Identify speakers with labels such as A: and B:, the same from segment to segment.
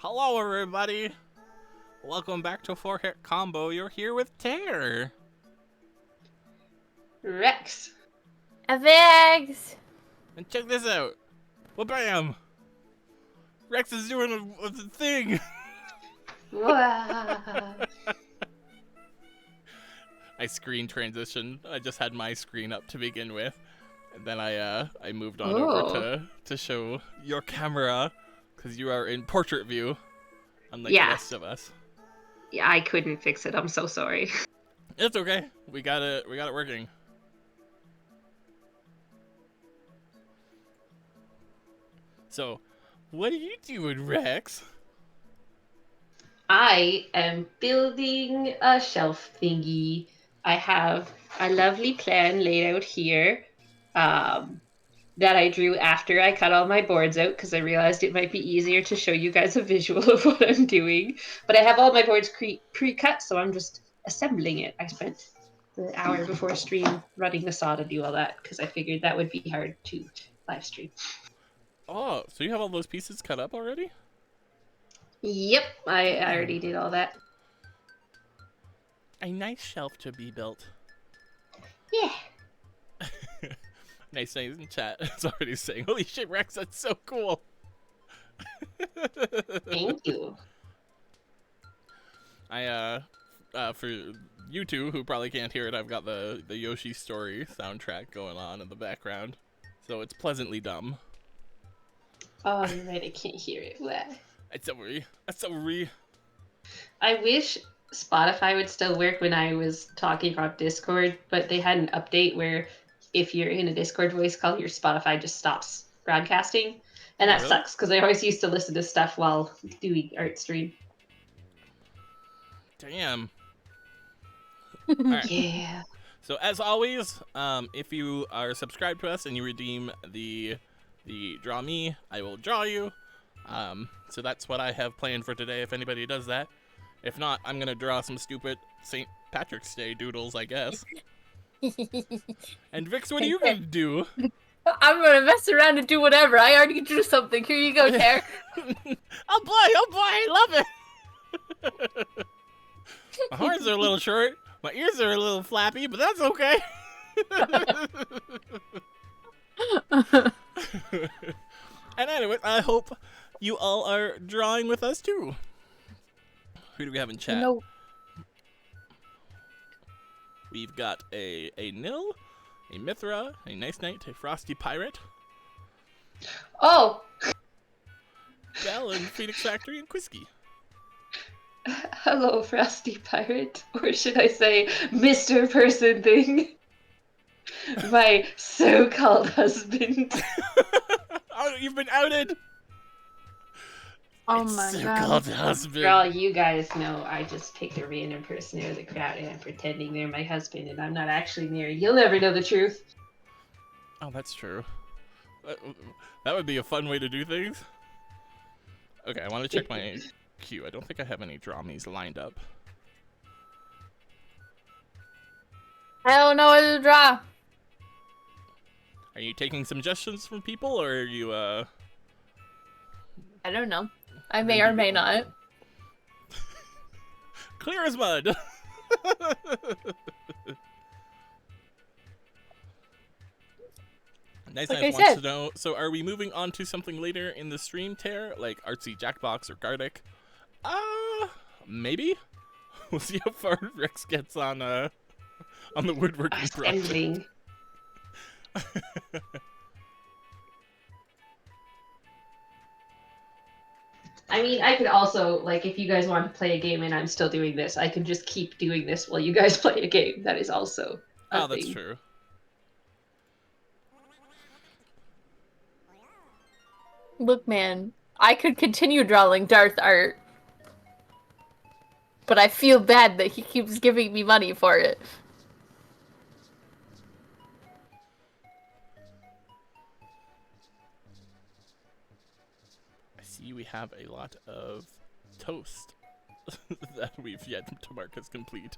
A: Hello, everybody. Welcome back to 4-Hit Combo. You're here with Tair.
B: Rex.
C: Avex!
A: And check this out. Well, bam! Rex is doing a thing. I screen transitioned. I just had my screen up to begin with. And then I moved on over to show your camera. Because you are in portrait view. Unlike the rest of us.
B: Yeah, I couldn't fix it. I'm so sorry.
A: It's okay. We got it working. So, what are you doing, Rex?
B: I am building a shelf thingy. I have a lovely plan laid out here that I drew after I cut all my boards out because I realized it might be easier to show you guys a visual of what I'm doing. But I have all my boards pre-cut, so I'm just assembling it. I spent the hour before stream running the saw to do all that because I figured that would be hard to live stream.
A: Oh, so you have all those pieces cut up already?
B: Yep, I already did all that.
A: A nice shelf to be built.
B: Yeah.
A: Nice things in chat. It's already saying, holy shit, Rex, that's so cool.
B: Thank you.
A: For you two who probably can't hear it, I've got the Yoshi Story soundtrack going on in the background. So it's pleasantly dumb.
B: Oh, you're right, I can't hear it. What?
A: It's sorry.
B: I wish Spotify would still work when I was talking on Discord, but they had an update where if you're in a Discord voice call, your Spotify just stops broadcasting. And that sucks, because I always used to listen to stuff while doing art stream.
A: Damn. Right.
B: Yeah.
A: So as always, if you are subscribed to us and you redeem the draw me, I will draw you. So that's what I have planned for today, if anybody does that. If not, I'm going to draw some stupid St. Patrick's Day doodles, I guess. And Vix, what are you going to do?
C: I'm going to mess around and do whatever. I already drew something. Here you go, Tair.
A: Oh boy, I love it! My horns are a little short, my ears are a little flappy, but that's okay. And anyway, I hope you all are drawing with us too. Who do we have in chat?
C: No.
A: We've got a Nil, a Mithra, a Nice Knight, a Frosty Pirate.
B: Oh!
A: Belle and Phoenix Factory and Quisky.
B: Hello, Frosty Pirate. Or should I say, Mr. Person Thing. My so-called husband.
A: Oh, you've been outed!
C: Oh my god.
A: So-called husband.
B: For all you guys know, I just picked a random person out of the crowd and I'm pretending they're my husband and I'm not actually married. You'll never know the truth.
A: Oh, that's true. That would be a fun way to do things. Okay, I want to check my queue. I don't think I have any draw me's lined up.
C: I don't know what to draw.
A: Are you taking suggestions from people, or are you,
C: I don't know. I may or may not.
A: Clear as mud! Nice wants to know, so are we moving on to something later in the stream, Tair? Like Artsy Jackbox or Gardic? Maybe? We'll see how far Rex gets on the woodworking project.
B: I mean, I could also, like, if you guys want to play a game and I'm still doing this, I could just keep doing this while you guys play a game. That is also a thing.
A: That's true.
C: Look, man, I could continue drawing Darth art. But I feel bad that he keeps giving me money for it.
A: I see we have a lot of toast that we've yet to mark as complete.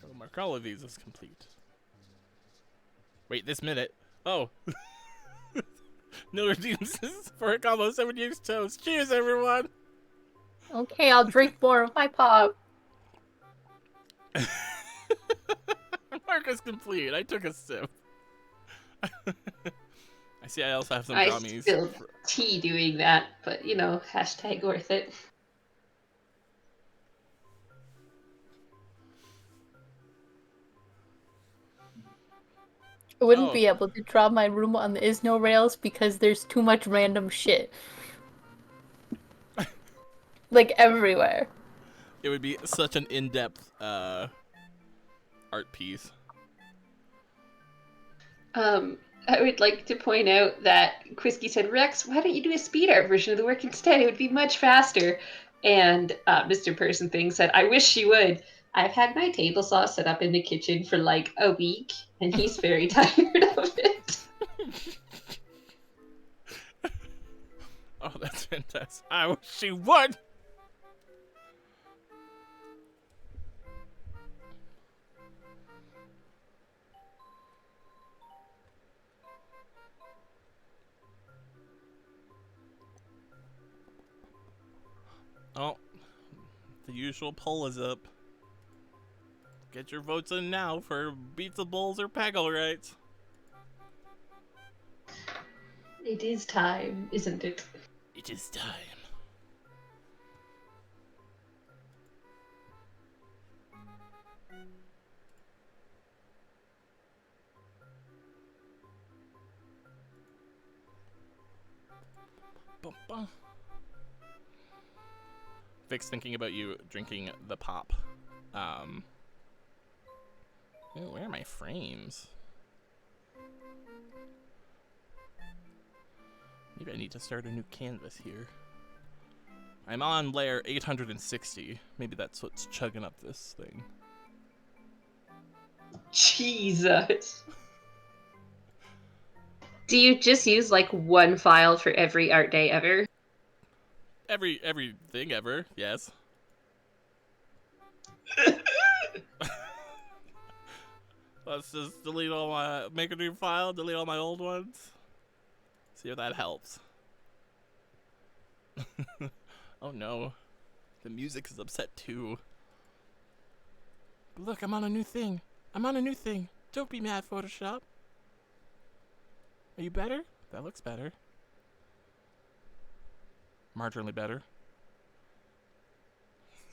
A: I will mark all of these as complete. Wait, this minute. Oh. No redeems for a combo 7 years toast. Cheers, everyone!
C: Okay, I'll drink more of my pop.
A: Mark is complete. I took a sip. I see I also have some
B: I
A: drummies.
B: spilled tea doing that, but hashtag worth it.
C: I wouldn't be able to draw my room on the is no rails because there's too much random shit. Like everywhere.
A: It would be such an in-depth art piece.
B: I would like to point out that Quisky said, Rex, why don't you do a speed art version of the work instead? It would be much faster. And Mr. Person Thing said, I wish she would. I've had my table saw set up in the kitchen for like a week, and he's very tired of it.
A: Oh, that's fantastic. I wish she would! Oh, the usual poll is up. Get your votes in now for Beats the Bulls or Paggle Rights.
B: It is time, isn't it?
A: It is time. Bum, bum. Vic's thinking about you drinking the pop. Ooh, where are my frames? Maybe I need to start a new canvas here. I'm on layer 860. Maybe that's what's chugging up this thing.
B: Jesus. Do you just use like one file for every art day ever?
A: Everything ever, yes. Let's just delete all my, make a new file, delete all my old ones. See if that helps. Oh no. The music is upset too. Look, I'm on a new thing. I'm on a new thing. Don't be mad, Photoshop. Are you better? That looks better. Marginally better.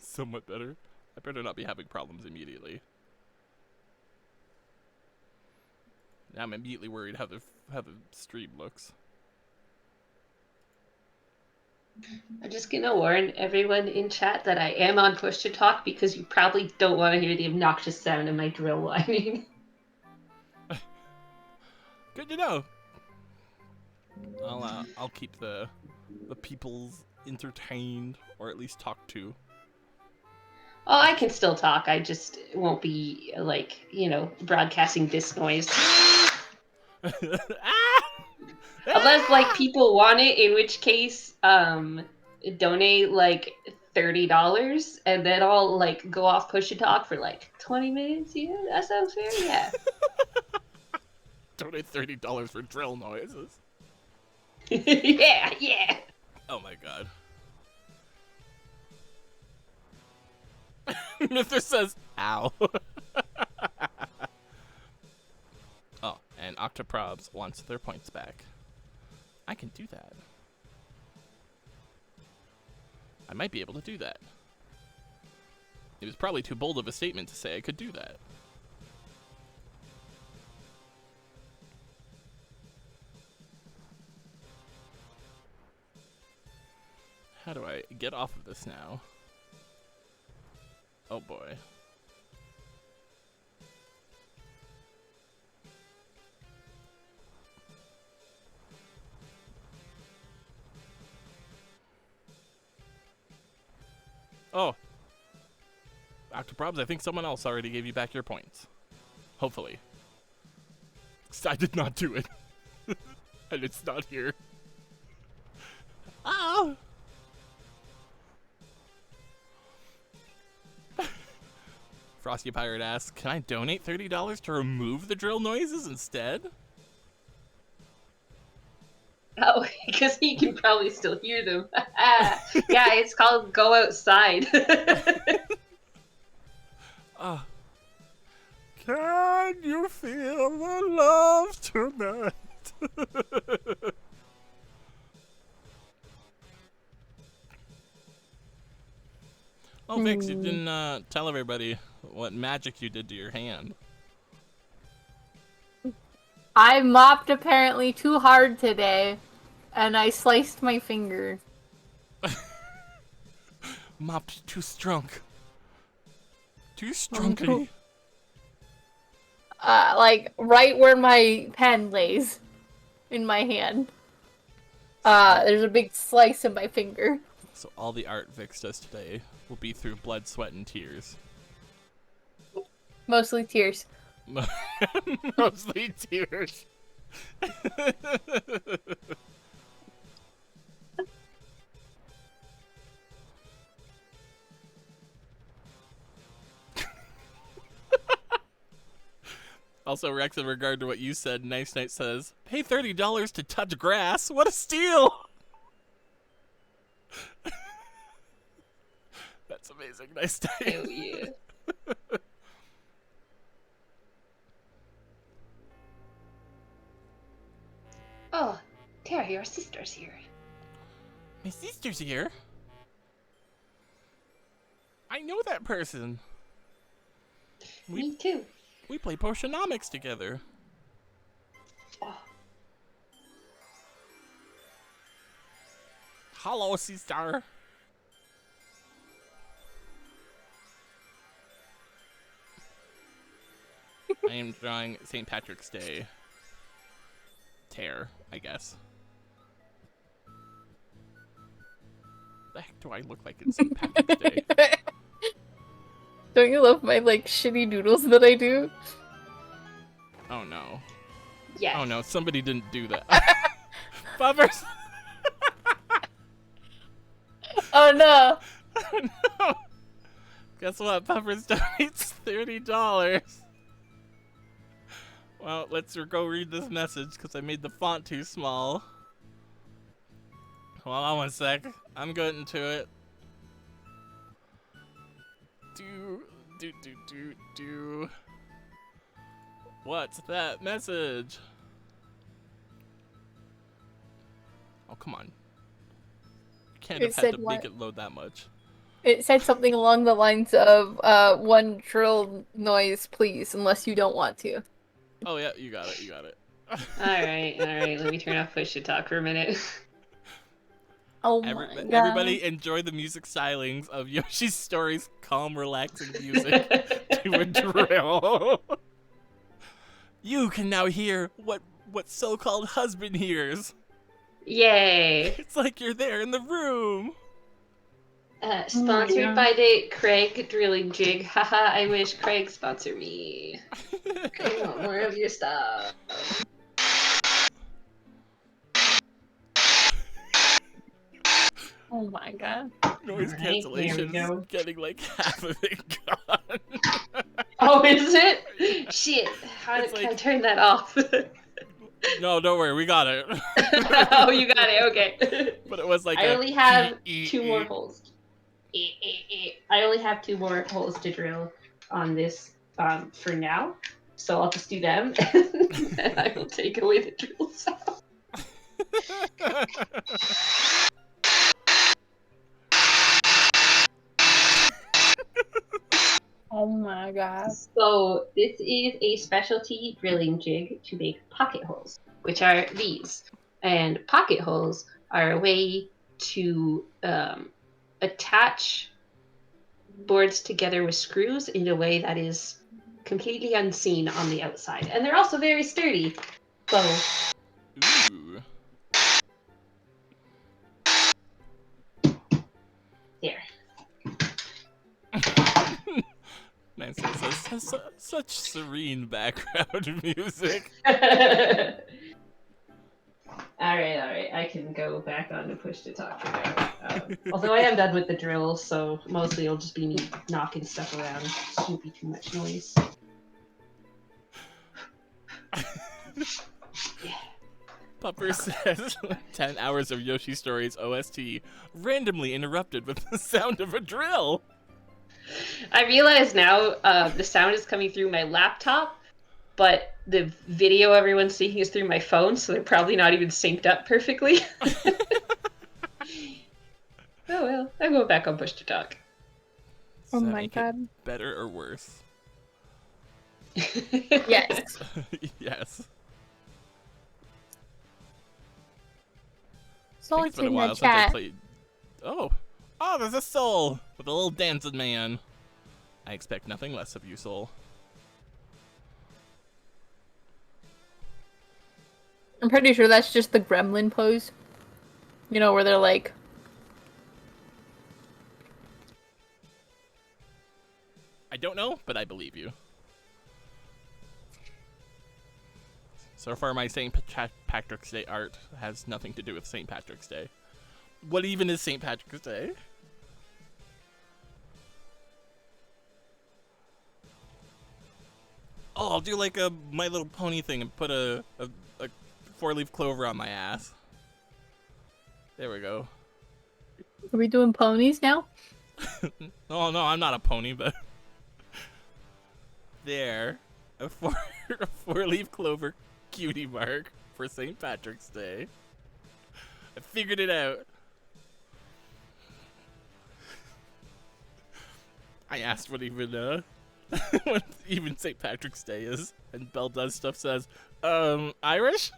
A: Somewhat better. I better not be having problems immediately. Now I'm immediately worried how the stream looks.
B: I'm just gonna warn everyone in chat that I am on push to talk because you probably don't want to hear the obnoxious sound of my drill whining.
A: Good to know. I'll keep the peoples entertained, or at least talked to.
B: Oh, I can still talk. I just won't be like, broadcasting this noise. Unless like people want it, in which case, donate like $30 and then I'll like go off push to talk for like 20 minutes. Yeah, that sounds fair. Yeah.
A: Donate $30 for drill noises.
B: Yeah.
A: Oh my god. Mr. says, ow. Oh, and Octoprobs wants their points back. I can do that. I might be able to do that. It was probably too bold of a statement to say I could do that. How do I get off of this now? Oh boy. Oh. Octoprobs, I think someone else already gave you back your points. Hopefully. 'Cause I did not do it. And it's not here. Oh! Frosty Pirate asks, can I donate $30 to remove the drill noises instead?
B: Oh, because he can probably still hear them. Yeah, it's called Go Outside.
A: Can you feel the love tonight? Oh, Vix, you didn't tell everybody what magic you did to your hand.
C: I mopped apparently too hard today, and I sliced my finger.
A: Mopped too strong. Too strongly.
C: Like right where my pen lays in my hand. There's a big slice in my finger.
A: So all the art Vix does today will be through blood, sweat, and tears.
C: Mostly tears.
A: Mostly tears. Also, Rex, in regard to what you said, Nice Night says, pay $30 to touch grass? What a steal! That's amazing. Nice Night.
B: Oh, yeah. Oh, Tair, your sister's here.
A: My sister's here. I know that person.
B: Me too.
A: We play Potionomics together.
B: Oh.
A: Hello, sister. I am drawing St. Patrick's Day. Tair, I guess. The heck do I look like in St. Patrick's Day?
C: Don't you love my like shitty doodles that I do?
A: Oh no.
B: Yes.
A: Oh no, somebody didn't do that. Buffers!
C: Oh no!
A: Oh no! Guess what? Buffers donates $30. Well, let's go read this message because I made the font too small. Hold on one sec. I'm getting to it. Do. What's that message? Oh, come on. You can't have had to make it load that much.
C: It said something along the lines of, one drill noise, please, unless you don't want to.
A: Oh, yeah, you got it.
B: Alright, let me turn off push to talk for a minute.
C: Oh my god.
A: Everybody enjoy the music stylings of Yoshi's Story's calm, relaxing music to a drill. You can now hear what so-called husband hears.
B: Yay!
A: It's like you're there in the room.
B: Sponsored by the Craig Drilling Jig. Haha, I wish Craig sponsored me. I want more of your stuff.
C: Oh my god.
A: Noise cancellation is getting like half of it gone.
B: Oh, is it? Shit. How can I turn that off?
A: No, don't worry, we got it.
B: Oh, you got it, okay.
A: But it was like
B: I only have two more holes. I only have two more holes to drill on this for now. So I'll just do them and I will take away the drill sound.
C: Oh my god.
B: So this is a specialty drilling jig to make pocket holes, which are these. And pocket holes are a way to attach boards together with screws in a way that is completely unseen on the outside. And they're also very sturdy. So
A: Ooh.
B: there.
A: Man says such serene background music.
B: All right. I can go back on to push to talk for now. Although I am done with the drill, so mostly it'll just be me knocking stuff around. Shouldn't be too much noise. Yeah.
A: Pupper says 10 hours of Yoshi Stories OST randomly interrupted with the sound of a drill.
B: I realize now the sound is coming through my laptop, but the video everyone's seeing is through my phone, so they're probably not even synced up perfectly. Oh well, I'll go back on push to talk.
C: Oh
A: Does that
C: my
A: make
C: god.
A: it better or worse?
C: Yes.
A: Yes. I think
C: Someone's
A: it's been a
C: in
A: while
C: the
A: since I
C: chat.
A: played. Oh, there's a soul with a little dancing man. I expect nothing less of you, soul.
C: I'm pretty sure that's just the gremlin pose. You know, where they're like...
A: I don't know, but I believe you. So far, my St. Patrick's Day art has nothing to do with St. Patrick's Day. What even is St. Patrick's Day? Oh, I'll do like a My Little Pony thing and put a 4-leaf clover on my ass. There we go.
C: Are we doing ponies now?
A: Oh no, I'm not a pony, but there, a 4-leaf clover cutie mark for St. Patrick's Day. I figured it out. I asked what even what even St. Patrick's Day is, and Belle Does Stuff says, Irish?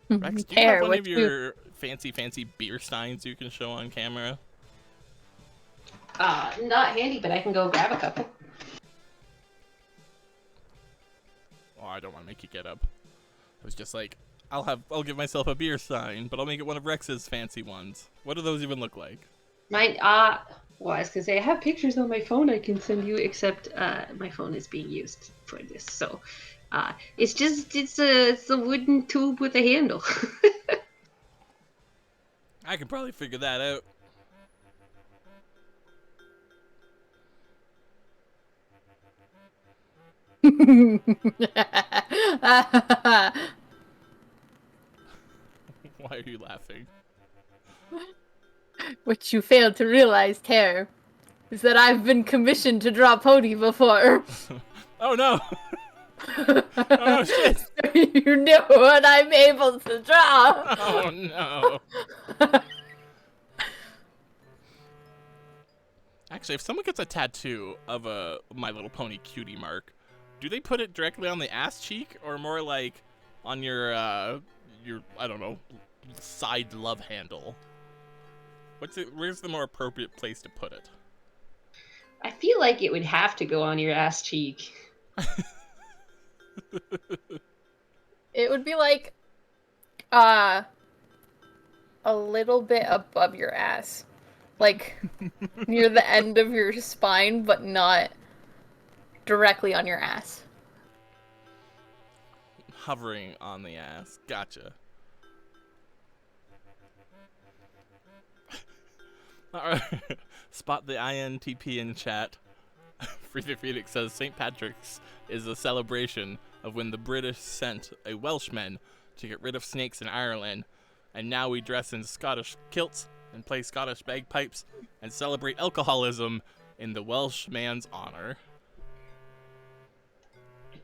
A: Rex, do you have one of your fancy beer steins you can show on camera?
B: Not handy, but I can go grab a couple.
A: Oh, I don't want to make you get up. I was just like, I'll give myself a beer stein, but I'll make it one of Rex's fancy ones. What do those even look like?
B: Mine, well, I was gonna say I have pictures on my phone I can send you, except my phone is being used for this, so it's a wooden tube with a handle.
A: I can probably figure that out. Why are you laughing?
C: What you failed to realize, Tair, is that I've been commissioned to draw pony before.
A: Oh no! Oh shit!
C: You know what I'm able to draw.
A: Oh no! Actually, if someone gets a tattoo of a My Little Pony cutie mark, do they put it directly on the ass cheek or more like on your I don't know, side love handle? Where's the more appropriate place to put it?
B: I feel like it would have to go on your ass cheek.
C: It would be like a little bit above your ass. Like near the end of your spine, but not directly on your ass.
A: Hovering on the ass. Gotcha. Alright. Spot the INTP in chat. Freedom Phoenix says St. Patrick's is a celebration of when the British sent a Welshman to get rid of snakes in Ireland, and now we dress in Scottish kilts and play Scottish bagpipes and celebrate alcoholism in the Welshman's honor.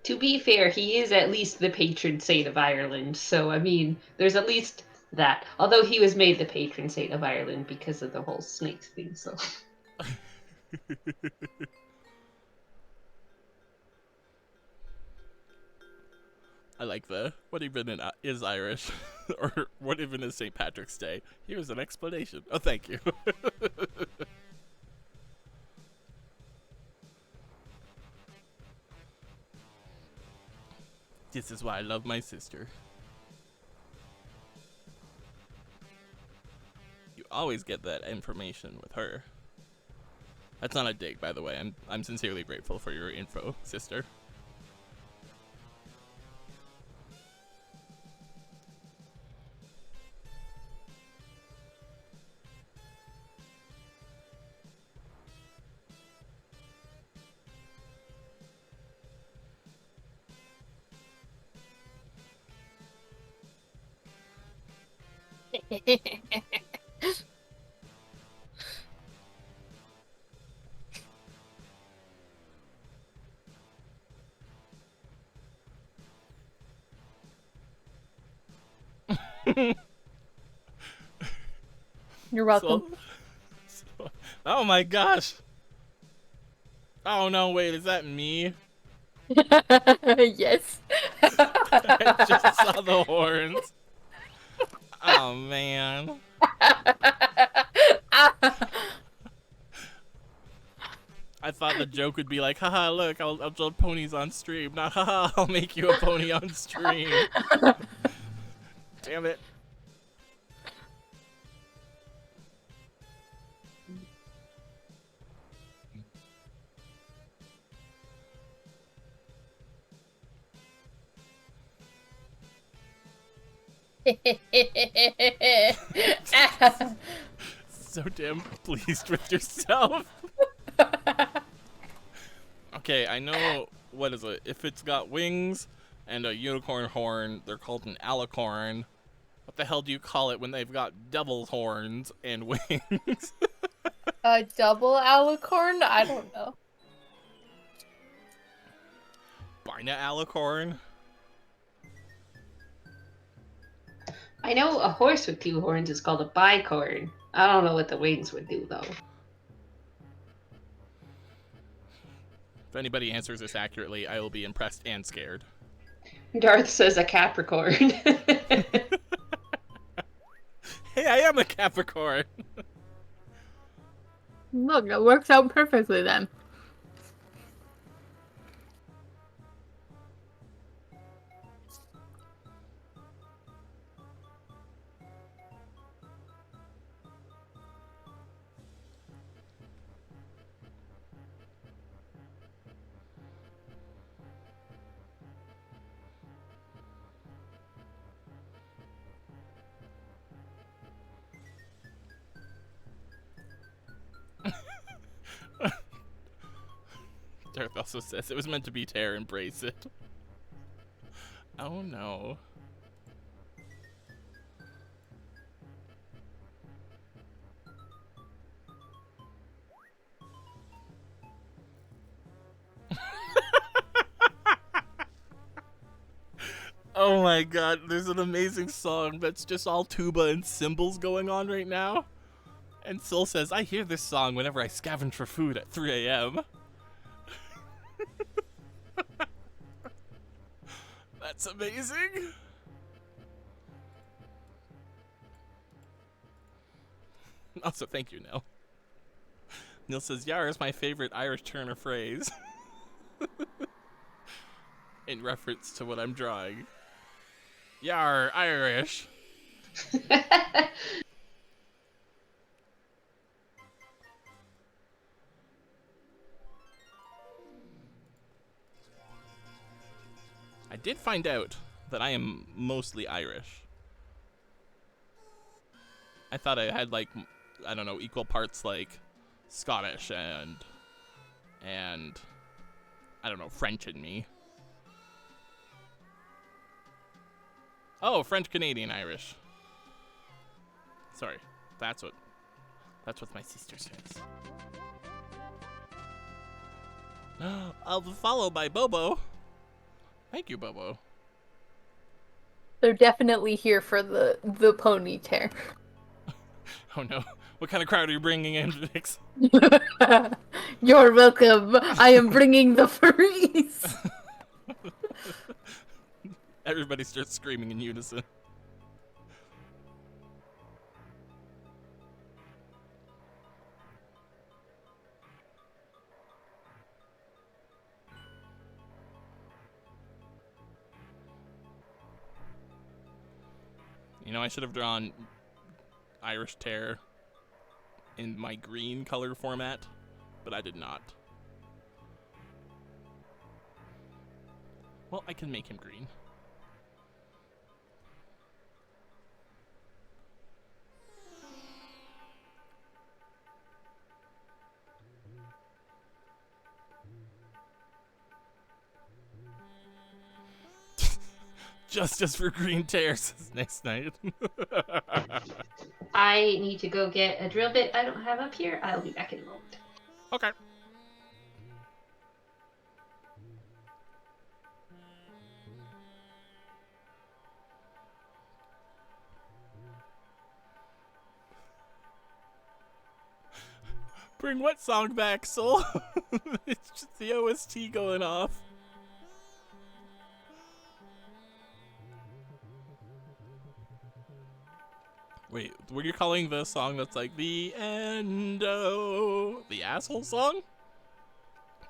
B: To be fair, he is at least the patron saint of Ireland, so I mean, there's at least that. Although he was made the patron saint of Ireland because of the whole snakes thing, so.
A: I like what even is Irish, or what even is St. Patrick's Day. Here's an explanation. Oh, thank you. This is why I love my sister. You always get that information with her. That's not a dig, by the way. I'm sincerely grateful for your info, sister.
C: You're welcome.
A: Oh my gosh. Oh no, wait, is that me?
C: Yes.
A: I just saw the horns. Oh man. I thought the joke would be like, haha, look, I'll draw ponies on stream. Not, haha, I'll make you a pony on stream. Damn it. So damn pleased with yourself. Okay, I know, what is it? If it's got wings and a unicorn horn, they're called an alicorn. What the hell do you call it when they've got double horns and wings?
C: A double alicorn? I don't know.
A: Bina alicorn?
B: I know a horse with 2 horns is called a bicorn. I don't know what the wings would do, though.
A: If anybody answers this accurately, I will be impressed and scared.
B: Darth says a Capricorn.
A: Hey, I am a Capricorn!
C: Look, it works out perfectly then.
A: Darth also says it was meant to be Tair, embrace it. Oh no. Oh my god, there's an amazing song that's just all tuba and cymbals going on right now. And Sil says, I hear this song whenever I scavenge for food at 3 a.m. That's amazing. Also, thank you, Neil. Neil says, Yar is my favorite Irish turn of phrase. In reference to what I'm drawing. Yar, Irish. I did find out that I am mostly Irish. I thought I had, like, I don't know, equal parts, like, Scottish and I don't know, French in me. Oh, French, Canadian, Irish. Sorry, that's what my sister says. I'll be followed by Bobo. Thank you, Bobo.
C: They're definitely here for the pony tear.
A: Oh no, what kind of crowd are you bringing in, Vix?
C: You're welcome. I am bringing the furries.
A: Everybody starts screaming in unison. You know, I should have drawn Irish Tair in my green color format but I did not. Well, I can make him green. Justice for green Tairses next night.
B: I need to go get a drill bit I don't have up here. I'll be back in a moment.
A: Okay. Bring what song back, Soul? It's just the OST going off. Wait, were you calling the song that's like the endo the asshole song?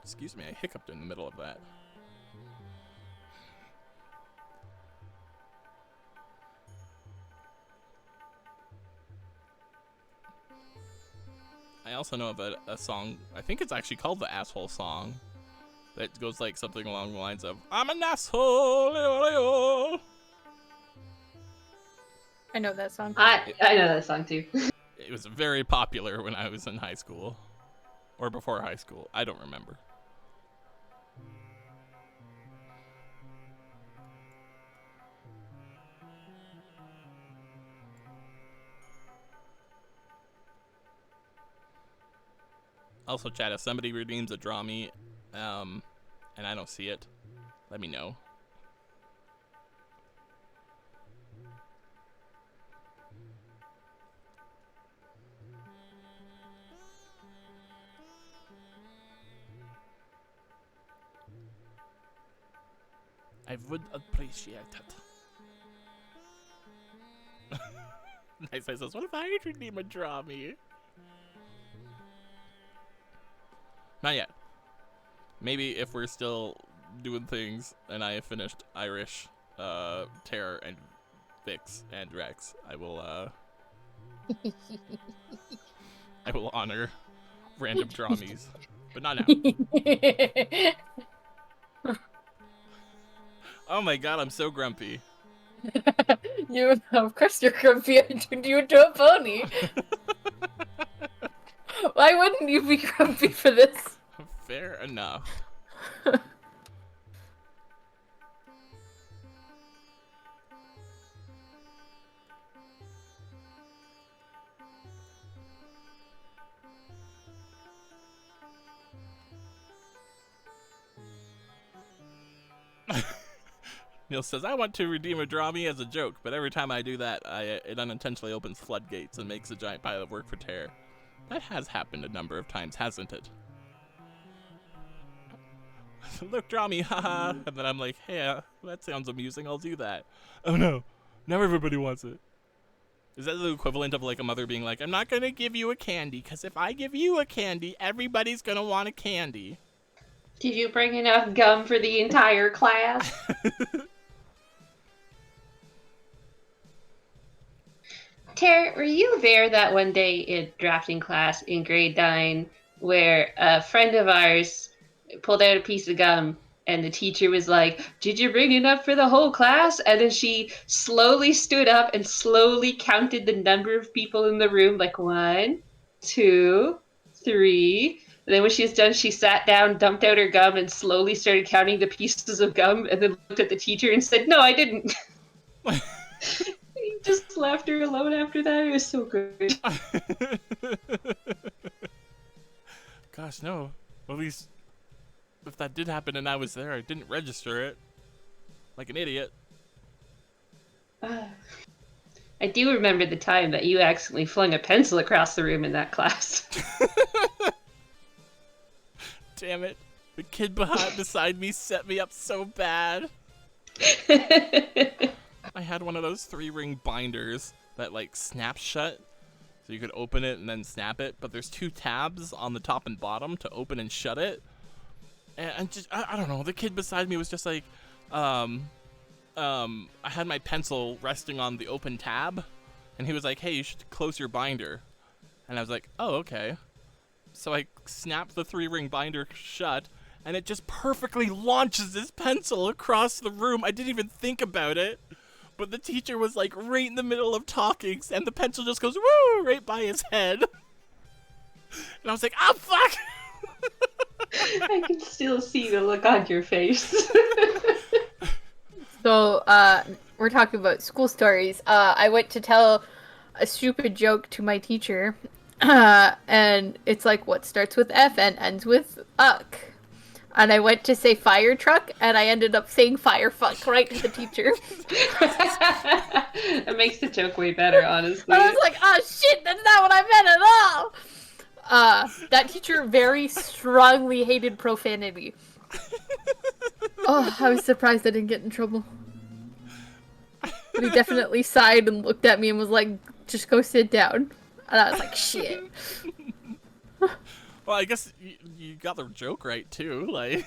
A: Excuse me, I hiccuped in the middle of that. I also know of a song, I think it's actually called the asshole song, that goes like something along the lines of, I'm an asshole.
C: I know that song.
B: I know that song too.
A: It was very popular when I was in high school. Or before high school. I don't remember. Also, chat, if somebody redeems a draw me, and I don't see it, let me know. I would appreciate it. Nice, I says, what if I redeem a draw me? Not yet. Maybe if we're still doing things and I have finished Irish, Tair, and Vix, and Rex, I will honor random dramies. But not now. Oh my god, I'm so grumpy.
C: You, of course you're grumpy. I turned you into a pony. Why wouldn't you be grumpy for this?
A: Fair enough. Neil says, I want to redeem a draw me as a joke, but every time I do that, it unintentionally opens floodgates and makes a giant pile of work for Tair. That has happened a number of times, hasn't it? Look, draw me, haha. And then I'm like, hey, that sounds amusing, I'll do that. Oh no, now everybody wants it. Is that the equivalent of like a mother being like, I'm not gonna give you a candy, because if I give you a candy, everybody's gonna want a candy.
B: Did you bring enough gum for the entire class? Tair, were you there that one day in drafting class in grade 9 where a friend of ours pulled out a piece of gum and the teacher was like, did you bring enough for the whole class? And then she slowly stood up and slowly counted the number of people in the room, like 1, 2, 3. And then when she was done, she sat down, dumped out her gum, and slowly started counting the pieces of gum, and then looked at the teacher and said, no, I didn't. He just left her alone after that. It was so good.
A: Gosh, no. At least, if that did happen and I was there, I didn't register it. Like an idiot.
B: I do remember the time that you accidentally flung a pencil across the room in that class.
A: Damn it. The kid beside me set me up so bad. I had one of those 3-ring binders that like snaps shut. So you could open it and then snap it. But there's 2 tabs on the top and bottom to open and shut it. And just, I don't know. The kid beside me was just like, I had my pencil resting on the open tab. And he was like, hey, you should close your binder. And I was like, oh, okay. So I snap the 3-ring binder shut, and it just perfectly launches this pencil across the room. I didn't even think about it. But the teacher was like right in the middle of talking, and the pencil just goes woo right by his head. And I was like, oh fuck!
B: I can still see the look on your face.
C: So, we're talking about school stories. I went to tell a stupid joke to my teacher, and it's like, what starts with F and ends with uck? And I went to say fire truck, and I ended up saying fire fuck right to the teacher.
B: It makes the joke way better, honestly.
C: I was like, oh shit, that's not what I meant at all! That teacher very strongly hated profanity. Oh, I was surprised I didn't get in trouble. But he definitely sighed and looked at me and was like, just go sit down. And I was like, shit.
A: Well, I guess you got the joke right, too. Like,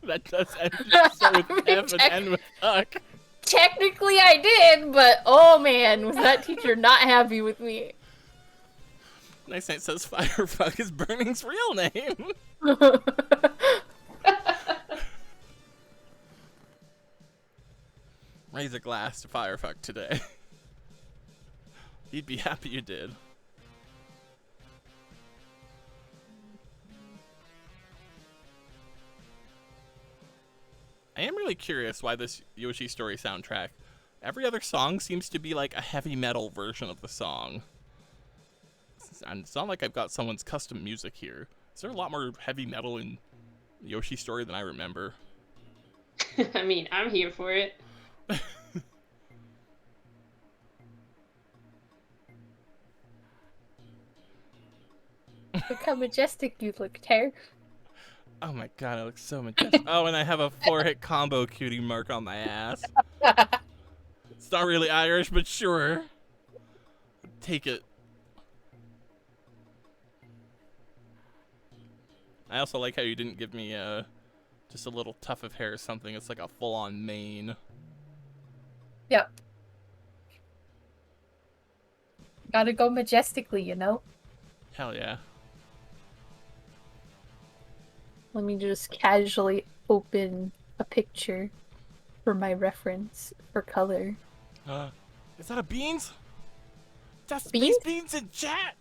A: that does end start with F and end with uck.
C: Technically I did, but oh man, was that teacher not happy with me.
A: Nice Night says Firefuck is Burning's real name. Raise a glass to Firefuck today. You'd be happy you did. I am really curious why this Yoshi Story soundtrack, every other song seems to be like a heavy metal version of the song. And it's not like I've got someone's custom music here. Is there a lot more heavy metal in Yoshi Story than I remember?
B: I mean, I'm here for it.
C: Look how majestic you look, Tair.
A: Oh my god, I look so majestic. Oh, and I have a 4-hit combo cutie mark on my ass. It's not really Irish, but sure. Take it. I also like how you didn't give me just a little tuft of hair or something. It's like a full-on mane.
C: Yep. Gotta go majestically, you know?
A: Hell yeah.
C: Let me just casually open a picture for my reference for color.
A: Is that a beans? That's
C: Beans?
A: beans in chat!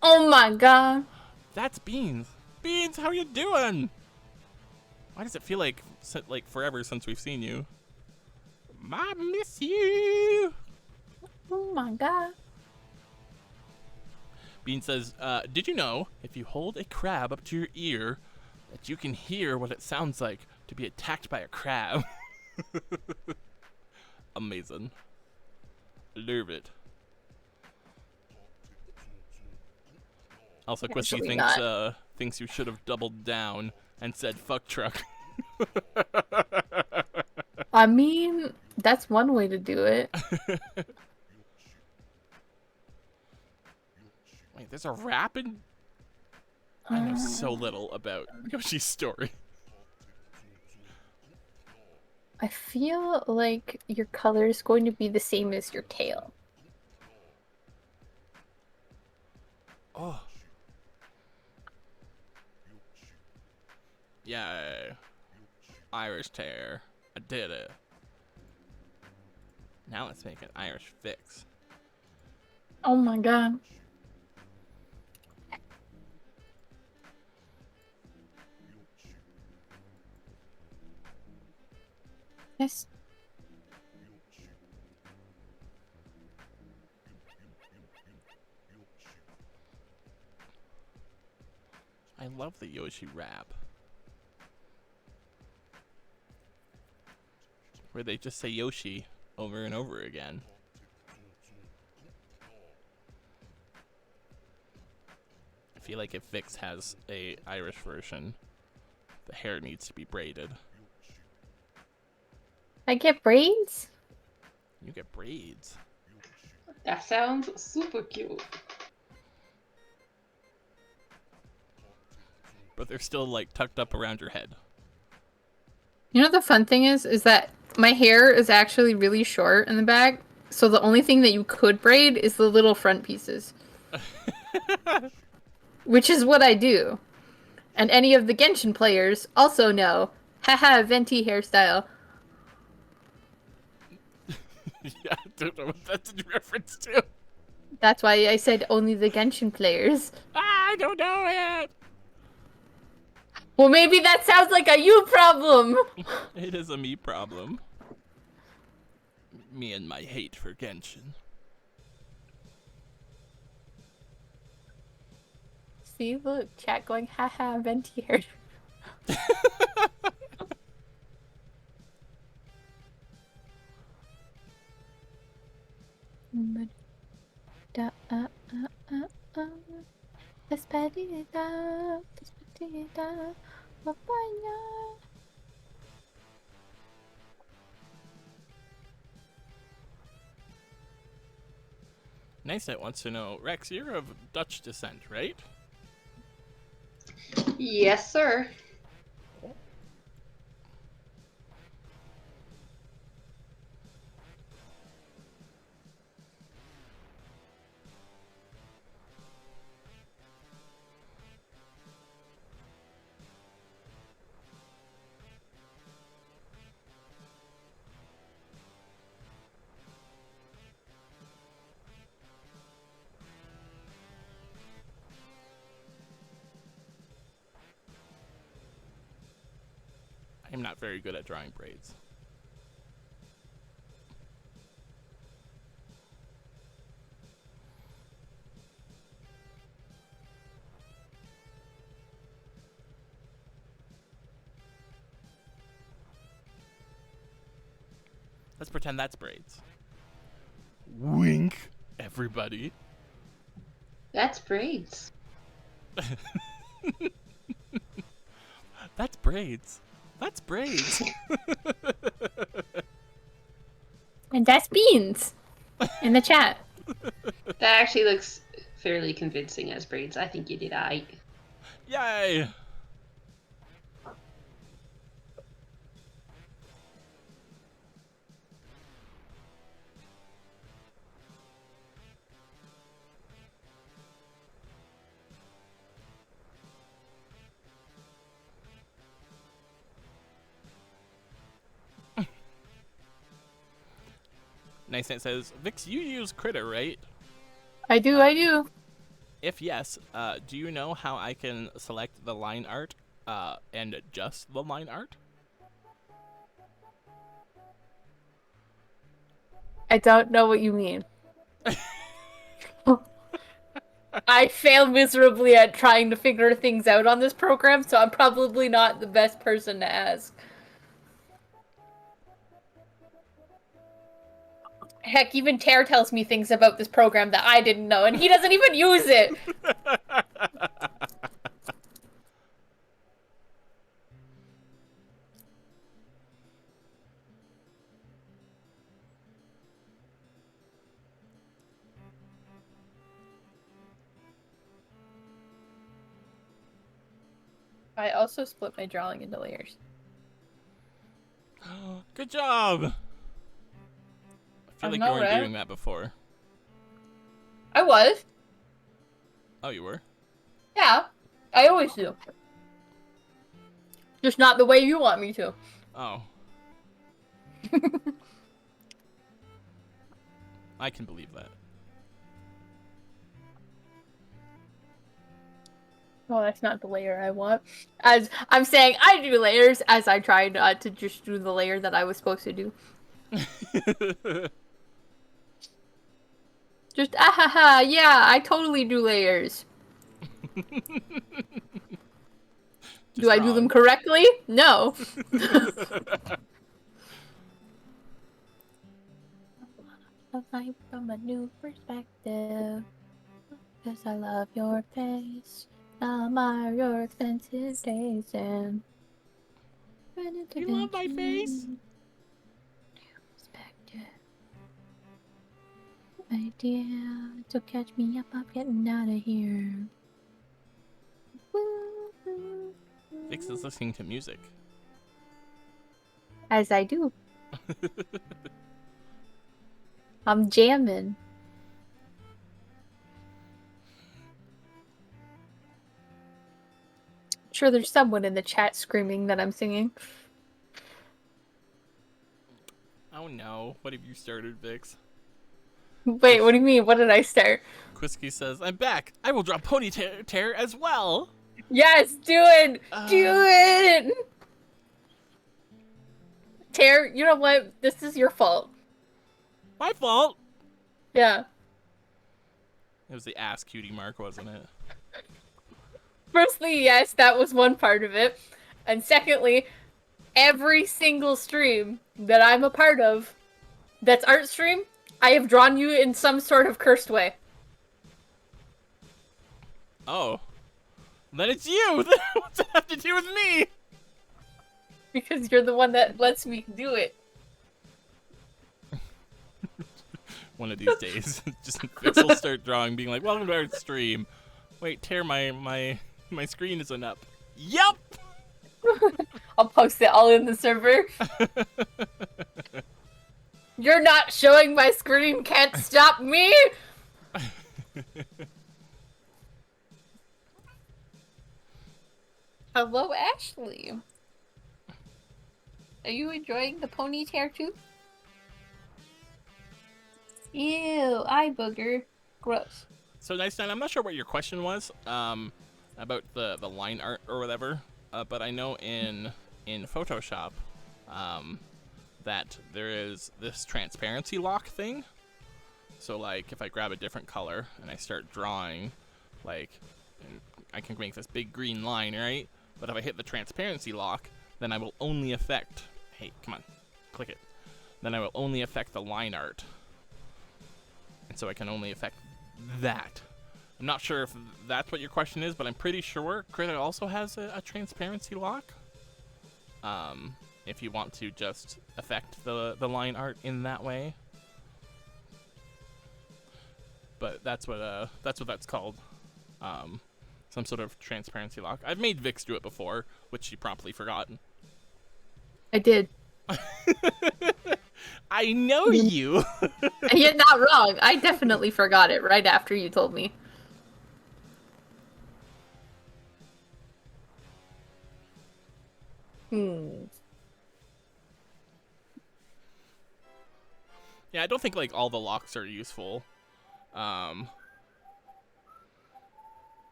C: Oh my god!
A: That's beans. Beans, how you doing? Why does it feel like forever since we've seen you? I miss you.
C: Oh my god.
A: Bean says, did you know if you hold a crab up to your ear that you can hear what it sounds like to be attacked by a crab? Amazing. Love it. Also, Quisty thinks you should have doubled down and said fuck truck.
C: I mean, that's one way to do it.
A: Wait, there's a rap in... I know so little about Yoshi's Story.
C: I feel like your color is going to be the same as your tail.
A: Oh. Yeah. Irish Tair. I did it. Now let's make an Irish fix.
C: Oh my god. Yes.
A: I love the Yoshi rap. Where they just say Yoshi over and over again. I feel like if Vix has a Irish version, the hair needs to be braided.
C: I get braids?
A: You get braids.
B: That sounds super cute.
A: But they're still like tucked up around your head.
C: You know the fun thing is that my hair is actually really short in the back, so the only thing that you could braid is the little front pieces. which is what I do. And any of the Genshin players also know. Haha, venti hairstyle.
A: Yeah, I don't know what that's in reference to.
C: That's why I said only the Genshin players.
A: I don't know it.
C: Well, maybe that sounds like a you problem.
A: It is a me problem. Me and my hate for Genshin.
C: See, look, chat going, haha, venti hair. Despedida, despedida, papaya.
A: Nice Knight wants to know, Rex, you're of Dutch descent, right?
B: Yes, sir.
A: I'm not very good at drawing braids. Let's pretend that's braids. Wink, everybody.
B: That's braids.
A: That's braids. That's braids.
C: And that's beans in the chat.
B: That actually looks fairly convincing as braids. I think you did aight.
A: Yay! Nice Knight says, Vix, you use Critter, right?
C: I do.
A: If yes, do you know how I can select the line art and adjust the line art?
C: I don't know what you mean. I fail miserably at trying to figure things out on this program, so I'm probably not the best person to ask. Heck, even Tair tells me things about this program that I didn't know, and he doesn't even use it! I also split my drawing into layers.
A: Good job! I feel like you weren't doing that before.
C: I was.
A: Oh, you were?
C: Yeah, I always do. Just not the way you want me to.
A: Oh. I can believe that.
C: Well, that's not the layer I want. As I'm saying, I do layers as I tried to just do the layer that I was supposed to do. Just ahaha, yeah, I totally do layers. Do I do them correctly? No. Life from a new perspective, 'cause I love your face. I admire your expensive taste and
A: You love my face?
C: Idea to catch me up, I'm getting out of here.
A: Vix is listening to music.
C: As I do. I'm jamming. sure there's someone in the chat screaming that I'm singing.
A: Oh no, what have you started, Vix?
C: Wait, what do you mean? What did I start?
A: Quisky says, I'm back. I will draw Pony Tair as well.
C: Yes, do it! Do it! Tair, you know what? This is your fault.
A: My fault.
C: Yeah.
A: It was the ass cutie mark, wasn't it?
C: Firstly, yes, that was one part of it. And secondly, every single stream that I'm a part of that's art stream, I have drawn you in some sort of cursed way.
A: Oh. Then it's you! What's that have to do with me?
C: Because you're the one that lets me do it.
A: One of these days, just Vix will start drawing, being like, welcome to our stream. Wait, Tair, my screen isn't up. Yup!
C: I'll post it all in the server. You're not showing my screen, can't stop me! Hello, Ashley. Are you enjoying the pony tear too? Ew, eye booger. Gross.
A: So, Nice Nine, I'm not sure what your question was about the line art or whatever, but I know in Photoshop that there is this transparency lock thing. So, like, if I grab a different color and I start drawing, like, I can make this big green line, right? But if I hit the transparency lock, then I will only affect... Hey, come on. Click it. Then I will only affect the line art. And so I can only affect that. I'm not sure if that's what your question is, but I'm pretty sure Krita also has a transparency lock. If you want to just affect the line art in that way. But that's what that's called. Some sort of transparency lock. I've made Vix do it before, which she promptly forgot.
C: I did.
A: I know you.
C: You're not wrong. I definitely forgot it right after you told me.
A: Yeah, I don't think like all the locks are useful.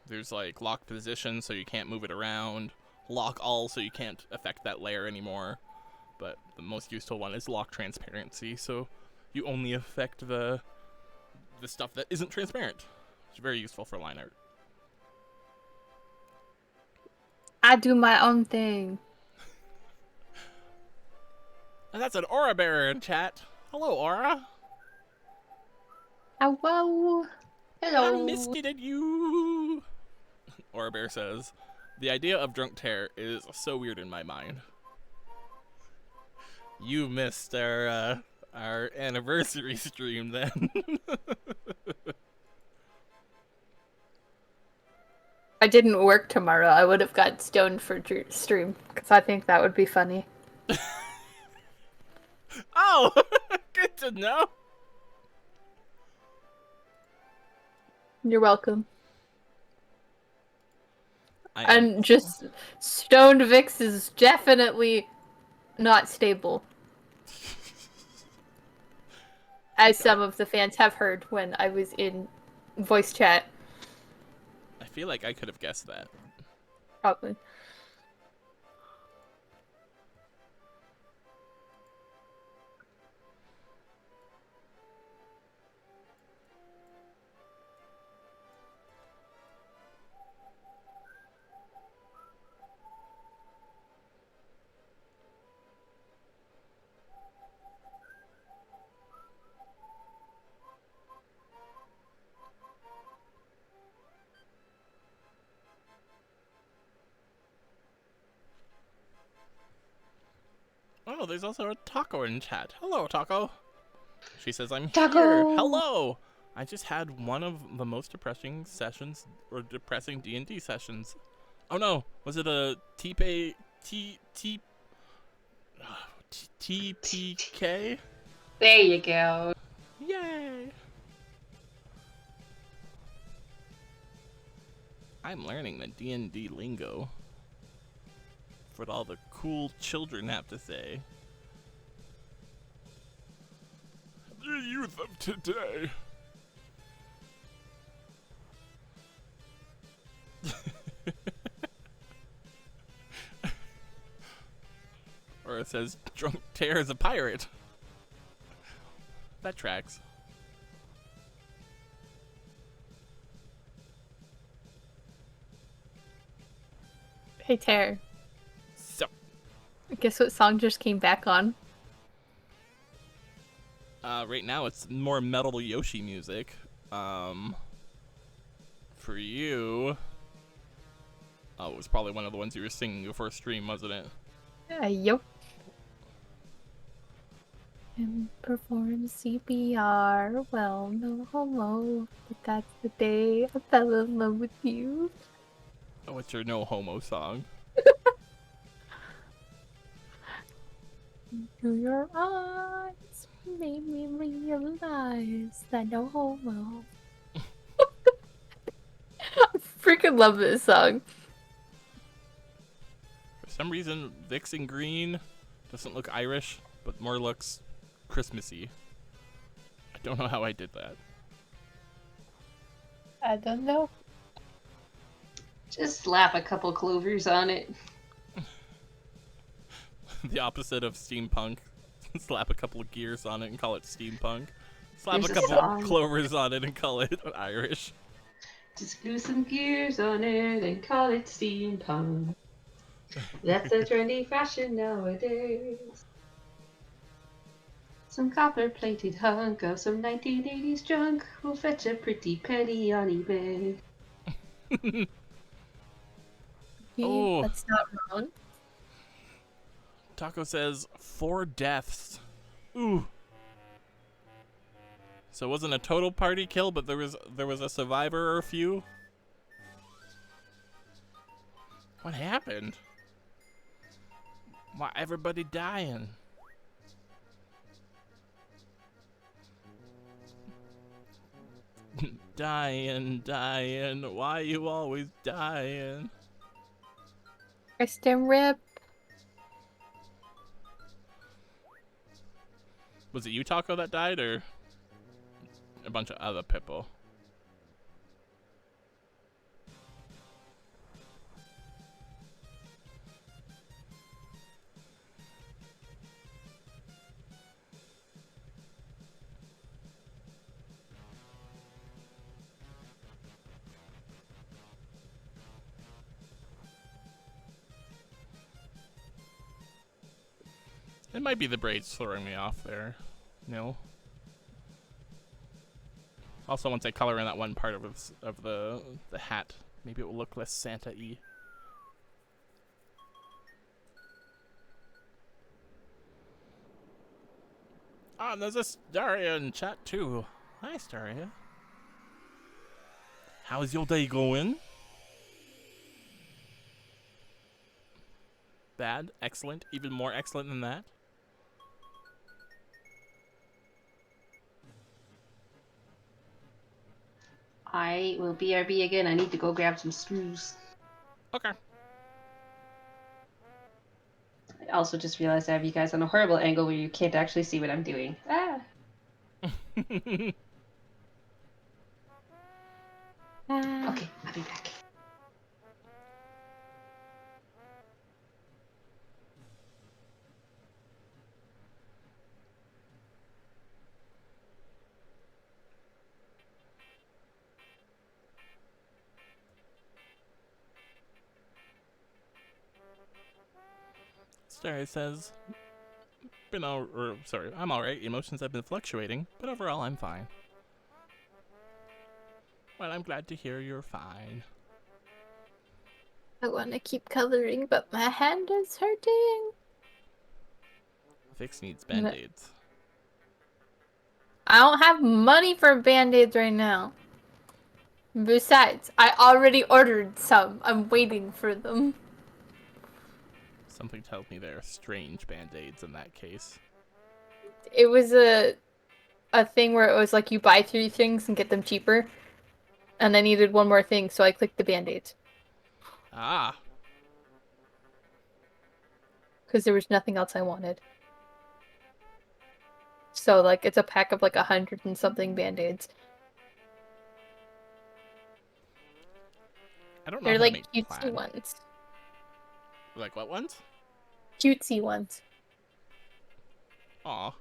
A: There's like lock position, so you can't move it around. Lock all, so you can't affect that layer anymore. But the most useful one is lock transparency, so you only affect the stuff that isn't transparent. It's very useful for line art.
C: I do my own thing.
A: And that's an aura bearer in chat. Hello, Aura.
C: Hello.
B: Hello.
A: I missed it at you. Aura Bear says, the idea of drunk Tair is so weird in my mind. You missed our anniversary stream then.
C: I didn't work tomorrow. I would have got stoned for stream because I think that would be funny.
A: Oh, good to know.
C: You're welcome.
A: I am.
C: And just stoned Vix is definitely not stable. As some of the fans have heard when I was in voice chat.
A: I feel like I could have guessed that.
C: Probably.
A: Oh, there's also a Taco in chat. Hello, Taco. She says, I'm
B: Taco.
A: here. Hello. I just had one of the most depressing sessions, or depressing D&D sessions. Oh no, was it a TPK?
B: There you go.
A: Yay. I'm learning the D&D lingo. What all the cool children have to say. The youth of today. Or it says, drunk Tair is a pirate. That tracks.
C: Hey, Tair.
A: So,
C: Guess what song just came back on?
A: right now it's more metal Yoshi music. For you... Oh, it was probably one of the ones you were singing before stream, wasn't it?
C: Yup. And perform CPR. Well, no homo, but that's the day I fell in love with you.
A: Oh, it's your no homo song.
C: Through your eyes made me realize that no homo. I freaking love this song.
A: For some reason, Vixen Green doesn't look Irish, but more looks Christmassy. I don't know how I did that.
C: I don't know.
B: Just slap a couple clovers on it.
A: The opposite of steampunk. Slap a couple of gears on it and call it steampunk. Slap
B: There's
A: a
B: a
A: couple
B: song.
A: of clovers on it and call it Irish.
B: Just glue some gears on it and call it steampunk. That's the trendy fashion nowadays. Some copper-plated hunk of some 1980s junk will fetch a pretty penny on eBay.
A: Oh.
C: That's not wrong.
A: Taco says 4 deaths. Ooh. So it wasn't a total party kill, but there was a survivor or a few. What happened? Why everybody dying? dying. Why you always dying?
C: Rest and rip.
A: Was it you, Taco, that died, or a bunch of other people? It might be the braids throwing me off there. No. Also, once I color in that one part of the hat, maybe it will look less Santa-y. Ah, and there's a Staria in chat too. Hi, Staria. How's your day going? Bad? Excellent? Even more excellent than that?
B: I will BRB again. I need to go grab some screws.
A: Okay.
B: I also just realized I have you guys on a horrible angle where you can't actually see what I'm doing. Ah! Okay, I'll be back.
A: Staria says, I'm alright. Emotions have been fluctuating, but overall I'm fine. Well, I'm glad to hear you're fine.
C: I want to keep coloring, but my hand is hurting.
A: Vix needs band-aids.
C: I don't have money for band-aids right now. Besides, I already ordered some. I'm waiting for them.
A: Something tells me there are strange band-aids in that case.
C: It was a thing where it was like you buy 3 things and get them cheaper. And I needed one more thing, so I clicked the band-aids.
A: Ah.
C: Because there was nothing else I wanted. So, like, it's a pack of, like, 100 and something band-aids.
A: I don't know
C: They're,
A: how to
C: like,
A: make
C: cutesy
A: plaid.
C: ones.
A: Like what ones?
C: Cutesy ones.
A: Aw.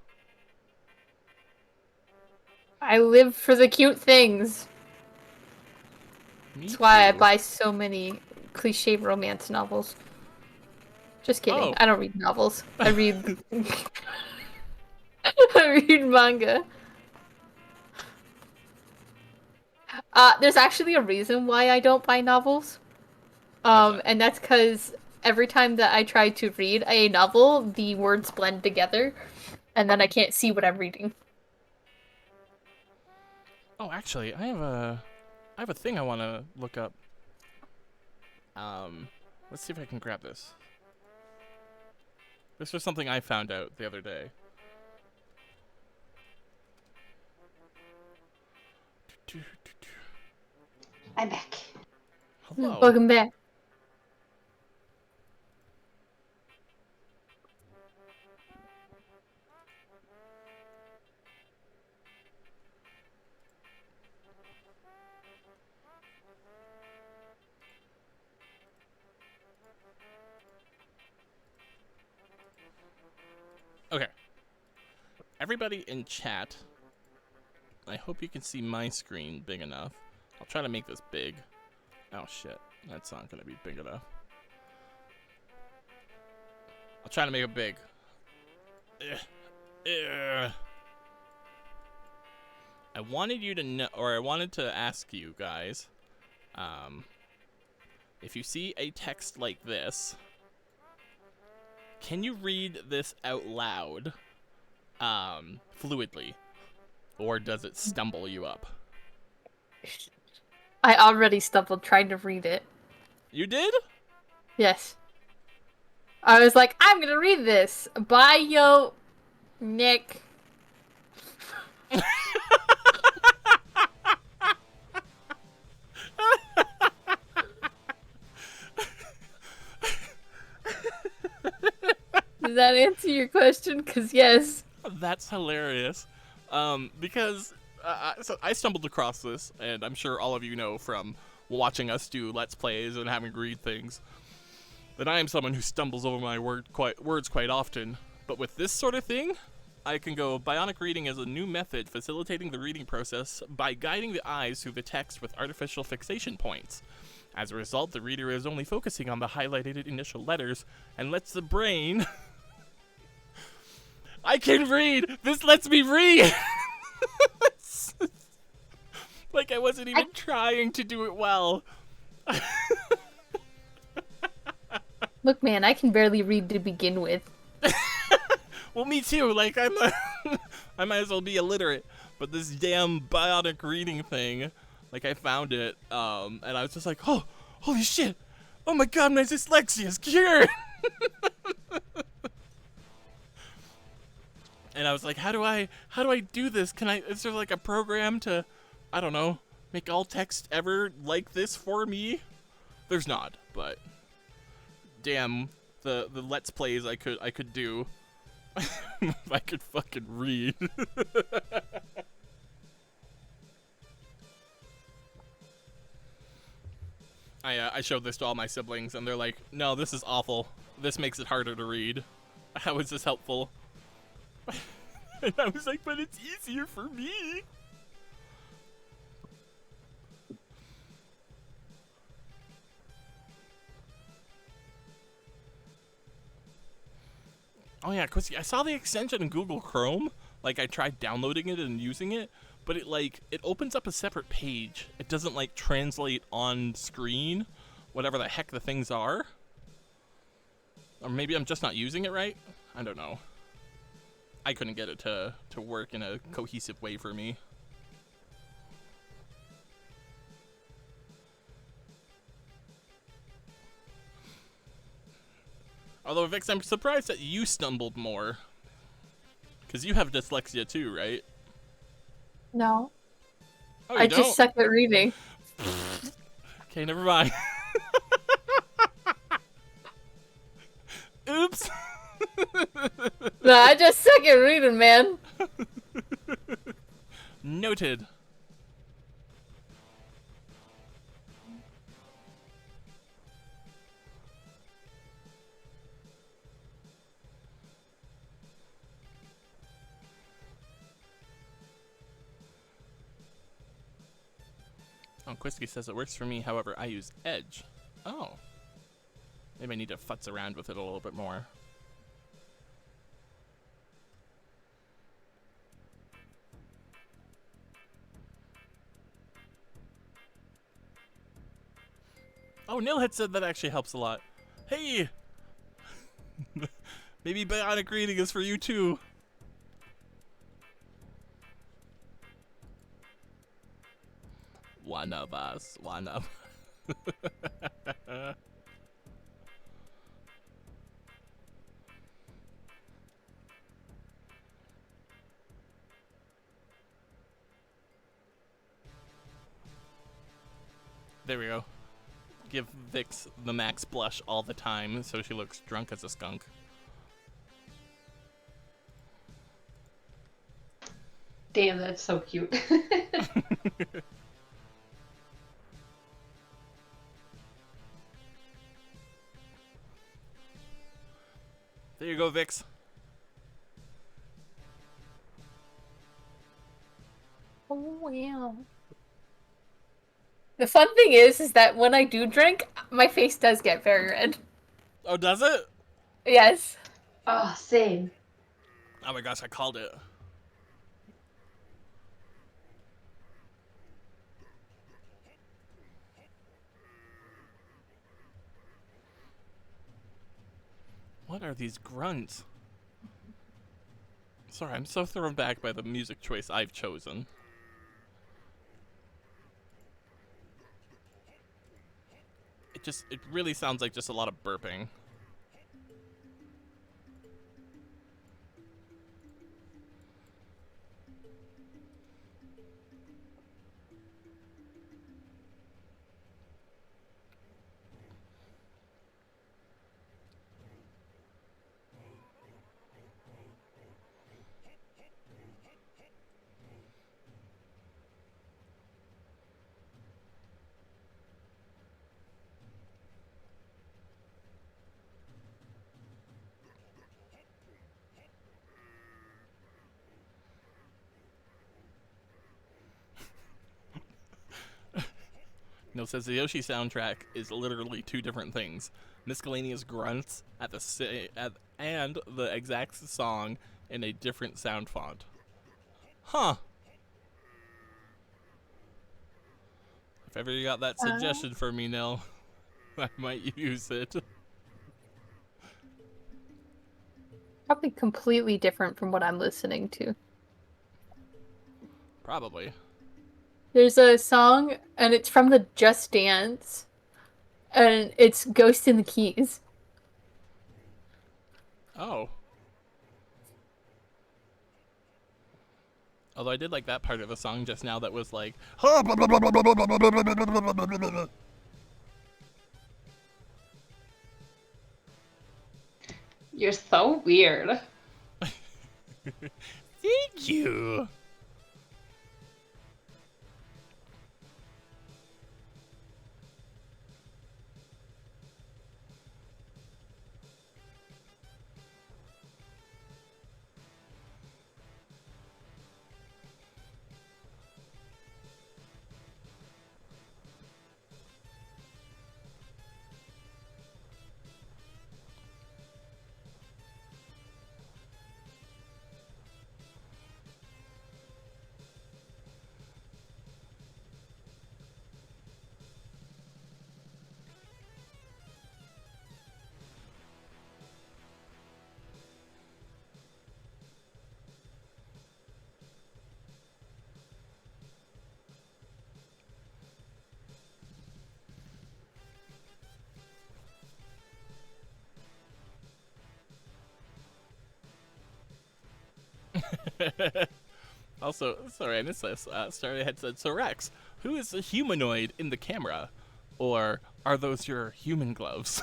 C: I live for the cute things.
A: Me
C: That's why I
A: too.
C: buy so many cliche romance novels. Just kidding.
A: Oh.
C: I don't read novels. I read... I read manga. There's actually a reason why I don't buy novels.
A: What's that?
C: And that's because every time that I try to read a novel, the words blend together, and then I can't see what I'm reading.
A: Oh, actually, I have a thing I want to look up. Let's see if I can grab this. This was something I found out the other day.
B: I'm back.
A: Hello.
C: Welcome back.
A: Okay. Everybody in chat, I hope you can see my screen big enough. I'll try to make this big. Oh shit, that's not gonna be big enough. I'll try to make it big. I wanted you to know, or I wanted to ask you guys, if you see a text like this, can you read this out loud, fluidly, or does it stumble you up?
C: I already stumbled trying to read it.
A: You did?
C: Yes. I was like, I'm gonna read this. Bye, yo, Nick. Does that answer your question? Because yes.
A: That's hilarious. Because so I stumbled across this, and I'm sure all of you know from watching us do Let's Plays and having read things, that I am someone who stumbles over my words quite often. But with this sort of thing, I can go, bionic reading is a new method facilitating the reading process by guiding the eyes through the text with artificial fixation points. As a result, the reader is only focusing on the highlighted initial letters and lets the brain... I can read! This lets me read! Like I wasn't even trying to do it well.
C: Look, man, I can barely read to begin with.
A: Well, me too. Like, I might as well be illiterate. But this damn bionic reading thing, like, I found it, and I was just like, oh, holy shit! Oh my god, my dyslexia is cured! And I was like, how do I do this? Is there like a program to, I don't know, make all text ever like this for me? There's not, but damn, the Let's Plays I could do. If I could fucking read. I showed this to all my siblings, and they're like, no, this is awful. This makes it harder to read. How is this helpful? And I was like, but it's easier for me. Oh yeah, cause I saw the extension in Google Chrome. Like I tried downloading it and using it, but it opens up a separate page. It doesn't like translate on screen, whatever the heck the things are. Or maybe I'm just not using it right. I don't know. I couldn't get it to work in a cohesive way for me. Although, Vix, I'm surprised that you stumbled more. Because you have dyslexia too, right?
C: No.
A: Oh,
C: I just suck at reading.
A: Okay, never mind. Oops.
C: Nah, I just second reading, man.
A: Noted. Oh, Quisky says it works for me, however, I use Edge. Oh. Maybe I need to futz around with it a little bit more. Oh, Nil had said that actually helps a lot. Hey! Maybe bionic reading is for you too. One of us. One of There we go. Give Vix the max blush all the time so she looks drunk as a skunk.
B: Damn, that's so cute.
A: There you go, Vix.
C: Oh, wow. The fun thing is that when I do drink, my face does get very red.
A: Oh, does it?
C: Yes.
B: Oh, same.
A: Oh my gosh, I called it. What are these grunts? Sorry, I'm so thrown back by the music choice I've chosen. It really sounds like just a lot of burping. No, says the Yoshi soundtrack is literally two different things: miscellaneous grunts and the exact song in a different sound font. Huh. If ever you got that suggestion for me, Nil, I might use it.
C: Probably completely different from what I'm listening to.
A: Probably.
C: There's a song, and it's from the Just Dance, and it's Ghost in the Keys.
A: Oh. Although I did like that part of the song just now that was like...
B: You're so weird.
A: Thank you. Also, sorry, I missed this. Starry had said, so Rex, who is the humanoid in the camera? Or are those your human gloves?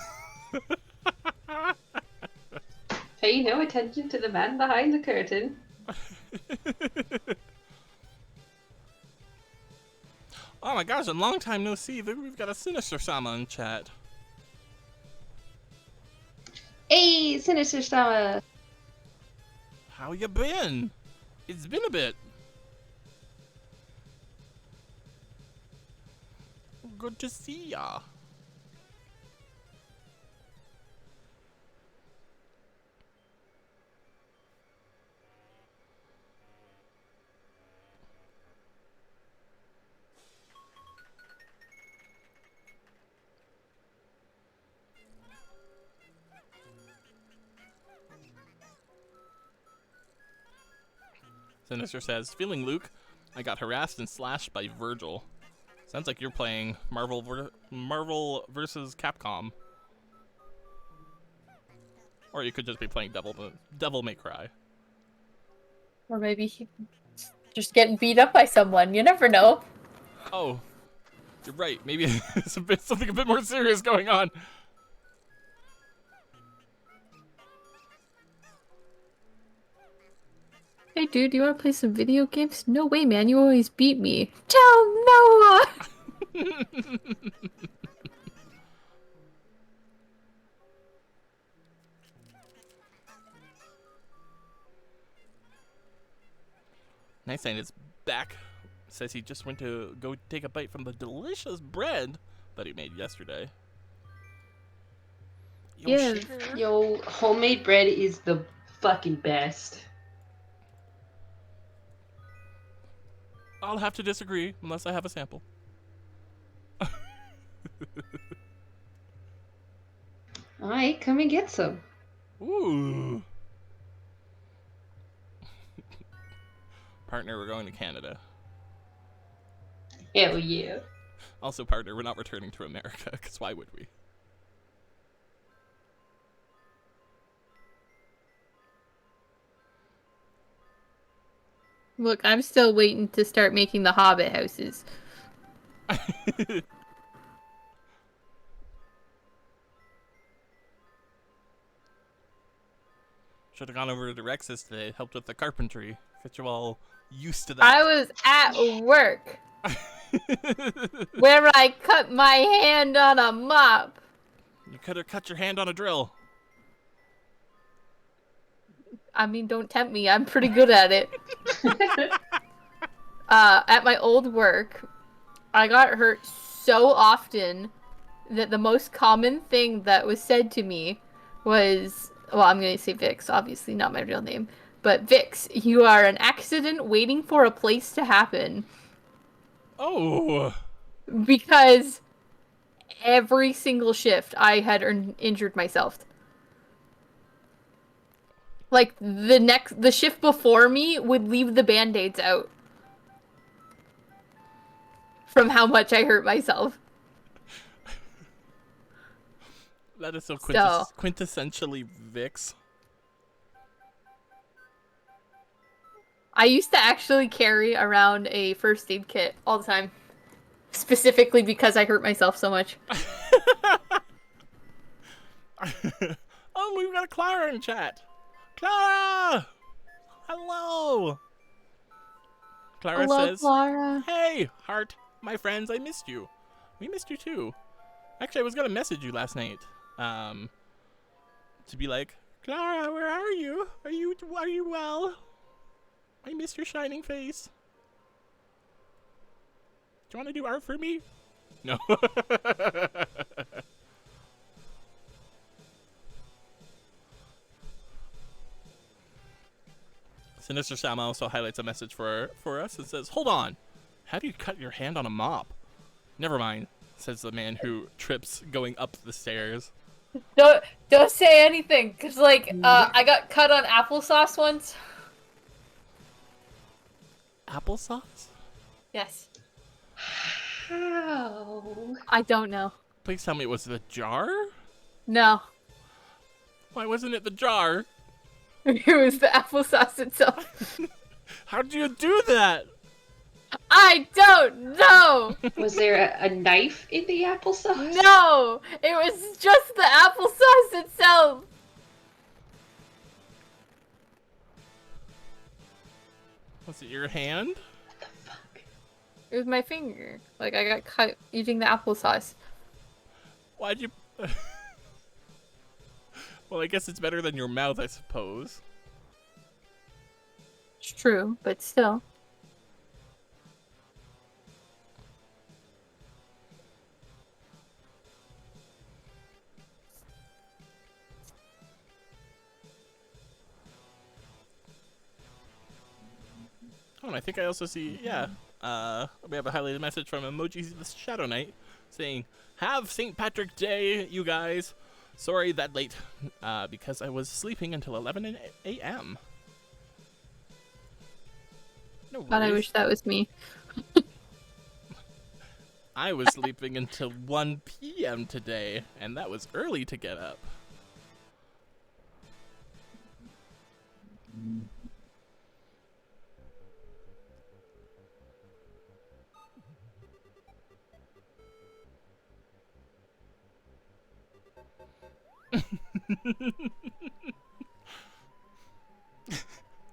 B: Pay no attention to the man behind the curtain.
A: Oh my gosh, a long time no see. We've got a Sinister Sama in chat.
B: Hey, Sinister Sama!
A: How you been? It's been a bit. Good to see ya. Sinister says, feeling Luke, I got harassed and slashed by Virgil. Sounds like you're playing Marvel versus Capcom. Or you could just be playing Devil May Cry.
C: Or maybe he just getting beat up by someone. You never know.
A: Oh, you're right. Maybe it's something a bit more serious going on.
C: Hey dude, you wanna play some video games? No way, man, you always beat me. Tell Noah!
A: Nice saying it's back. Says he just went to go take a bite from the delicious bread that he made yesterday. Yo,
C: Yeah.
A: sugar.
B: Yo, homemade bread is the fucking best.
A: I'll have to disagree unless I have a sample.
B: Alright, come and get some.
A: Ooh. Partner, we're going to Canada.
B: Hell yeah.
A: Also, partner, we're not returning to America, because why would we?
C: Look, I'm still waiting to start making the Hobbit houses.
A: Should have gone over to Rex's today, helped with the carpentry. Get you all used to that.
C: I was at work where I cut my hand on a mop.
A: You could have cut your hand on a drill.
C: I mean, don't tempt me. I'm pretty good at it. At my old work, I got hurt so often that the most common thing that was said to me was, well, I'm going to say Vix, obviously not my real name, but Vix, you are an accident waiting for a place to happen.
A: Oh.
C: Because every single shift I had injured myself. Like, the shift before me would leave the band-aids out. From how much I hurt myself.
A: That is so
C: So.
A: quintessentially Vix.
C: I used to actually carry around a first aid kit all the time. Specifically because I hurt myself so much.
A: Oh, we've got a Clara in chat. Clara! Hello! Clara
C: Hello,
A: says,
C: Clara.
A: hey, heart, my friends, I missed you. We missed you too. Actually, I was gonna message you last night. To be like, Clara, where are you? Are you well? I miss your shining face. Do you want to do art for me? No. Sinister Sama also highlights a message for us and says, hold on. How do you cut your hand on a mop? Never mind, says the man who trips going up the stairs.
C: Don't say anything, cause like I got cut on applesauce once.
A: Applesauce?
C: Yes.
B: How?
C: I don't know.
A: Please tell me it was the jar?
C: No.
A: Why wasn't it the jar?
C: It was the applesauce itself.
A: How did you do that?
C: I don't know.
B: Was there a knife in the applesauce?
C: No, it was just the applesauce itself.
A: Was it your hand?
B: What the fuck?
C: It was my finger. Like, I got cut eating the applesauce.
A: Why'd you... Well, I guess it's better than your mouth, I suppose.
C: It's true, but still.
A: Oh, and I think I also see, yeah, we have a highlighted message from Emoji the Shadow Knight saying, "Have St. Patrick's Day, you guys. Sorry that late, because I was sleeping until 11 a.m. No worries.
C: God, I wish that was me.
A: I was sleeping until 1 p.m. today, and that was early to get up."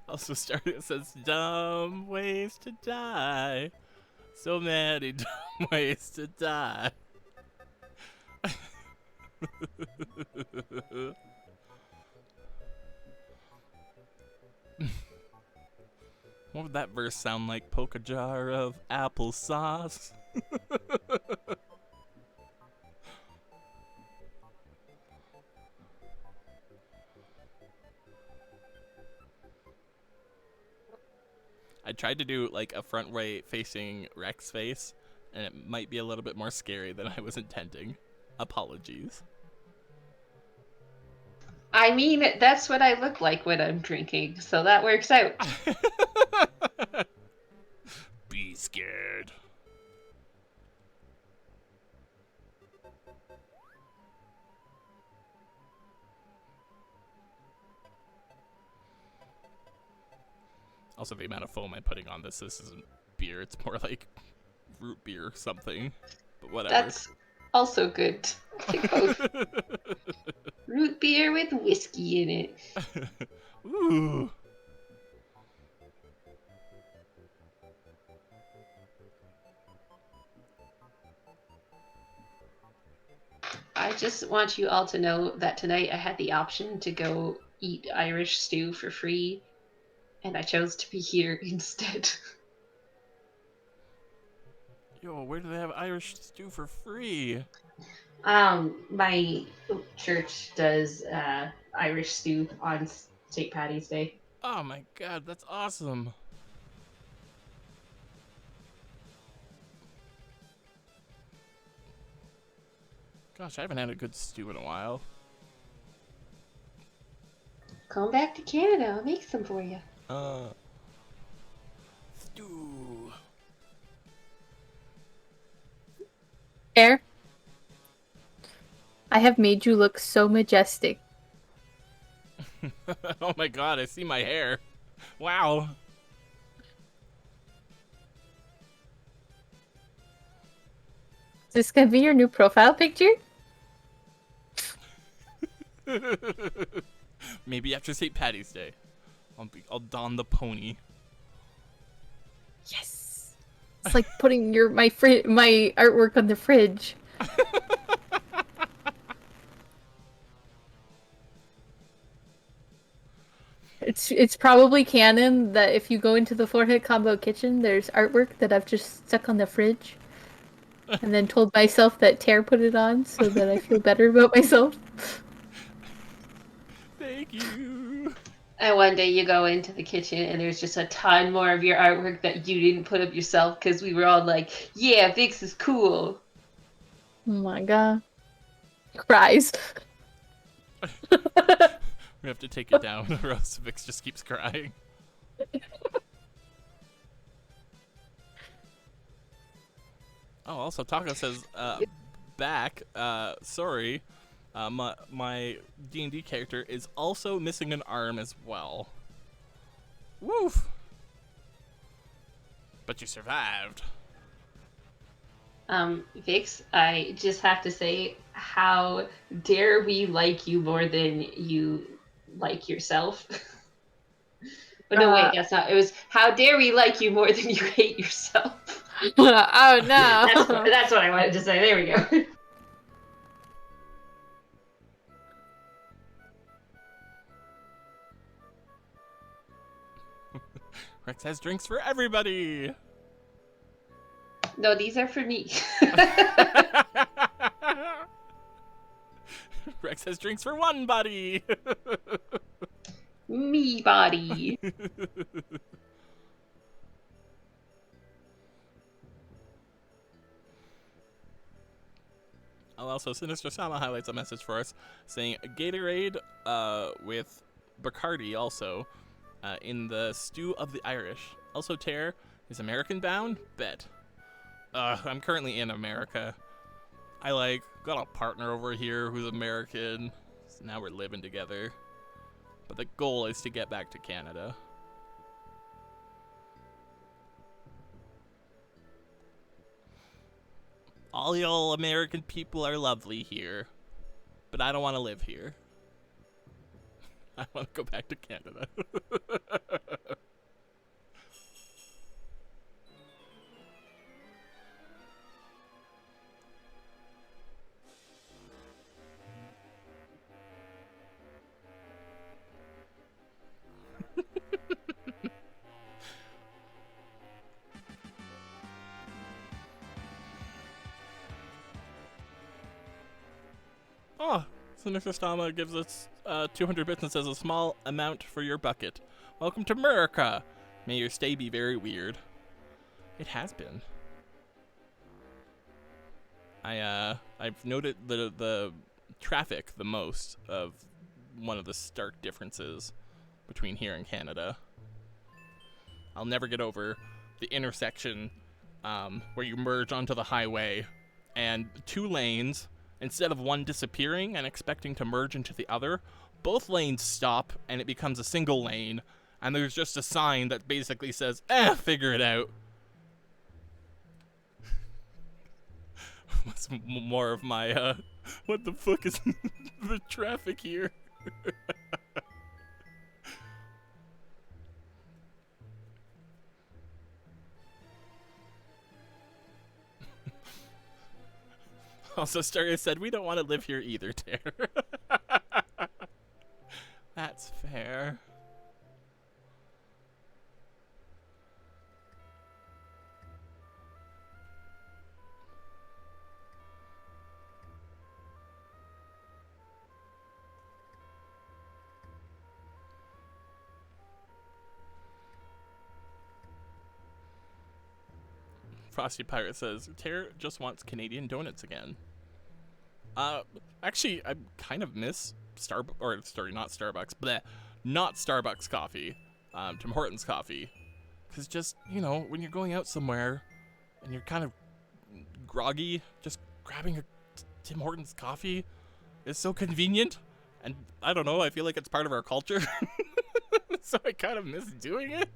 A: Also started, it says, "Dumb ways to die. So many dumb ways to die." What would that verse sound like? "Poke a jar of applesauce." I tried to do like a front way facing Rex's face, and it might be a little bit more scary than I was intending. Apologies.
B: I mean, that's what I look like when I'm drinking, so that works out.
A: Be scared. Also, the amount of foam I'm putting on this isn't beer. It's more like root beer or something. But whatever.
B: That's also good. Like both. Root beer with whiskey in it.
A: Ooh.
B: I just want you all to know that tonight I had the option to go eat Irish stew for free, and I chose to be here instead.
A: Yo, where do they have Irish stew for free?
B: My church does Irish stew on St. Patty's Day.
A: Oh my god, that's awesome. Gosh, I haven't had a good stew in a while.
B: Come back to Canada, I'll make some for you.
A: Stew.
C: Air, I have made you look so majestic.
A: Oh my god, I see my hair. Wow.
C: Is this gonna be your new profile picture?
A: Maybe after St. Patty's Day. I'll don the pony.
C: Yes. It's like putting my artwork on the fridge. It's probably canon that if you go into the Forehead Combo kitchen, there's artwork that I've just stuck on the fridge. And then told myself that Tair put it on so that I feel better about myself.
A: Thank you.
B: And one day you go into the kitchen and there's just a ton more of your artwork that you didn't put up yourself because we were all like, yeah, Vix is cool.
C: Oh my god. Cries.
A: We have to take it down or else Vix just keeps crying. Oh, also Taco says, back, sorry, my D&D character is also missing an arm as well. Woof! But you survived.
B: Vix, I just have to say, how dare we like you more than you like yourself? But no, wait, that's not. It was, how dare we like you more than you hate yourself?
C: Oh no.
B: That's what I wanted to say. There we go.
A: Rex has drinks for everybody.
B: No, these are for me.
A: Rex has drinks for one buddy.
B: Me body.
A: Also, Sinister Sama highlights a message for us saying Gatorade with Bacardi also in the stew of the Irish. Also, Tair is American bound? Bet. I'm currently in America. I got a partner over here who's American. So now we're living together. But the goal is to get back to Canada. All y'all American people are lovely here, but I don't want to live here. I want to go back to Canada. Oh, Sinister Stama gives us 200 bits and says a small amount for your bucket. Welcome to America. May your stay be very weird. It has been. I've noted the traffic the most of one of the stark differences between here and Canada. I'll never get over the intersection where you merge onto the highway and 2 lanes, instead of one disappearing and expecting to merge into the other, both lanes stop and it becomes a single lane, and there's just a sign that basically says, figure it out. What's more of my, what the fuck is the traffic here? Also, Starry said, we don't want to live here either, Tair. That's fair. Frosty Pirate says, Tair just wants Canadian donuts again. Actually, I kind of miss not Starbucks, not Starbucks coffee, Tim Hortons coffee. Because just, when you're going out somewhere and you're kind of groggy, just grabbing a Tim Hortons coffee is so convenient. And I don't know, I feel like it's part of our culture. So I kind of miss doing it.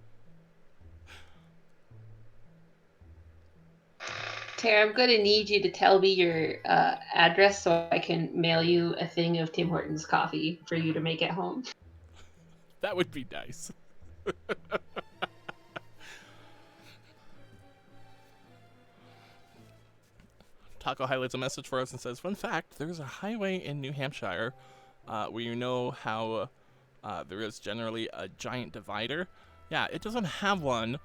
B: Tara, I'm going to need you to tell me your address so I can mail you a thing of Tim Hortons coffee for you to make at home.
A: That would be nice. Taco highlights a message for us and says, fun fact, there's a highway in New Hampshire where you know how there is generally a giant divider. Yeah, it doesn't have one.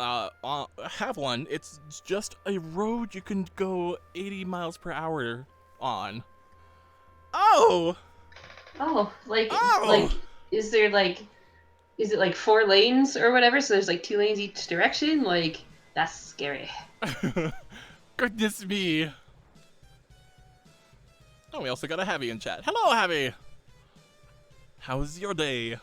A: It's just a road you can go 80 miles per hour on. Oh,
B: is it like 4 lanes or whatever? So there's like 2 lanes each direction? Like, that's scary.
A: Goodness me. Oh, we also got a Heavy in chat. Hello, Heavy. How's your day?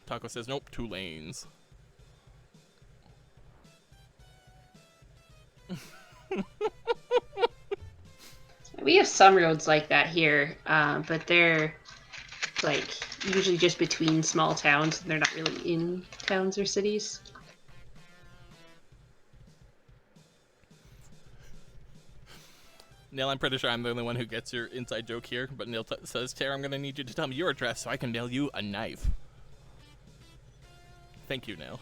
A: Taco says, nope, 2 lanes.
B: We have some roads like that here, but they're like usually just between small towns. They're not really in towns or cities.
A: Neil, I'm pretty sure I'm the only one who gets your inside joke here, but Neil says, Tair, I'm going to need you to tell me your address so I can mail you a knife. Thank you, Neil.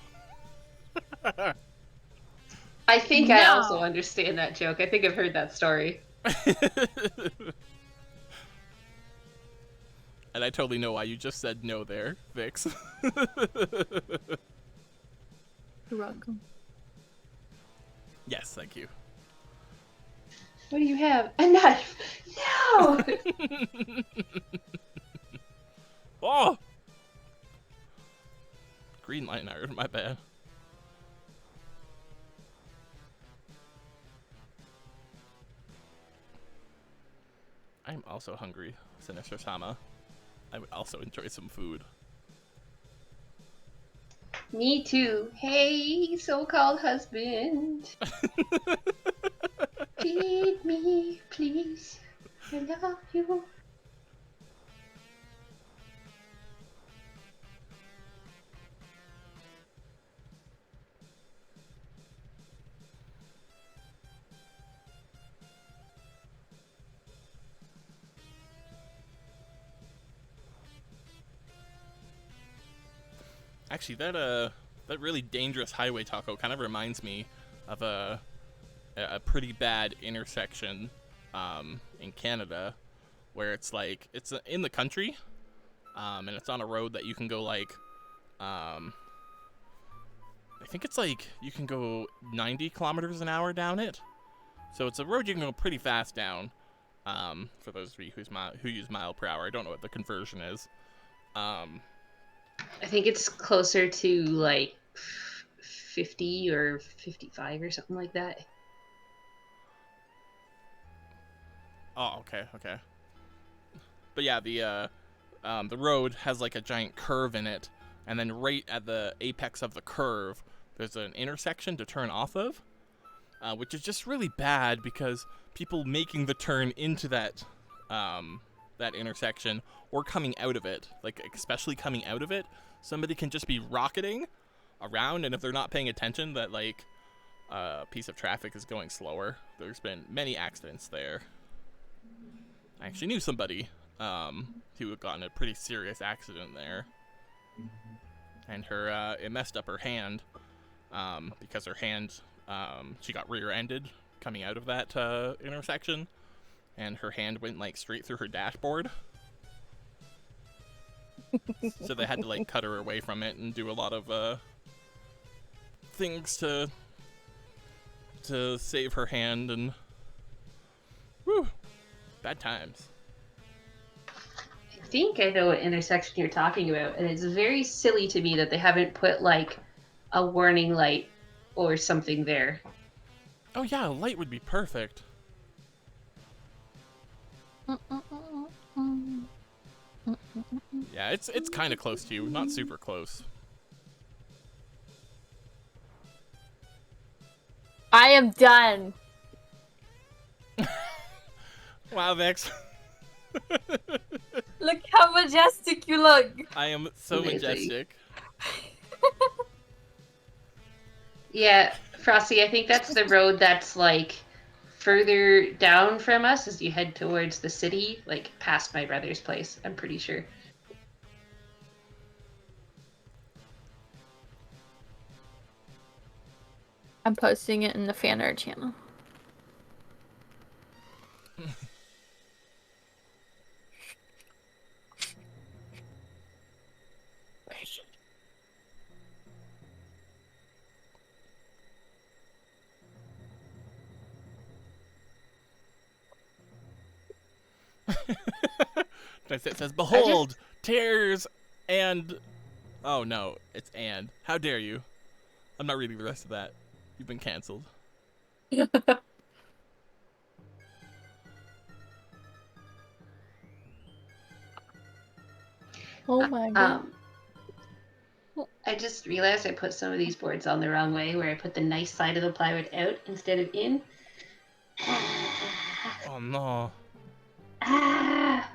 B: I think I also understand that joke. I think I've heard that story.
A: And I totally know why you just said no there, Vix.
C: You're welcome.
A: Yes, thank you.
B: What do you have? A knife! No!
A: Oh! Green line iron, my bad. I'm also hungry, Sinister-sama. I would also enjoy some food.
B: Me too. Hey, so-called husband. Feed me, please. I love you.
A: Actually, that really dangerous highway taco kind of reminds me of a pretty bad intersection in Canada where it's like it's in the country and it's on a road that you can go like I think it's like you can go 90 kilometers an hour down it. So it's a road you can go pretty fast down. For those of you who use mile per hour, I don't know what the conversion is.
B: I think it's closer to like 50 or 55 or something like that.
A: Oh, okay. But yeah, the road has like a giant curve in it, and then right at the apex of the curve, there's an intersection to turn off of, which is just really bad because people making the turn into that that intersection or coming out of it, like especially coming out of it, somebody can just be rocketing around, and if they're not paying attention, that like piece of traffic is going slower. There's been many accidents there. I actually knew somebody who had gotten a pretty serious accident there, and her it messed up her hand because her hand she got rear-ended coming out of that intersection, and her hand went like straight through her dashboard. So they had to like cut her away from it and do a lot of things to save her hand, and whew, bad times.
B: I think I know what intersection you're talking about, and it's very silly to me that they haven't put like a warning light or something there.
A: Oh yeah, a light would be perfect. Yeah, it's kind of close to you, not super close.
C: I am done.
A: Wow, Vex.
C: Look how majestic you look.
A: I am so
B: Amazing.
A: majestic.
B: Yeah, Frosty, I think that's the road that's like further down from us as you head towards the city, like past my brother's place, I'm pretty sure.
C: I'm posting it in the fan art channel.
A: It says, "Behold, Tairs and..." Oh no, it's "and." How dare you? I'm not reading the rest of that. You've been canceled.
C: Oh my god.
B: I just realized I put some of these boards on the wrong way, where I put the nice side of the plywood out instead of in.
A: Oh no.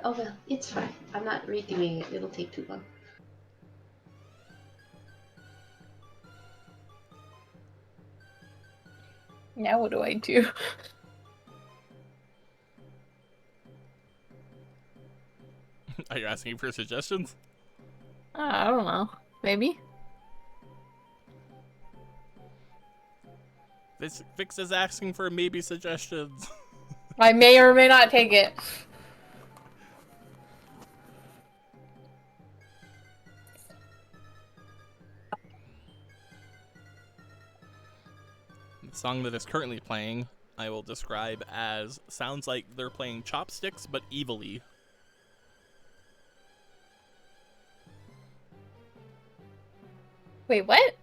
B: Oh well, it's fine. I'm not redoing it. It'll take too long.
C: Now what do I do?
A: Are you asking for suggestions?
C: I don't know. Maybe?
A: This Vix is asking for maybe suggestions.
C: I may or may not take it.
A: The song that is currently playing, I will describe as sounds like they're playing chopsticks, but evilly.
C: Wait, what?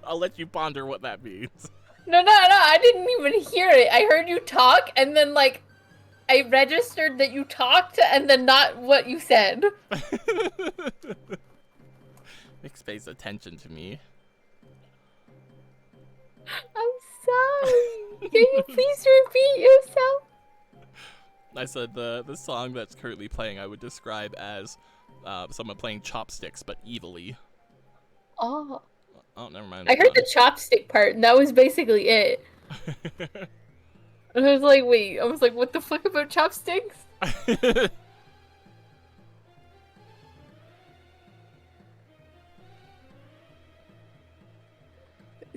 A: I'll let you ponder what that means.
C: No, I didn't even hear it. I heard you talk, and then, like, I registered that you talked, and then not what you said.
A: Vix pays attention to me.
C: I'm sorry. Can you please repeat yourself?
A: I said the song that's currently playing I would describe as someone playing chopsticks, but evilly.
C: Oh.
A: Oh, never mind.
C: I heard the chopstick part, and that was basically it. And I was like, wait. I was like, what the fuck about chopsticks?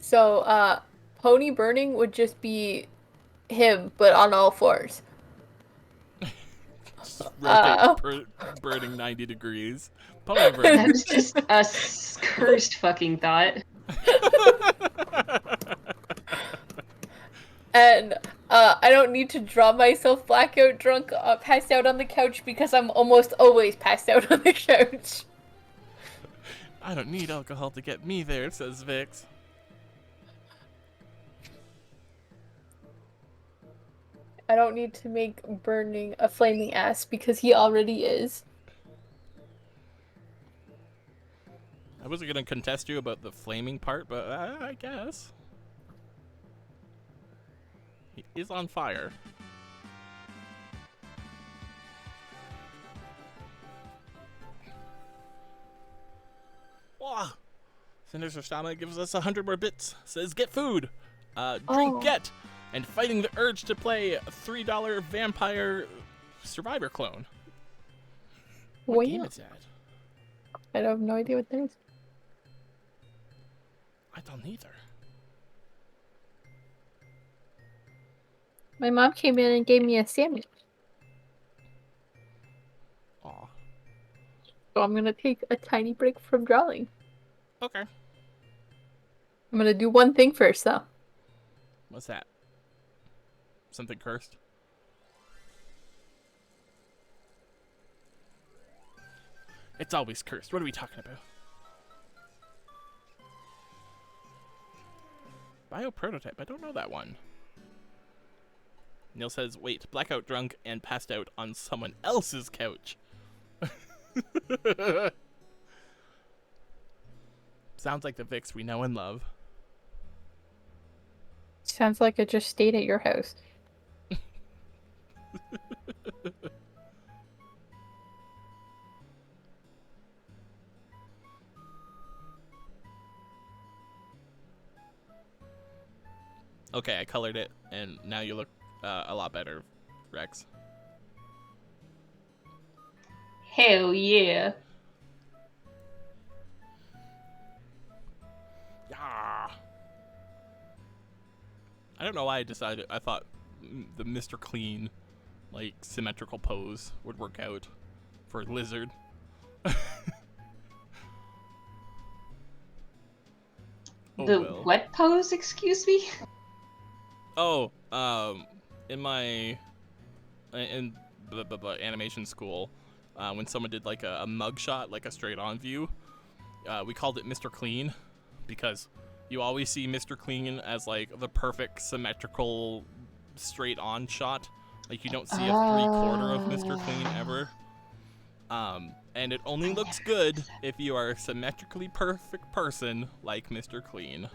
C: So, pony burning would just be him, but on all fours.
A: Rotate, burning 90 degrees. Pony burning.
B: That was just a cursed fucking thought.
C: And I don't need to draw myself blackout drunk, passed out on the couch because I'm almost always passed out on the couch.
A: I don't need alcohol to get me there, says Vix.
C: I don't need to make burning a flaming ass because he already is.
A: I wasn't going to contest you about the flaming part, but I guess. He is on fire. Wah! Sinister Stama gives us 100 more bits. Says, get food. Drink, get. And fighting the urge to play a $3 vampire survivor clone. What game is that?
C: I have no idea what that is.
A: I don't either.
C: My mom came in and gave me a sandwich.
A: Aw.
C: So I'm gonna take a tiny break from drawing.
A: Okay.
C: I'm gonna do one thing first, though.
A: What's that? Something cursed? It's always cursed. What are we talking about? Bio prototype. I don't know that one. Neil says, wait, blackout drunk and passed out on someone else's couch. Sounds like the Vix we know and love.
C: Sounds like I just stayed at your house.
A: Okay, I colored it, and now you look a lot better, Rex.
B: Hell yeah.
A: Yeah. I don't know why I decided. I thought the Mr. Clean, like, symmetrical pose would work out for a lizard.
B: The
A: well.
B: what pose, excuse me?
A: Oh, in my animation school, when someone did like a mug shot, like a straight on view, we called it Mr. Clean because you always see Mr. Clean as like the perfect symmetrical straight on shot. Like you don't see a 3/4 of Mr. Clean ever. And it only looks good if you are a symmetrically perfect person like Mr. Clean.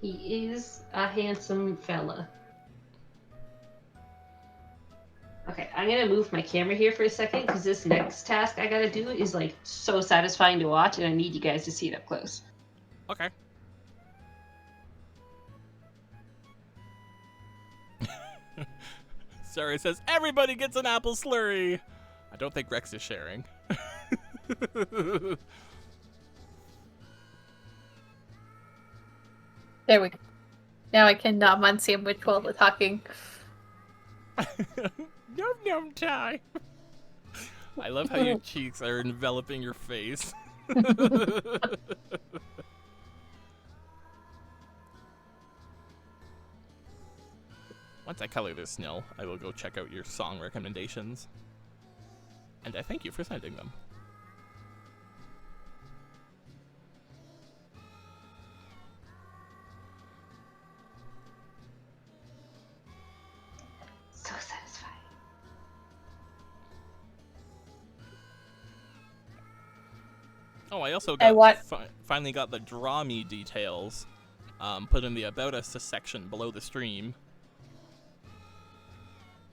B: He is a handsome fella. Okay, I'm gonna move my camera here for a second because this next task I gotta do is like so satisfying to watch, and I need you guys to see it up close.
A: Okay. Sorry, it says everybody gets an apple slurry. I don't think Rex is sharing.
C: There we go. Now I can nom on sandwich while we're talking.
A: Num num tie. I love how your cheeks are enveloping your face. Once I color this nil, I will go check out your song recommendations. And I thank you for sending them.
B: So satisfying.
A: Oh, I also
C: I
A: got finally got the Draw Me details put in the About Us section below the stream.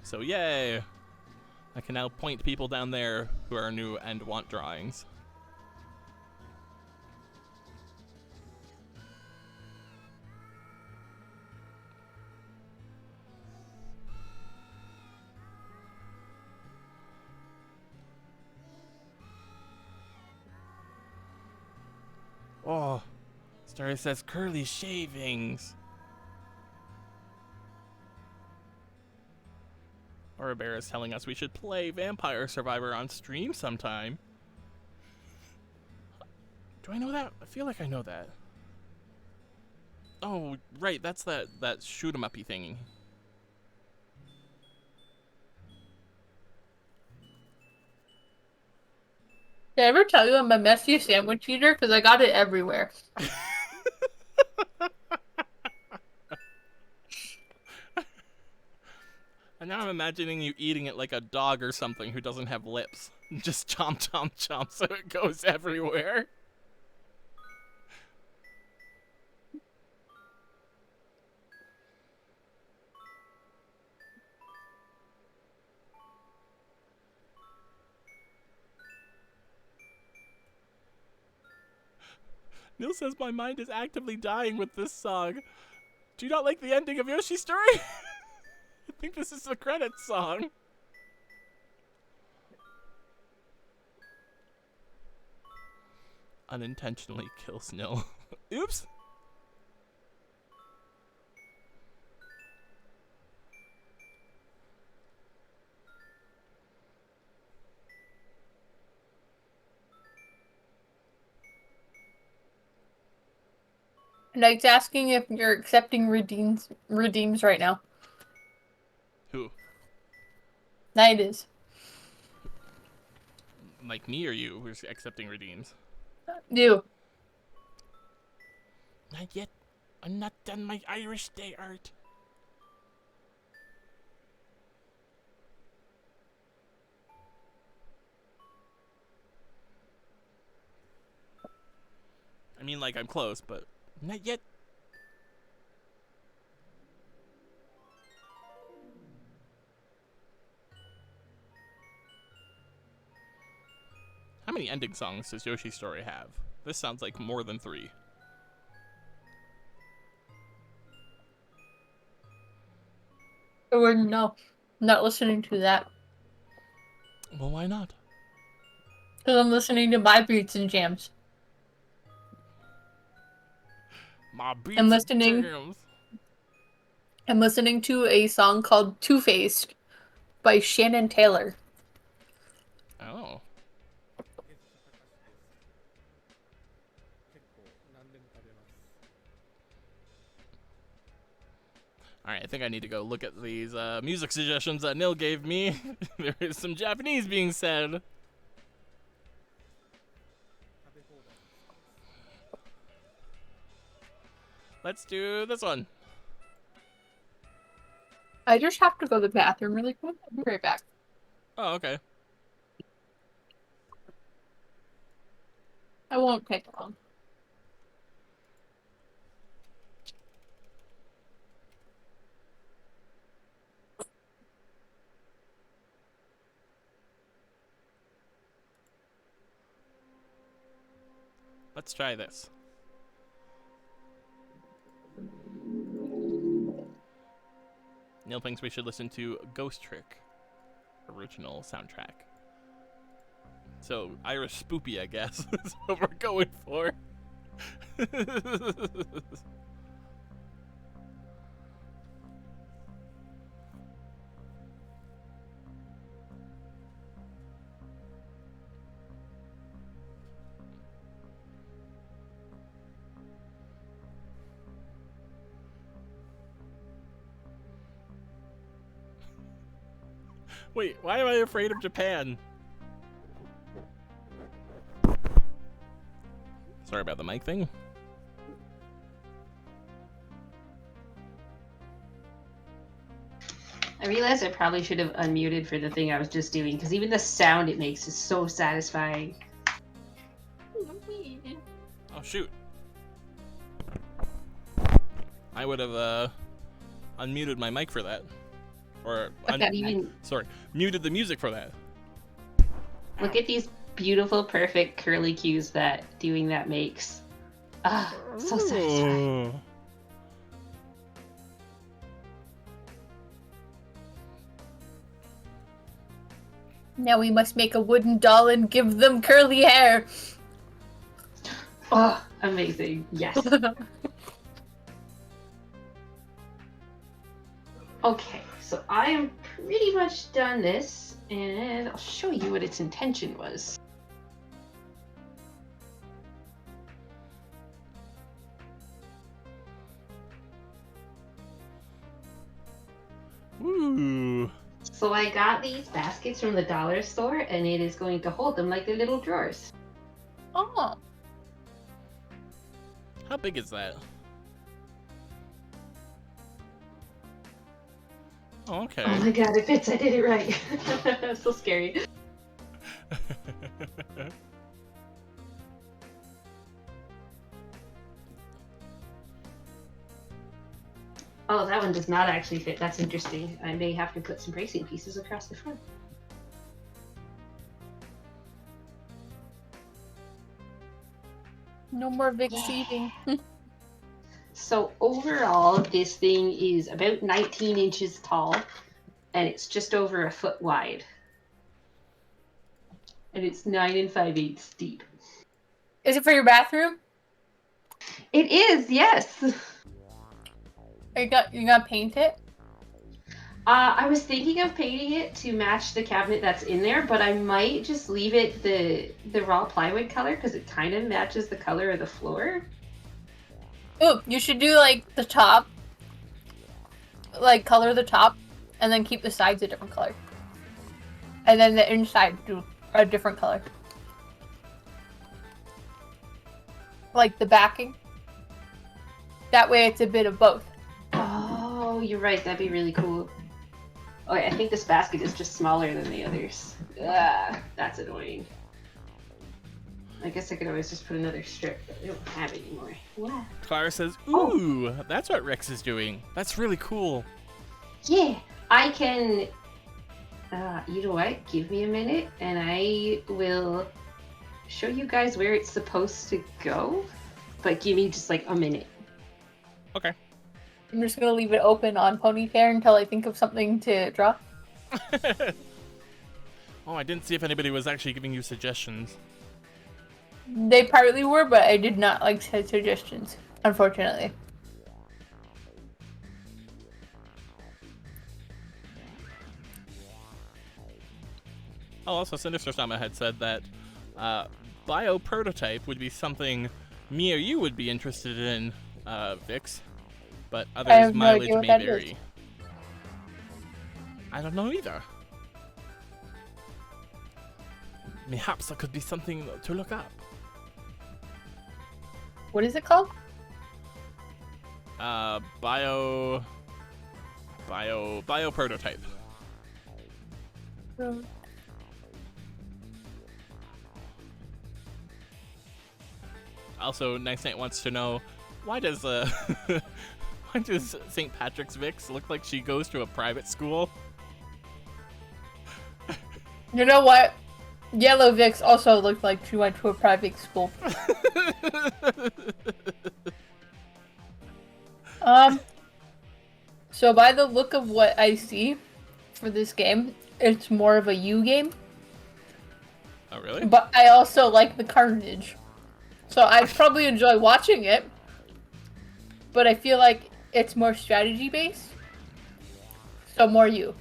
A: So yay! I can now point people down there who are new and want drawings. Oh, Story says curly shavings. Bear is telling us we should play Vampire Survivor on stream sometime. Do I know that? I feel like I know that. Oh, right, that's that shoot 'em uppy thingy.
C: Did I ever tell you I'm a messy sandwich eater? Because I got it everywhere.
A: And now I'm imagining you eating it like a dog or something who doesn't have lips. Just chomp, chomp, chomp so it goes everywhere. Neil says my mind is actively dying with this song. Do you not like the ending of Yoshi's Story? I think this is the credits song. Unintentionally kills Nil. Oops.
C: And it's asking if you're accepting redeems right now.
A: Who?
C: Night is.
A: Like me or you who's accepting redeems?
C: You.
A: Not yet. I'm not done my Irish Day art. I mean, like, I'm close, but not yet. How many ending songs does Yoshi's Story have? This sounds like more than 3.
C: I wouldn't know. I'm not listening to that.
A: Well, why not?
C: Because I'm listening to my beats and jams.
A: My beats
C: I'm
A: and
C: listening.
A: jams.
C: I'm listening to a song called Two-Faced by Shannon Taylor.
A: Oh. Alright, I think I need to go look at these music suggestions that Nil gave me. There is some Japanese being said. Let's do this one.
C: I just have to go to the bathroom really quick. I'll be right back.
A: Oh, okay.
C: I won't take long.
A: Let's try this. Neil thinks we should listen to Ghost Trick original soundtrack. So Irish spoopy, I guess, is what we're going for. Wait, why am I afraid of Japan? Sorry about the mic thing.
B: I realized I probably should have unmuted for the thing I was just doing, because even the sound it makes is so satisfying.
A: Oh, shoot. I would have unmuted my mic for that. Or, muted the music for that.
B: Look at these beautiful, perfect curly cues that doing that makes. Ah, so satisfying.
C: Now we must make a wooden doll and give them curly hair.
B: Oh, amazing. Yes. Okay, so I am pretty much done this, and I'll show you what its intention was.
A: Ooh.
B: So I got these baskets from the dollar store, and it is going to hold them like they're little drawers.
C: Oh.
A: How big is that? Oh, okay.
B: Oh my god, it fits. I did it right. So scary. Oh, that one does not actually fit. That's interesting. I may have to put some bracing pieces across the front.
C: No more Vic seating.
B: So overall, this thing is about 19 inches tall, and it's just over a foot wide. And it's 9 5/8 deep.
C: Is it for your bathroom?
B: It is, yes.
C: You gonna paint it?
B: I was thinking of painting it to match the cabinet that's in there, but I might just leave it the raw plywood color because it kind of matches the color of the floor.
C: Ooh, you should do like the top, like color the top, and then keep the sides a different color, and then the inside do a different color, like the backing. That way, it's a bit of both.
B: Oh, you're right. That'd be really cool. Okay, I think this basket is just smaller than the others. Ugh, that's annoying. I guess I could always just put another strip, but I don't have it anymore. Wow.
A: Clara says, ooh, that's what Rex is doing. That's really cool.
B: Yeah, I can... you know what? Give me a minute, and I will show you guys where it's supposed to go. But give me just like a minute.
A: Okay.
C: I'm just gonna leave it open on Ponytail until I think of something to draw.
A: Oh, I didn't see if anybody was actually giving you suggestions.
C: They partly were, but I did not like suggestions, unfortunately.
A: Oh, also, Sinister Sama had said that bio prototype would be something me or you would be interested in, Vix, but others' mileage may vary. I don't know either. Perhaps that could be something to look up.
C: What is it called?
A: Bio prototype. Also, Nice Night wants to know, why does St. Patrick's Vix look like she goes to a private school?
C: You know what? Yellow Vix also looked like she went to a private school. So by the look of what I see for this game, it's more of a you game.
A: Oh, really?
C: But I also like the carnage. So I'd probably enjoy watching it. But I feel like it's more strategy based. So more you.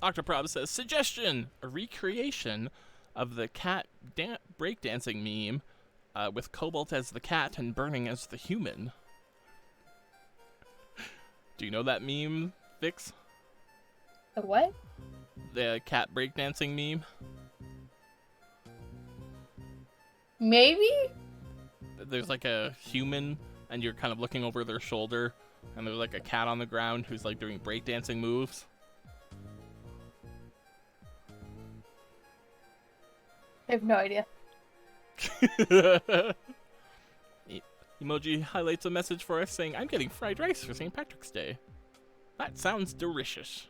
A: Octoprob says, suggestion! A recreation of the cat breakdancing meme with Cobalt as the cat and Burning as the human. Do you know that meme, Vix?
C: The what?
A: The cat breakdancing meme?
C: Maybe?
A: There's like a human and you're kind of looking over their shoulder and there's like a cat on the ground who's like doing breakdancing moves.
C: I have no idea.
A: Emoji highlights a message for us saying, I'm getting fried rice for St. Patrick's Day. That sounds delicious.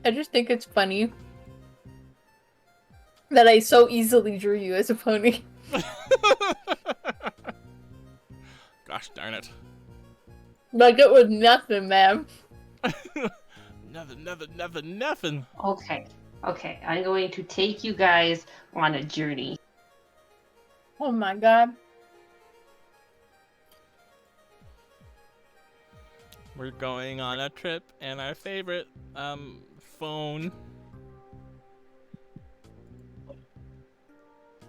C: I just think it's funny that I so easily drew you as a pony.
A: Gosh darn it.
C: Like it was nothing, man.
A: Nothing.
B: Okay. Okay. I'm going to take you guys on a journey.
C: Oh my god.
A: We're going on a trip and our favorite phone.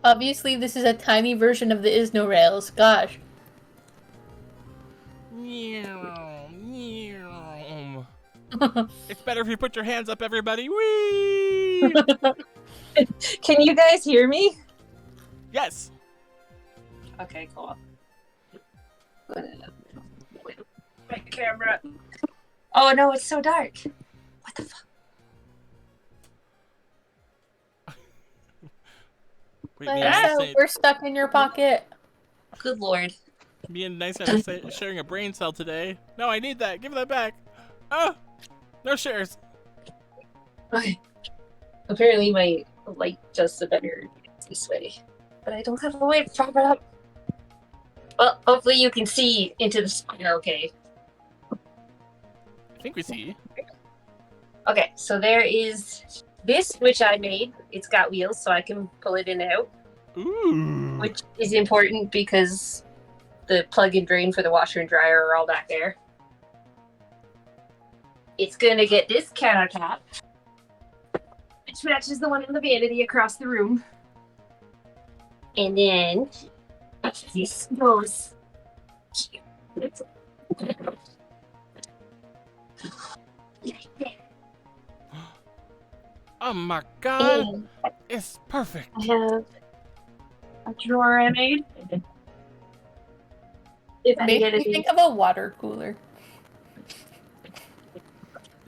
C: Obviously, this is a tiny version of the Is No Rails. Gosh.
A: It's better if you put your hands up, everybody. Whee!
D: Can you guys hear me?
A: Yes.
D: Okay, cool. My camera. Oh no, it's so dark. What the fuck?
A: Wait, me and Nice Saint-
C: We're stuck in your pocket.
D: Good lord.
A: me and Nice Saint are sharing a brain cell today. No, I need that. Give that back. Oh, no shares.
D: Okay. Apparently my light does the better this way. But I don't have a way to prop it up. Well, hopefully you can see into the spider okay.
A: I think we see.
D: Okay, so there is this, which I made. It's got wheels, so I can pull it in and out.
A: Ooh.
D: Which is important because the plug and drain for the washer and dryer are all back there. It's gonna get this countertop, which matches the one in the vanity across the room. And then this goes like there.
A: Oh my god.
D: And
A: It's perfect.
D: I have a drawer I made. If I
C: Makes
D: get
C: me
D: it,
C: think of a water cooler.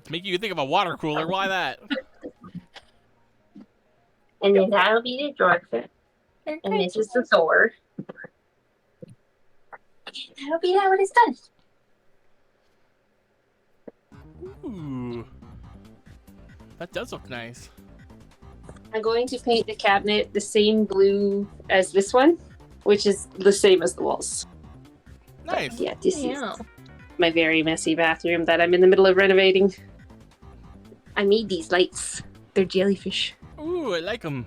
A: Make you think of a water cooler. Why that?
D: and then that'll be the drawer. And this is the door. That'll be that when it's done.
A: Ooh. That does look nice.
D: I'm going to paint the cabinet the same blue as this one, which is the same as the walls.
A: Nice.
D: But yeah, this is my very messy bathroom that I'm in the middle of renovating. I made these lights. They're jellyfish.
A: Ooh, I like them.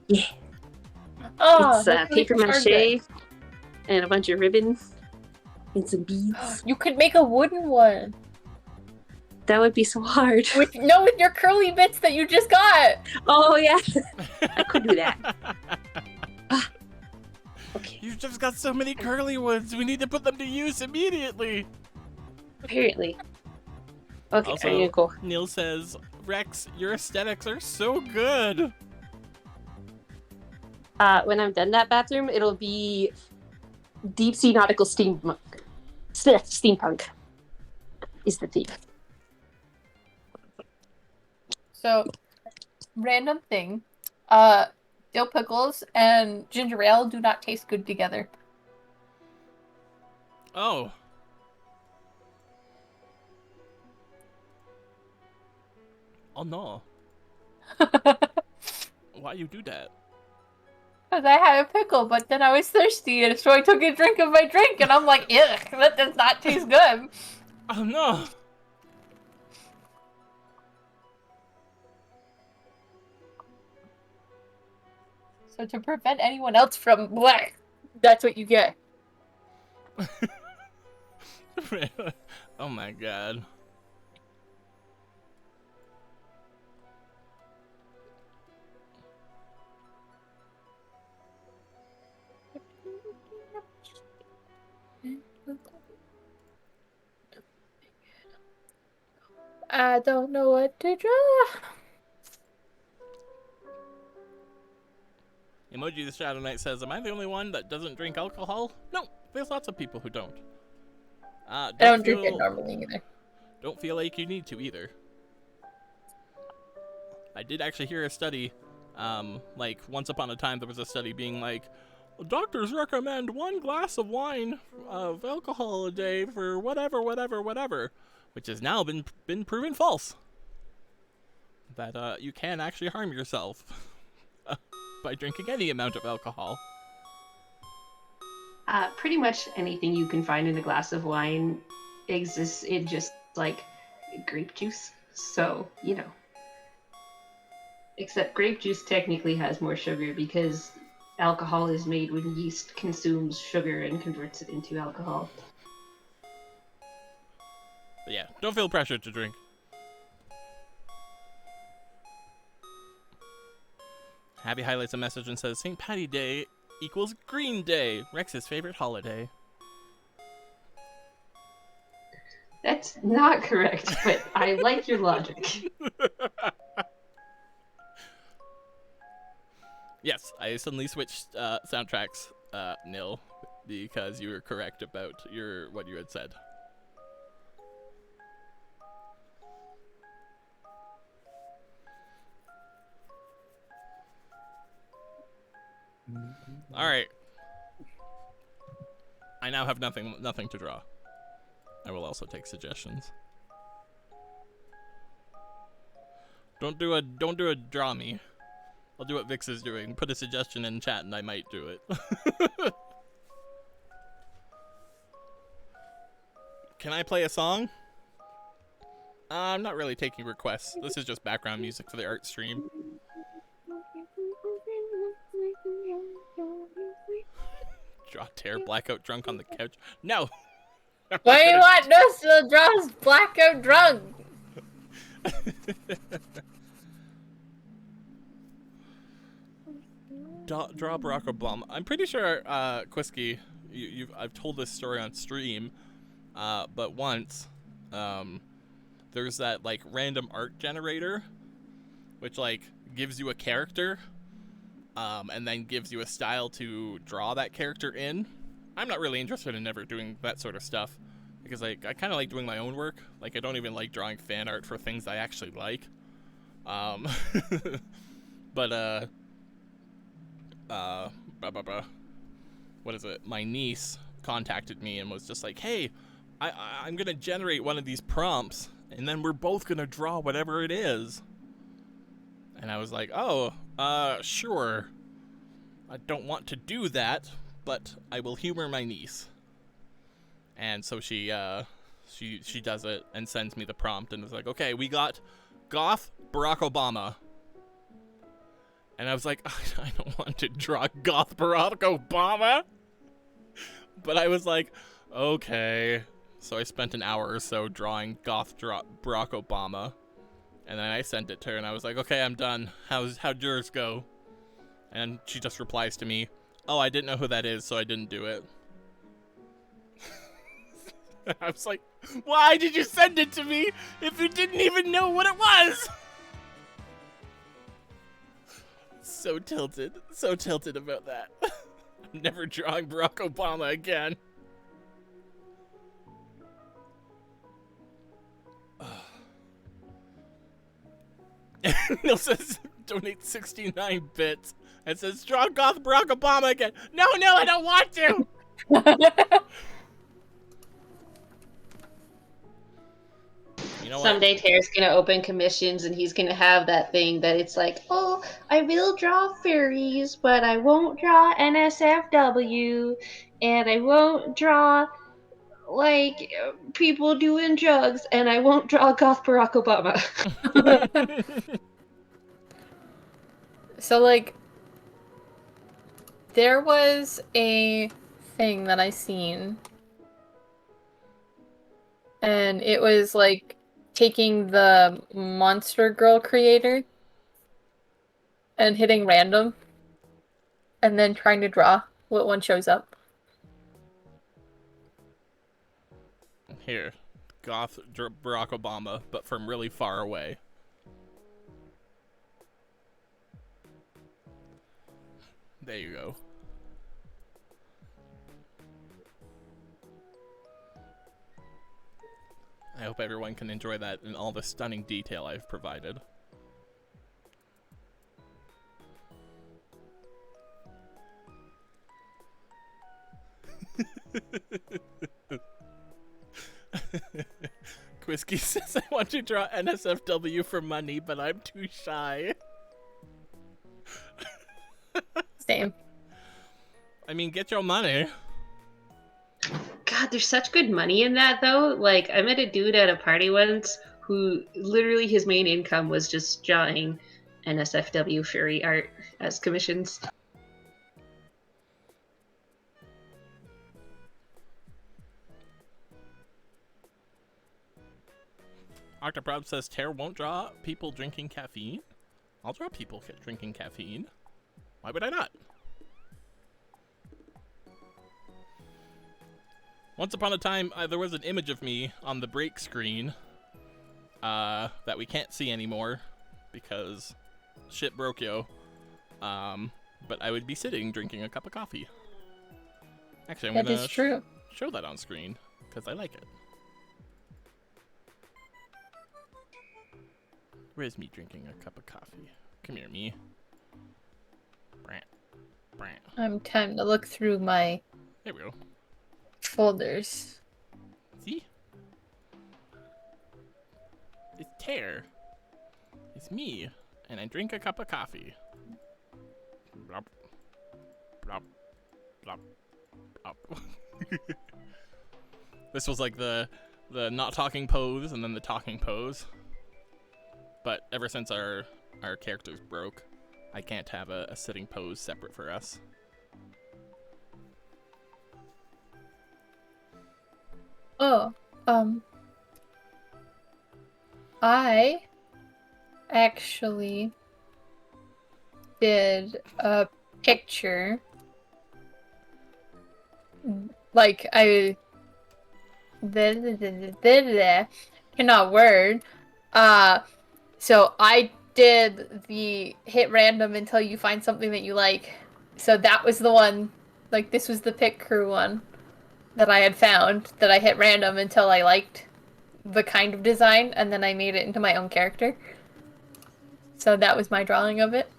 D: Yeah.
C: Oh,
D: It's paper mache and a bunch of ribbon and some beads.
C: You could make a wooden one.
D: That would be so hard.
C: With your curly bits that you just got.
D: Oh yeah, I could do that. Okay.
A: You've just got so many curly ones. We need to put them to use immediately.
D: Apparently. Okay,
A: Also,
D: I'm gonna go.
A: Neil says, Rex, your aesthetics are so good.
D: When I'm done that bathroom, it'll be deep sea nautical steampunk Steampunk is the theme.
C: So, random thing. Dill pickles and ginger ale do not taste good together.
A: Oh. Oh no. Why you do that?
C: Because I had a pickle, but then I was thirsty, and so I took a drink of my drink, and I'm like, ugh, that does not taste good.
A: Oh no.
C: So to prevent anyone else from black, that's what you get.
A: Oh my god.
C: I don't know what to draw.
A: Emoji the Shadow Knight says, am I the only one that doesn't drink alcohol? No, there's lots of people who don't.
C: I don't drink it normally either.
A: Don't feel like you need to either. I did actually hear a study, like once upon a time there was a study being like, doctors recommend 1 glass of wine of alcohol a day for whatever, which has now been proven false. That you can actually harm yourself by drinking any amount of alcohol.
B: Pretty much anything you can find in a glass of wine exists in just like grape juice. So, you know. Except grape juice technically has more sugar because alcohol is made when yeast consumes sugar and converts it into alcohol.
A: But yeah, don't feel pressured to drink. Abby highlights a message and says, St. Patty Day equals Green Day, Rex's favorite holiday.
B: That's not correct, but I like your logic.
A: Yes, I suddenly switched soundtracks, Nil, because you were correct about what you had said. All right. I now have nothing to draw. I will also take suggestions. Don't do a draw me. I'll do what Vix is doing. Put a suggestion in chat and I might do it. Can I play a song? I'm not really taking requests. This is just background music for the art stream. Draw Tair blackout drunk on the couch. No!
C: Why do you want us to draw blackout drunk?
A: Draw Barack Obama. I'm pretty sure, Quisky, I've told this story on stream, but once, there's that, like, random art generator, which, like, gives you a character, and then gives you a style to draw that character in. I'm not really interested in ever doing that sort of stuff, because, like, I kind of like doing my own work. Like, I don't even like drawing fan art for things I actually like. But, what is it? My niece contacted me and was just like, hey, I'm gonna generate one of these prompts, and then we're both gonna draw whatever it is. And I was like, oh, sure. I don't want to do that, but I will humor my niece. And so she does it and sends me the prompt and was like, okay, we got Goth Barack Obama. And I was like, I don't want to draw Goth Barack Obama. But I was like, okay. So I spent an hour or so drawing Goth Barack Obama. And then I sent it to her and I was like, okay, I'm done. How'd yours go? And she just replies to me, oh, I didn't know who that is, so I didn't do it. I was like, why did you send it to me if you didn't even know what it was? So tilted about that. I'm never drawing Barack Obama again. Neil says donate 69 bits. It says draw Goth Barack Obama again. No, I don't want to. You know what?
B: Someday Tair's gonna open commissions and he's gonna have that thing that it's like, oh, I will draw furries, but I won't draw NSFW, and I won't draw like people doing drugs, and I won't draw Goth Barack Obama.
C: So, like, there was a thing that I seen, and it was, like, taking the Monster Girl creator and hitting random, and then trying to draw what one shows up.
A: Here, Goth Barack Obama, but from really far away. There you go. I hope everyone can enjoy that in all the stunning detail I've provided. Quisky says, I want to draw NSFW for money, but I'm too shy.
C: Same.
A: I mean, get your money.
B: God, there's such good money in that, though. Like, I met a dude at a party once who literally his main income was just drawing NSFW furry art as commissions.
A: Octoprob says, Tair won't draw people drinking caffeine. I'll draw people drinking caffeine. Why would I not? Once upon a time, there was an image of me on the break screen that we can't see anymore because shit broke, yo. But I would be sitting drinking a cup of coffee. Actually, I'm going to show that on screen because I like it. Where's me drinking a cup of coffee? Come here, me. Brant.
C: I'm time to look through my
A: There we go.
C: folders.
A: See? It's Tair. It's me. And I drink a cup of coffee. Blop. Blop. Blop. Blop. This was like the not talking pose and then the talking pose. But ever since our characters broke, I can't have a sitting pose separate for us.
C: Oh, I actually did a picture. Like, cannot word. So I did the hit random until you find something that you like. So that was the one, like, this was the Pick Crew one that I had found, that I hit random until I liked the kind of design, and then I made it into my own character. So that was my drawing of it.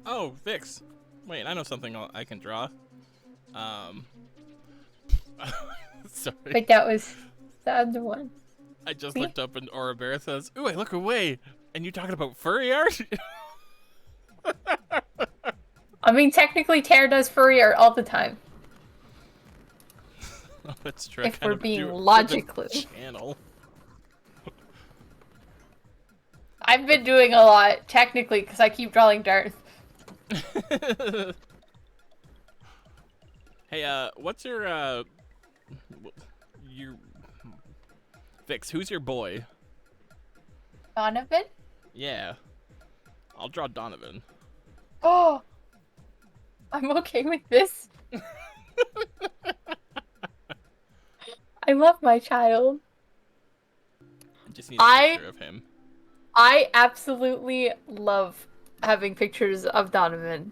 A: Oh, Vix. Wait, I know something I can draw. Sorry.
C: But that was the other one.
A: I just looked up and Aura Bear says, ooh, I look away. And you talking about furry art?
C: I mean, technically, Tair does furry art all the time.
A: Oh, that's true.
C: If we're being logical.
A: Channel.
C: I've been doing a lot, technically, because I keep drawing Darth.
A: Hey, what's your Vix, who's your boy?
C: Donovan?
A: Yeah. I'll draw Donovan.
C: Oh! I'm okay with this. I love my child.
A: I just need a picture of him.
C: I absolutely love having pictures of Donovan.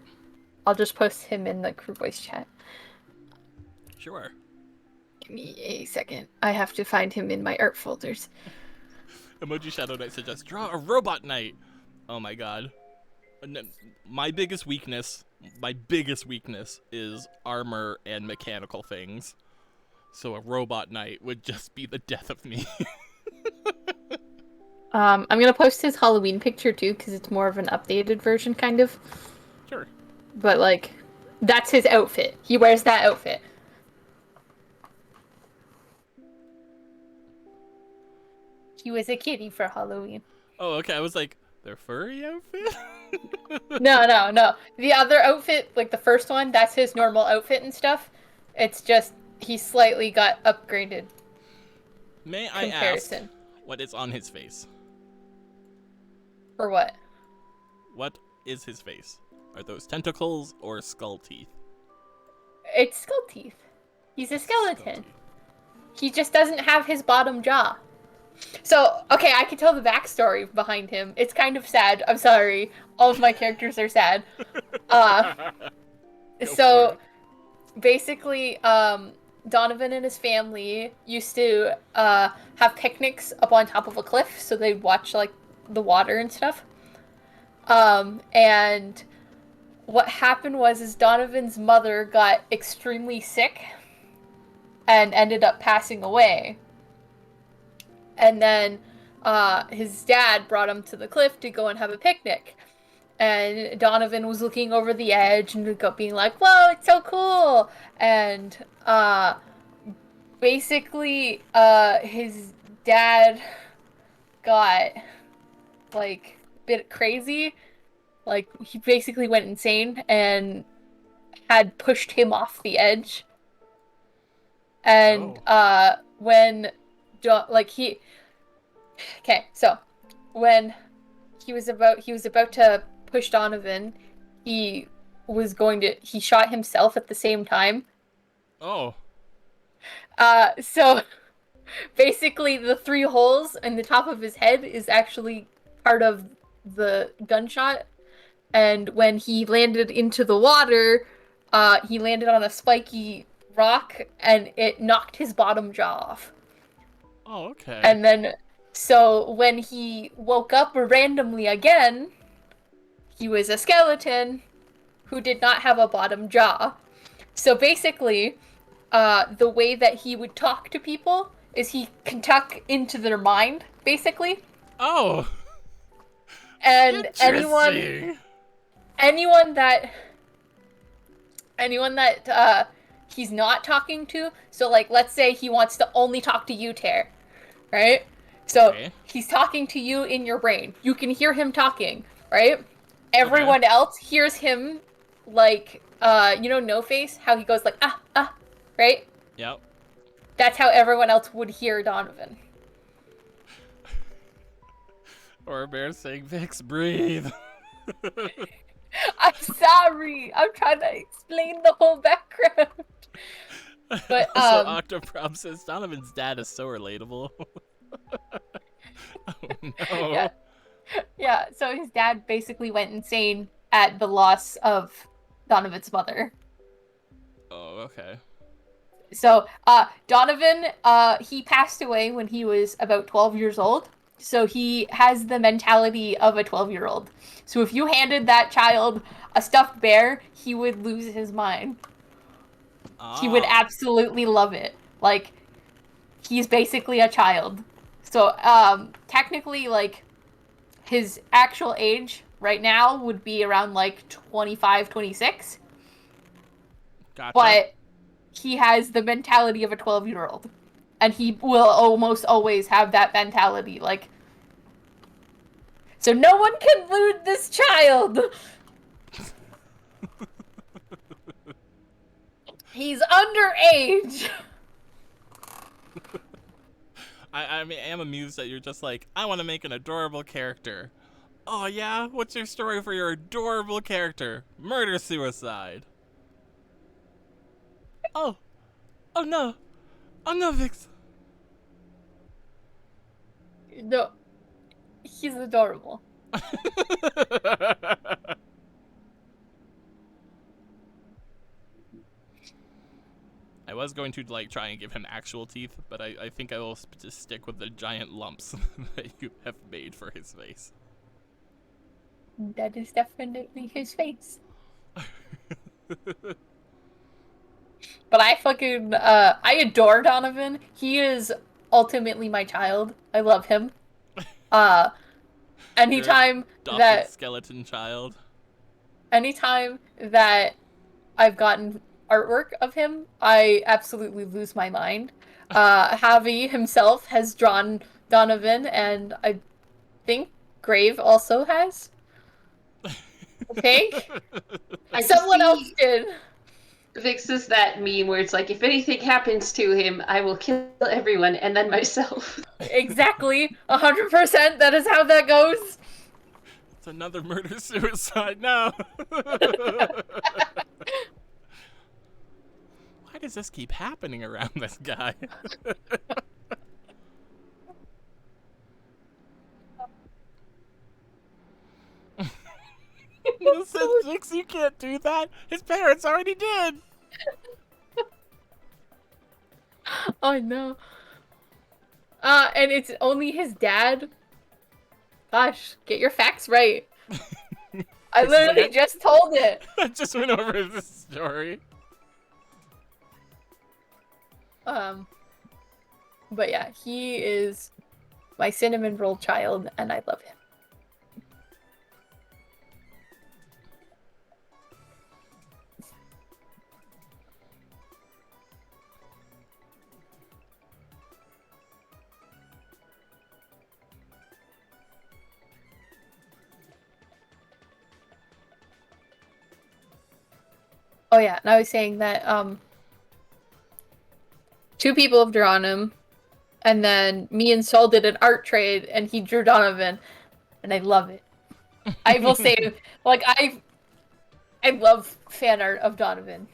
C: I'll just post him in the crew voice chat.
A: Sure.
C: Give me a second. I have to find him in my art folders.
A: Emoji Shadow Knight suggests draw a robot knight. Oh my god. My biggest weakness is armor and mechanical things. So a robot knight would just be the death of me.
C: I'm gonna post his Halloween picture too, because it's more of an updated version, kind of.
A: Sure.
C: But like, that's his outfit. He wears that outfit. He was a kitty for Halloween.
A: Oh, okay. I was like, their furry outfit?
C: No. The other outfit, like the first one, that's his normal outfit and stuff. It's just he slightly got upgraded.
A: May I ask what is on his face?
C: For what?
A: What is his face? Are those tentacles or skull teeth?
C: It's skull teeth. He's a skeleton.
A: Skull teeth.
C: He just doesn't have his bottom jaw. So, okay, I can tell the backstory behind him. It's kind of sad. I'm sorry. All of my characters are sad. So, basically, Donovan and his family used to have picnics up on top of a cliff, so they'd watch, like, the water and stuff. And what happened was Donovan's mother got extremely sick and ended up passing away. And then his dad brought him to the cliff to go and have a picnic. And Donovan was looking over the edge and being like, whoa, it's so cool! And basically his dad got, like, a bit crazy. Like, he basically went insane and had pushed him off the edge. And when... Okay, so when he was about to push Donovan, he shot himself at the same time.
A: Oh.
C: So basically the 3 holes in the top of his head is actually part of the gunshot. And when he landed into the water, he landed on a spiky rock and it knocked his bottom jaw off.
A: Oh, okay.
C: And then, so when he woke up randomly again, he was a skeleton who did not have a bottom jaw. So basically, the way that he would talk to people is he can talk into their mind, basically.
A: Oh.
C: And anyone that he's not talking to, so like let's say he wants to only talk to you, Tair, right? So he's talking to you in your brain. You can hear him talking, right? Everyone else hears him like No Face, how he goes like right?
A: Yep.
C: That's how everyone else would hear Donovan.
A: Or a bear saying, Vix, breathe.
C: I'm sorry. I'm trying to explain the whole background. But
A: also, Octoprob says Donovan's dad is so relatable. Oh no.
C: Yeah, so his dad basically went insane at the loss of Donovan's mother.
A: Oh, okay.
C: So, Donovan, he passed away when he was about 12 years old. So he has the mentality of a 12-year-old. So if you handed that child a stuffed bear, he would lose his mind. He would absolutely love it. Like, he's basically a child. So, technically, like, his actual age right now would be around, like, 25, 26.
A: Gotcha.
C: But he has the mentality of a 12-year-old. And he will almost always have that mentality, like... So no one can loot this child! He's underage!
A: I am amused that you're just like, I want to make an adorable character. Oh yeah? What's your story for your adorable character? Murder-suicide. Oh. Oh no. Oh no, Vix.
C: No. He's adorable.
A: I was going to like try and give him actual teeth, but I think I will just stick with the giant lumps that you have made for his face.
C: That is definitely his face. But I fucking, I adore Donovan. He is ultimately my child. I love him. Anytime that
A: skeleton child.
C: Anytime that I've gotten artwork of him, I absolutely lose my mind. Javi himself has drawn Donovan, and I think Grave also has. I think. Someone else did.
B: Fixes that meme where it's like, if anything happens to him, I will kill everyone and then myself.
C: Exactly. 100%. That is how that goes.
A: It's another murder-suicide now. Why does this keep happening around this guy? Since Dixie can't do that, his parents already did.
C: Oh no. And it's only his dad. Gosh, get your facts right. I literally just told it.
A: I just went over this story.
C: But yeah, he is my cinnamon roll child, and I love him. Oh yeah, and I was saying that two people have drawn him, and then me and Sol did an art trade, and he drew Donovan, and I love it. I will say, like, I love fan art of Donovan.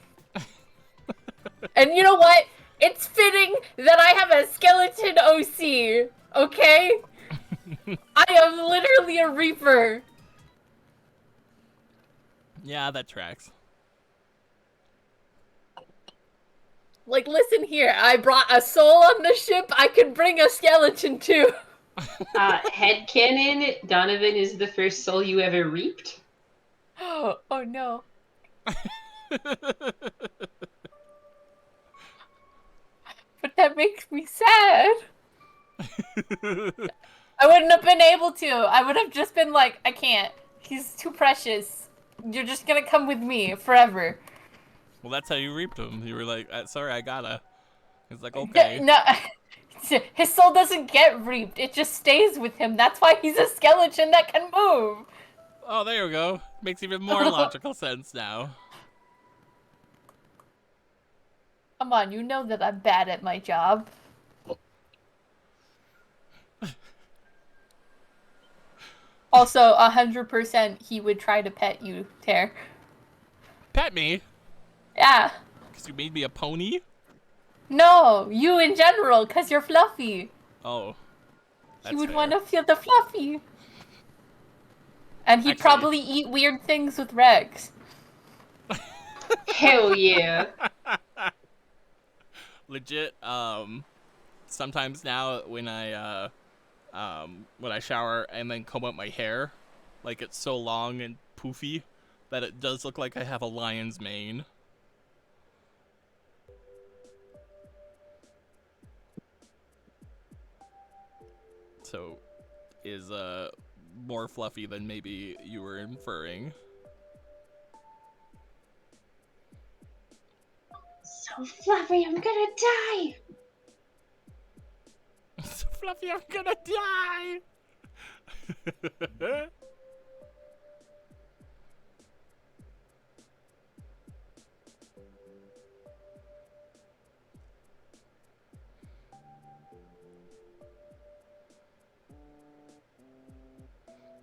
C: And you know what? It's fitting that I have a skeleton OC, okay? I am literally a Reaper.
A: Yeah, that tracks.
C: Like, listen here, I brought a soul on the ship, I can bring a skeleton too.
B: Headcanon, Donovan is the first soul you ever reaped.
C: Oh no. But that makes me sad. I wouldn't have been able to. I would have just been like, I can't. He's too precious. You're just gonna come with me forever.
A: Well, that's how you reaped him. You were like, sorry, I gotta. He's like, okay.
C: No, his soul doesn't get reaped. It just stays with him. That's why he's a skeleton that can move.
A: Oh, there we go. Makes even more logical sense now.
C: Come on, you know that I'm bad at my job. Also, 100% he would try to pet you, Tair.
A: Pet me?
C: Yeah.
A: Because you made me a pony?
C: No, you in general, because you're fluffy.
A: Oh.
C: He would want to feel the fluffy. And he'd probably eat weird things with Rex.
B: Hell yeah.
A: Legit, sometimes now when I shower and then comb out my hair, like it's so long and poofy that it does look like I have a lion's mane. So, is more fluffy than maybe you were inferring.
B: So fluffy, I'm gonna die!
A: So fluffy, I'm gonna die!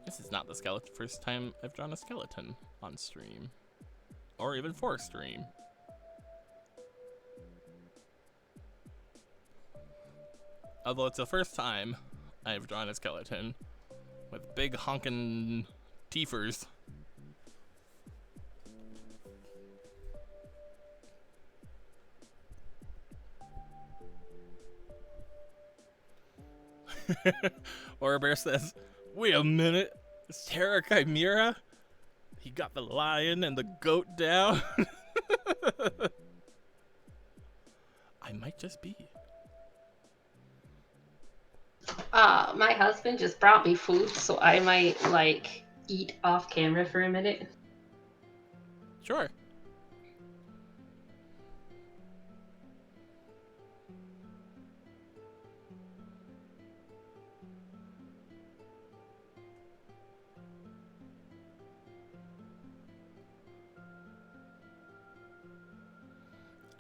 A: This is not the first time I've drawn a skeleton on stream. Or even for stream. Although it's the first time I've drawn a skeleton with big honkin' teethers. Orbear says, wait a minute. Is Terra Chimera? He got the lion and the goat down? I might just be.
B: My husband just brought me food, so I might, like, eat off camera for a minute.
A: Sure.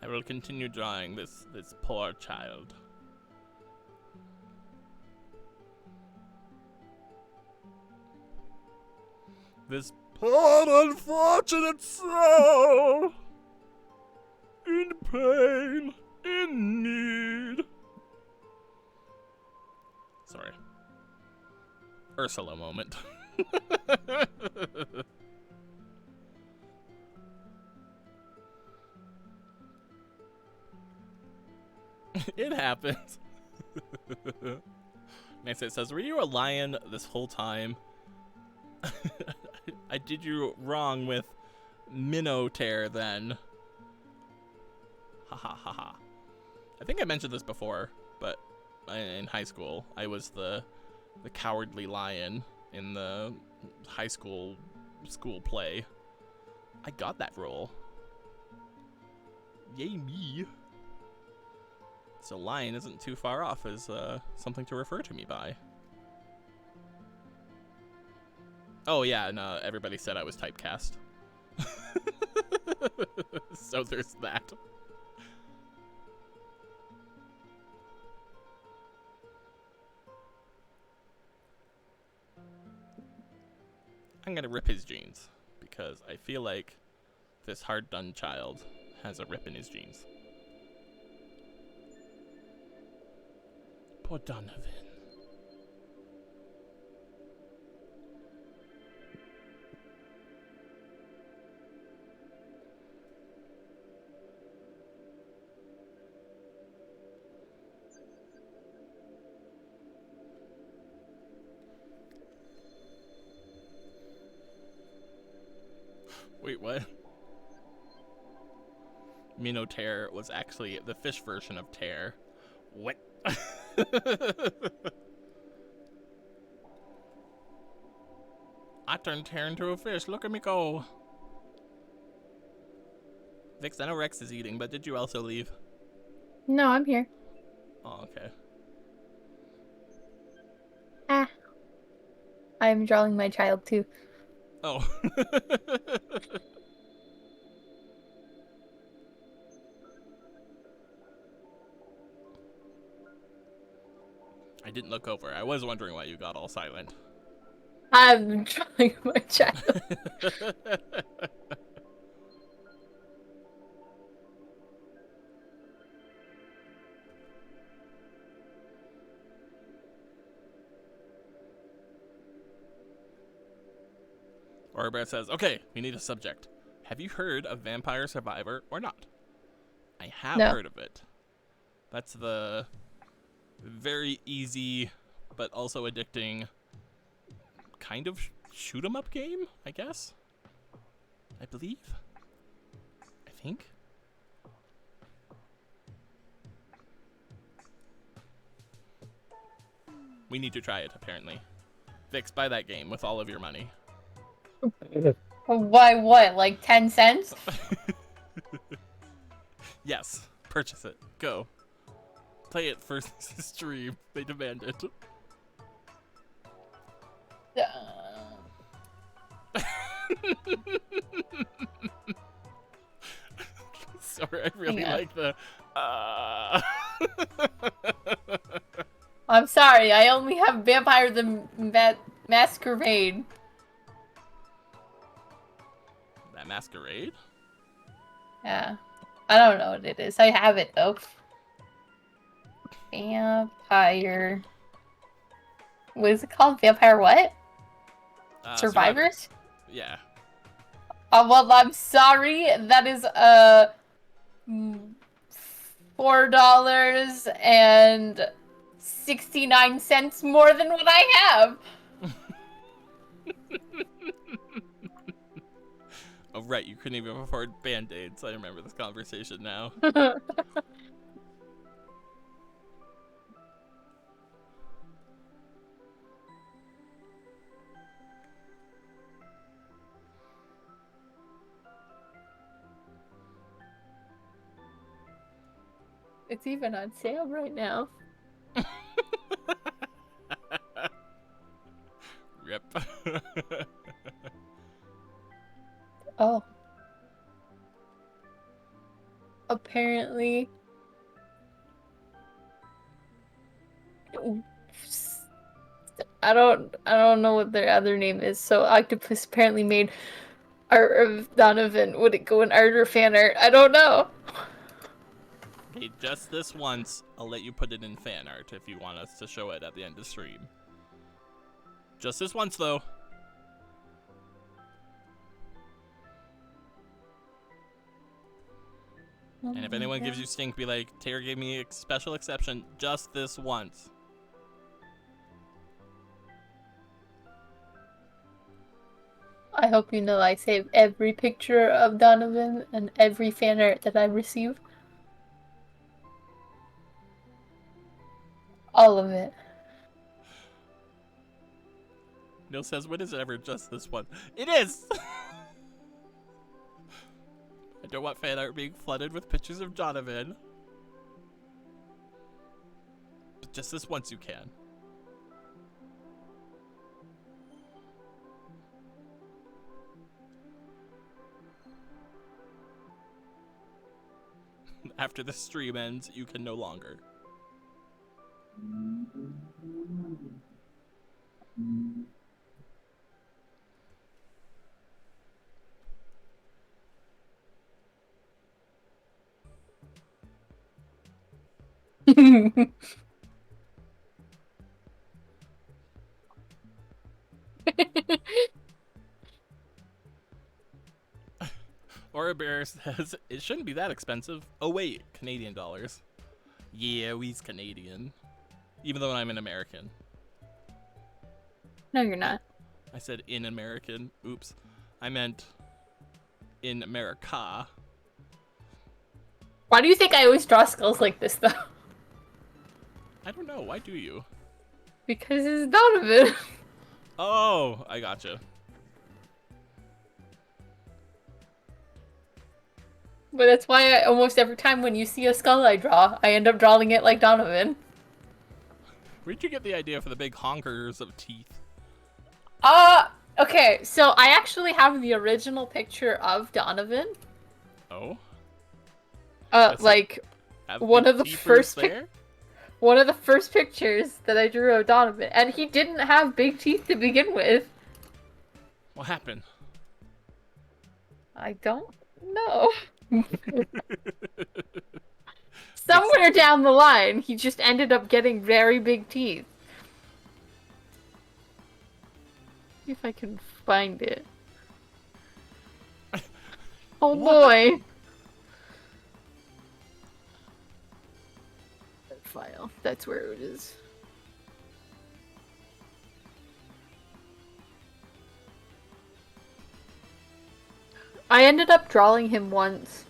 A: I will continue drawing this poor child. This poor unfortunate soul! In pain, in need. Sorry. Ursula moment. It happens. Nice, it says, were you a lion this whole time? I did you wrong with Tair then. Ha ha ha ha. I think I mentioned this before, but in high school, I was the cowardly lion in the high school play. I got that role. Yay me. So lion isn't too far off as something to refer to me by. Oh yeah, and everybody said I was typecast. So there's that. I'm gonna rip his jeans, because I feel like this hard-done child has a rip in his jeans. Poor Donovan. Wait, what? Tair was actually the fish version of Tair. What? I turned Tair into a fish. Look at me go. Vix, I know Rex is eating, but did you also leave?
C: No, I'm here.
A: Oh, okay.
C: Ah. I'm drawing my child too.
A: Oh. I didn't look over. I was wondering why you got all silent.
C: I'm drawing my child.
A: Orbear says, okay, we need a subject. Have you heard of Vampire Survivor or not? I have heard of it. That's the very easy but also addicting kind of shoot 'em up game, I guess? I believe? I think? We need to try it, apparently. Vix, buy that game with all of your money.
C: Why what? Like 10 cents?
A: Yes, purchase it. Go. Play it for stream. They demand it. Sorry, I really like the
C: I'm sorry, I only have Vampire the Masquerade.
A: That masquerade?
C: Yeah. I don't know what it is. I have it though. Vampire. What is it called? Vampire what? Survivors?
A: Yeah.
C: Well, I'm sorry. That is $4 and 69 cents more than what I have.
A: Oh, right, you couldn't even afford Band-Aids. I remember this conversation now.
C: It's even on sale right now.
A: Rip.
C: Oh. Apparently. I don't know what their other name is. So Octopus apparently made art of Donovan. Would it go in art or fan art? I don't know.
A: Hey, just this once, I'll let you put it in fan art if you want us to show it at the end of stream. Just this once, though. And if anyone gives you stink, be like, Tair gave me a special exception just this once.
C: I hope you know I save every picture of Donovan and every fan art that I receive. All of it.
A: Neil says, when is it ever just this one? It is! I don't want fan art being flooded with pictures of Donovan. But just this once you can. After the stream ends, you can no longer. Aura Bear says, it shouldn't be that expensive. Oh wait, Canadian dollars. Yeah, we's Canadian. Even though I'm an American.
C: No, you're not.
A: I said in American. Oops. I meant in America.
C: Why do you think I always draw skulls like this, though?
A: I don't know. Why do you?
C: Because it's Donovan.
A: Oh, I gotcha.
C: But that's why almost every time when you see a skull I draw, I end up drawing it like Donovan.
A: Where'd you get the idea for the big honkers of teeth?
C: Okay, so I actually have the original picture of Donovan.
A: Oh?
C: Like, one of the first pictures that I drew of Donovan, and he didn't have big teeth to begin with.
A: What happened?
C: I don't know. Somewhere down the line, he just ended up getting very big teeth. See if I can find it. Oh boy. That file. That's where it is. I ended up drawing him once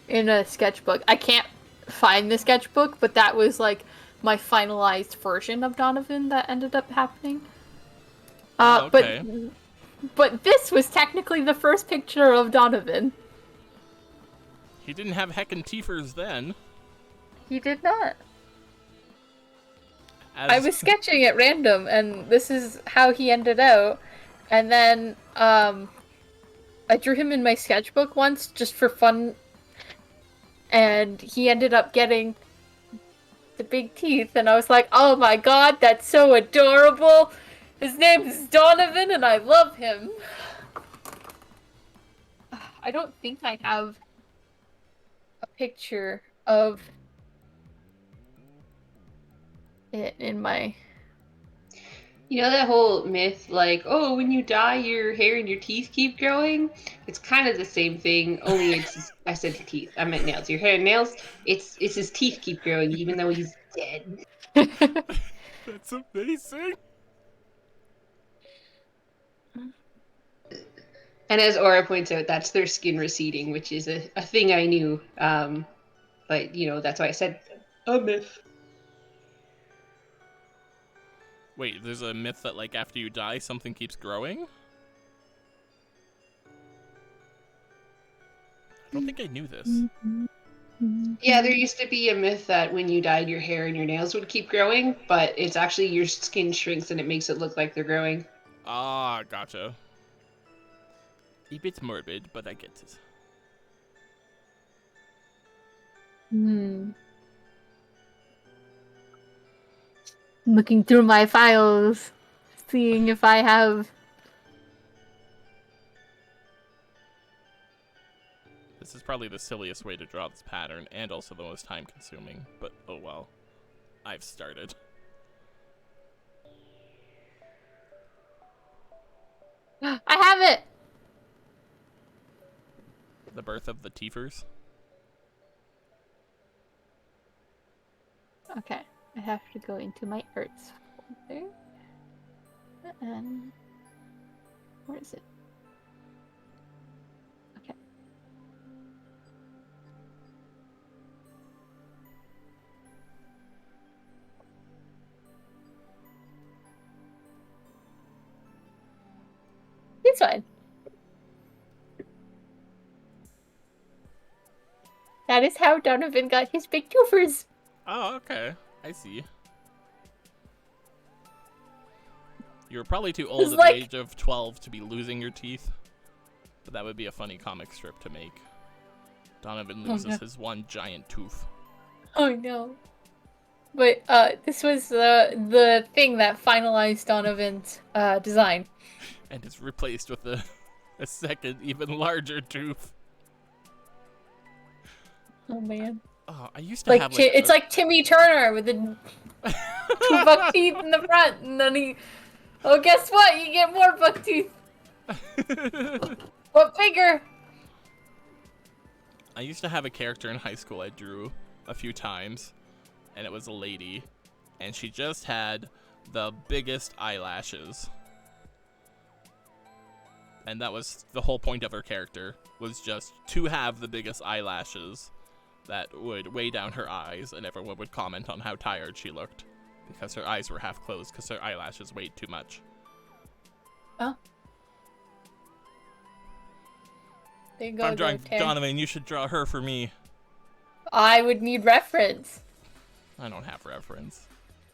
C: in a sketchbook. I can't find the sketchbook, but that was like my finalized version of Donovan that ended up happening.
A: Okay.
C: But this was technically the first picture of Donovan.
A: He didn't have heckin' teethers then.
C: He did not.
A: As...
C: I was sketching at random, and this is how he ended out. And then, I drew him in my sketchbook once, just for fun. And he ended up getting the big teeth, and I was like, oh my god, that's so adorable! His name is Donovan, and I love him! I don't think I have a picture of it in my...
B: You know that whole myth, like, oh, when you die, your hair and your teeth keep growing? It's kind of the same thing, only it's, I said teeth, I meant nails. Your hair and nails, it's his teeth keep growing, even though he's dead.
A: That's amazing.
B: And as Aura points out, that's their skin receding, which is a thing I knew. But, that's why I said a myth.
A: Wait, there's a myth that, like, after you die, something keeps growing? I don't think I knew this.
B: Yeah, there used to be a myth that when you died, your hair and your nails would keep growing, but it's actually your skin shrinks and it makes it look like they're growing.
A: Ah, gotcha. A bit morbid, but I get it.
C: Looking through my files, seeing if I have...
A: This is probably the silliest way to draw this pattern, and also the most time-consuming, but oh well. I've started.
C: I have it!
A: The birth of the Tairers.
C: Okay, I have to go into my arts folder. And... where is it? Okay. It's fine. That is how Donovan got his big twofers.
A: Oh, okay. I see. You were probably too old
C: It's
A: at
C: like-
A: the age of 12 to be losing your teeth. But that would be a funny comic strip to make. Donovan loses
C: no.
A: his one giant tooth.
C: Oh no. But this was the thing that finalized Donovan's design.
A: And is replaced with a second, even larger tooth.
C: Oh man.
A: Oh, I used to
C: Like
A: have
C: it's like Timmy Turner with the two buck teeth in the front, and then he... oh, guess what? You get more buck teeth. What bigger?
A: I used to have a character in high school I drew a few times, and it was a lady, and she just had the biggest eyelashes. And that was the whole point of her character, was just to have the biggest eyelashes that would weigh down her eyes, and everyone would comment on how tired she looked, because her eyes were half closed because her eyelashes weighed too much.
C: Oh. There you
A: If
C: go,
A: I'm drawing
C: Tair.
A: Donovan, you should draw her for me.
C: I would need reference.
A: I don't have reference.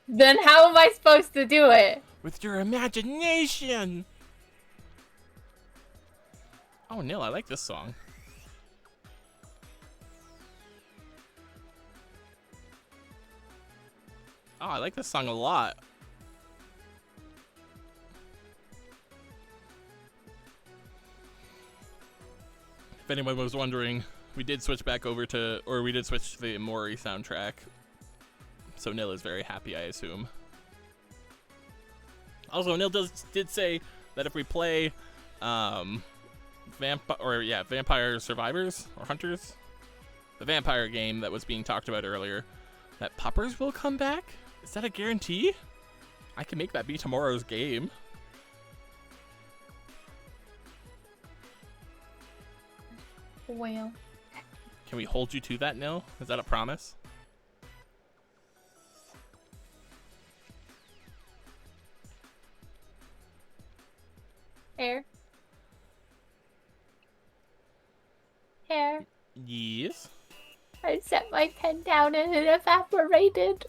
C: Then how am I supposed to do it?
A: With your imagination! Oh, Nil, I like this song. Oh, I like this song a lot. If anyone was wondering, we did switch back over to, or we did switch to the Mori soundtrack. So Nil is very happy, I assume. Also, Nil did say that if we play, Vampire Survivors or Hunters, the vampire game that was being talked about earlier, that puppers will come back? Is that a guarantee? I can make that be tomorrow's game.
C: Well.
A: Can we hold you to that, Nil? Is that a promise?
C: Hair. Hair.
A: Yes.
C: I set my pen down and it evaporated.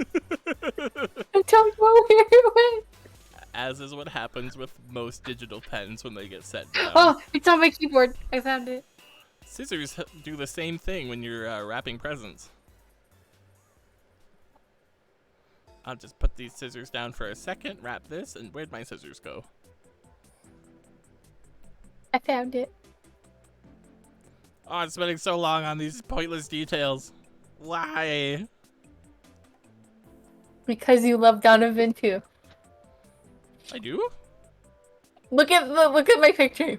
C: I don't know where it went.
A: As is what happens with most digital pens when they get set down.
C: Oh, it's on my keyboard. I found it.
A: Scissors do the same thing when you're wrapping presents. I'll just put these scissors down for a second, wrap this, and where'd my scissors go?
C: I found it.
A: Oh, I'm spending so long on these pointless details. Why?
C: Because you love Donovan too.
A: I do?
C: Look at my picture.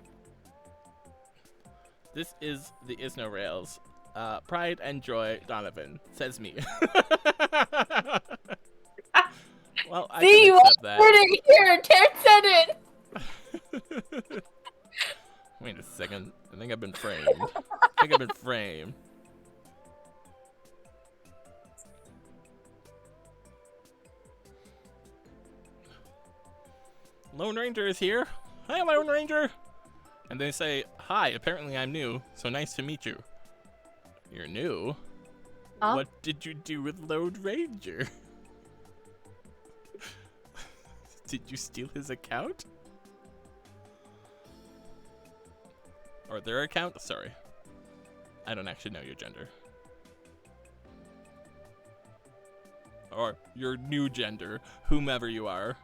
A: This is the Isno Rails. Pride and joy, Donovan, says me. Well, I
C: See,
A: can
C: you
A: accept
C: said
A: that.
C: it here. Tair said it.
A: Wait a second. I think I've been framed. I think I've been framed. Lone Ranger is here. Hi, Lone Ranger. And they say, hi, apparently I'm new, so nice to meet you. You're new?
C: Huh?
A: What did you do with Lone Ranger? Did you steal his account? Or their account? Sorry. I don't actually know your gender. Or your new gender, whomever you are.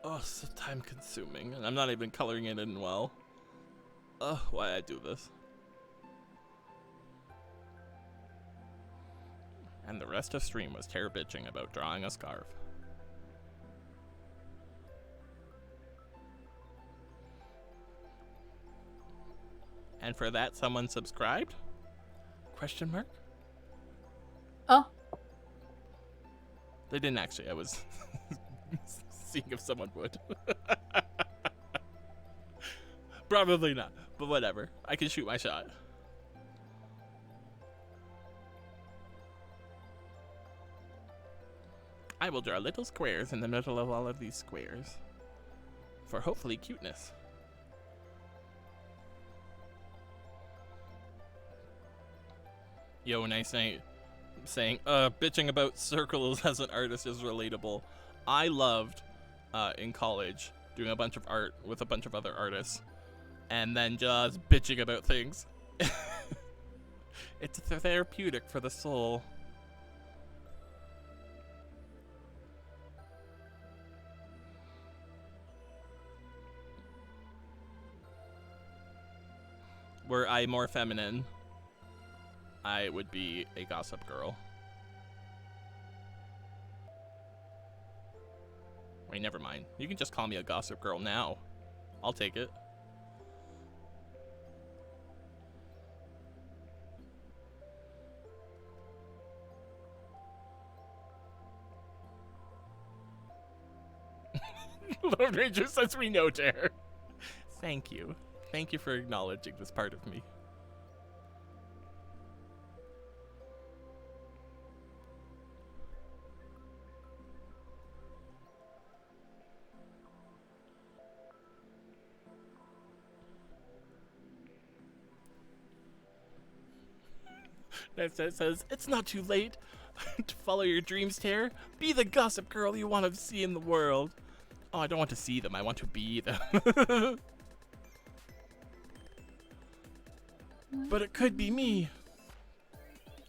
A: Oh, so time consuming, and I'm not even coloring it in well. Ugh, why I do this? And the rest of stream was Tair bitching about drawing a scarf. And for that, someone subscribed? Question mark?
C: Oh.
A: They didn't actually, I was seeing if someone would. Probably not, but whatever. I can shoot my shot. I will draw little squares in the middle of all of these squares. For hopefully cuteness. Yo, nice night. Saying, bitching about circles as an artist is relatable. I loved, in college, doing a bunch of art with a bunch of other artists. And then just bitching about things. It's therapeutic for the soul. Were I more feminine, I would be a gossip girl. Wait, never mind. You can just call me a gossip girl now. I'll take it. Lone Ranger says we know, Tair. Thank you. Thank you for acknowledging this part of me. That says, it's not too late to follow your dreams, Tair. Be the gossip girl you want to see in the world. Oh, I don't want to see them. I want to be them. But it could be me.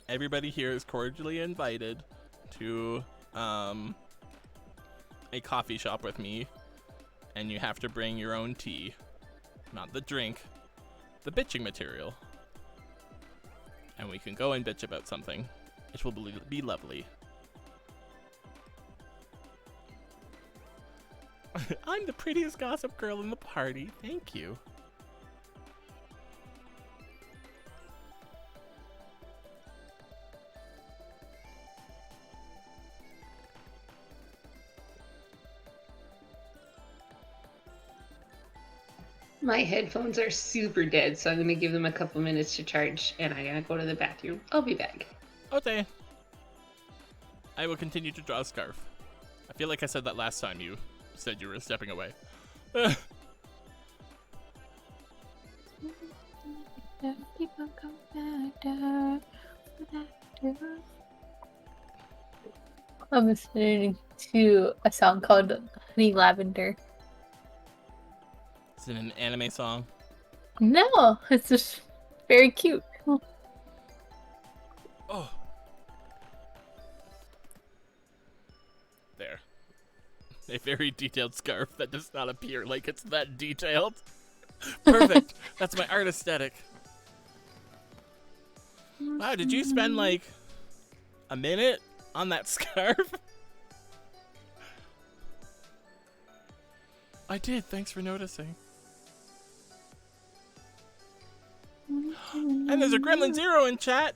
A: Everybody here is cordially invited to a coffee shop with me. And you have to bring your own tea. Not the drink. The bitching material. And we can go and bitch about something. It will be lovely. I'm the prettiest gossip girl in the party. Thank you.
B: My headphones are super dead, so I'm going to give them a couple minutes to charge, and I'm going to go to the bathroom. I'll be back.
A: Okay. I will continue to draw a scarf. I feel like I said that last time you said you were stepping away.
C: I'm listening to a song called Honey Lavender.
A: Is it an anime song?
C: No, it's just very cute.
A: Oh. A very detailed scarf that does not appear like it's that detailed. Perfect. That's my art aesthetic. Wow, did you spend like a minute on that scarf? I did. Thanks for noticing. And there's a Gremlin Zero in chat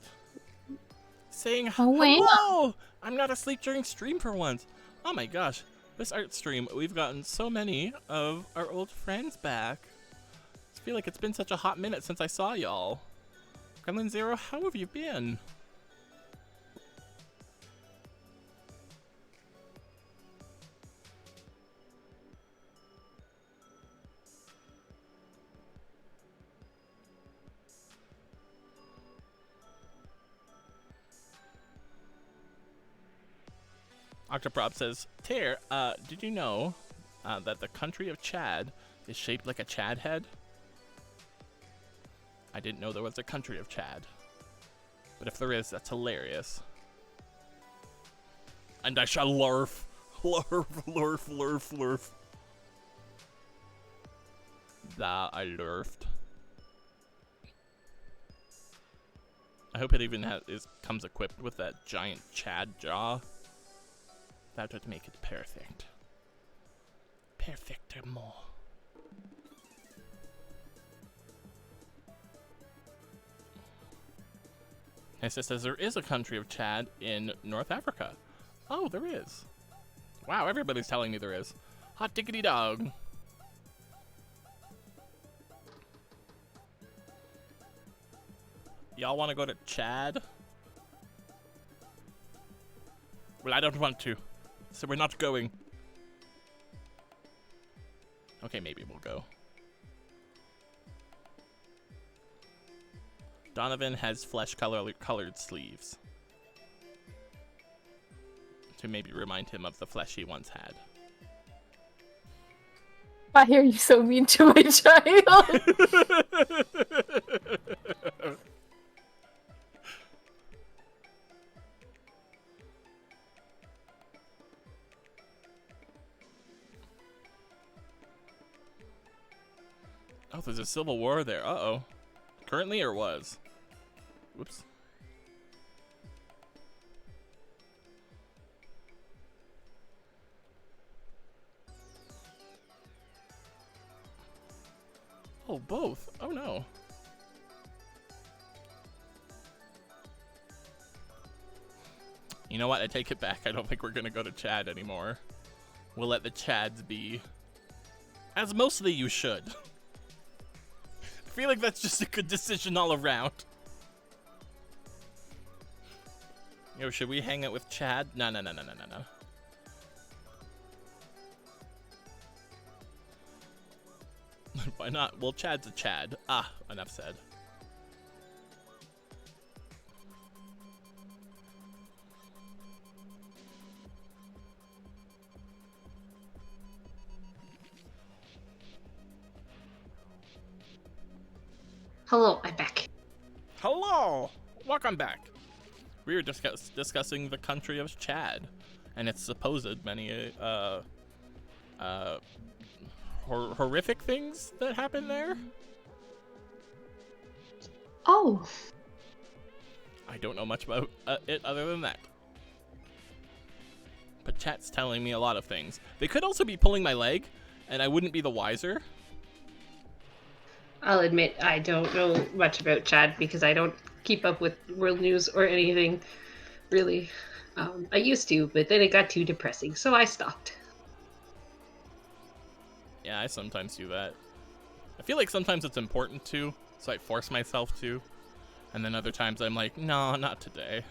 A: saying, hello! I'm not asleep during stream for once. Oh my gosh. This art stream, we've gotten so many of our old friends back. I feel like it's been such a hot minute since I saw y'all. Gremlin Zero, how have you been? Octoprop says, Tair, did you know that the country of Chad is shaped like a Chad head? I didn't know there was a country of Chad. But if there is, that's hilarious. And I shall lurf. Lurf, lurf, lurf, lurf. That I lurfed. I hope it even comes equipped with that giant Chad jaw. That would make it perfect. Perfectimo. It says there is a country of Chad in North Africa. Oh, there is. Wow, everybody's telling me there is. Hot diggity dog. Y'all want to go to Chad? Well, I don't want to. So we're not going. Okay, maybe we'll go. Donovan has flesh-colored sleeves. To maybe remind him of the flesh he once had.
C: Why are you so mean to my child?
A: Oh, there's a civil war there. Uh-oh. Currently or was? Whoops. Oh, both. Oh, no. You know what? I take it back. I don't think we're going to go to Chad anymore. We'll let the Chads be. As mostly you should. I feel like that's just a good decision all around. Yo, should we hang out with Chad? No. Why not? Well, Chad's a Chad. Ah, enough said.
B: Hello, I'm back.
A: Hello! Welcome back. We were discussing the country of Chad and its supposed many horrific things that happen there.
B: Oh.
A: I don't know much about it other than that. But chat's telling me a lot of things. They could also be pulling my leg, and I wouldn't be the wiser.
B: I'll admit I don't know much about Chad because I don't keep up with world news or anything, really. I used to, but then it got too depressing, so I stopped.
A: Yeah, I sometimes do that. I feel like sometimes it's important to, so I force myself to. And then other times I'm like, no, not today.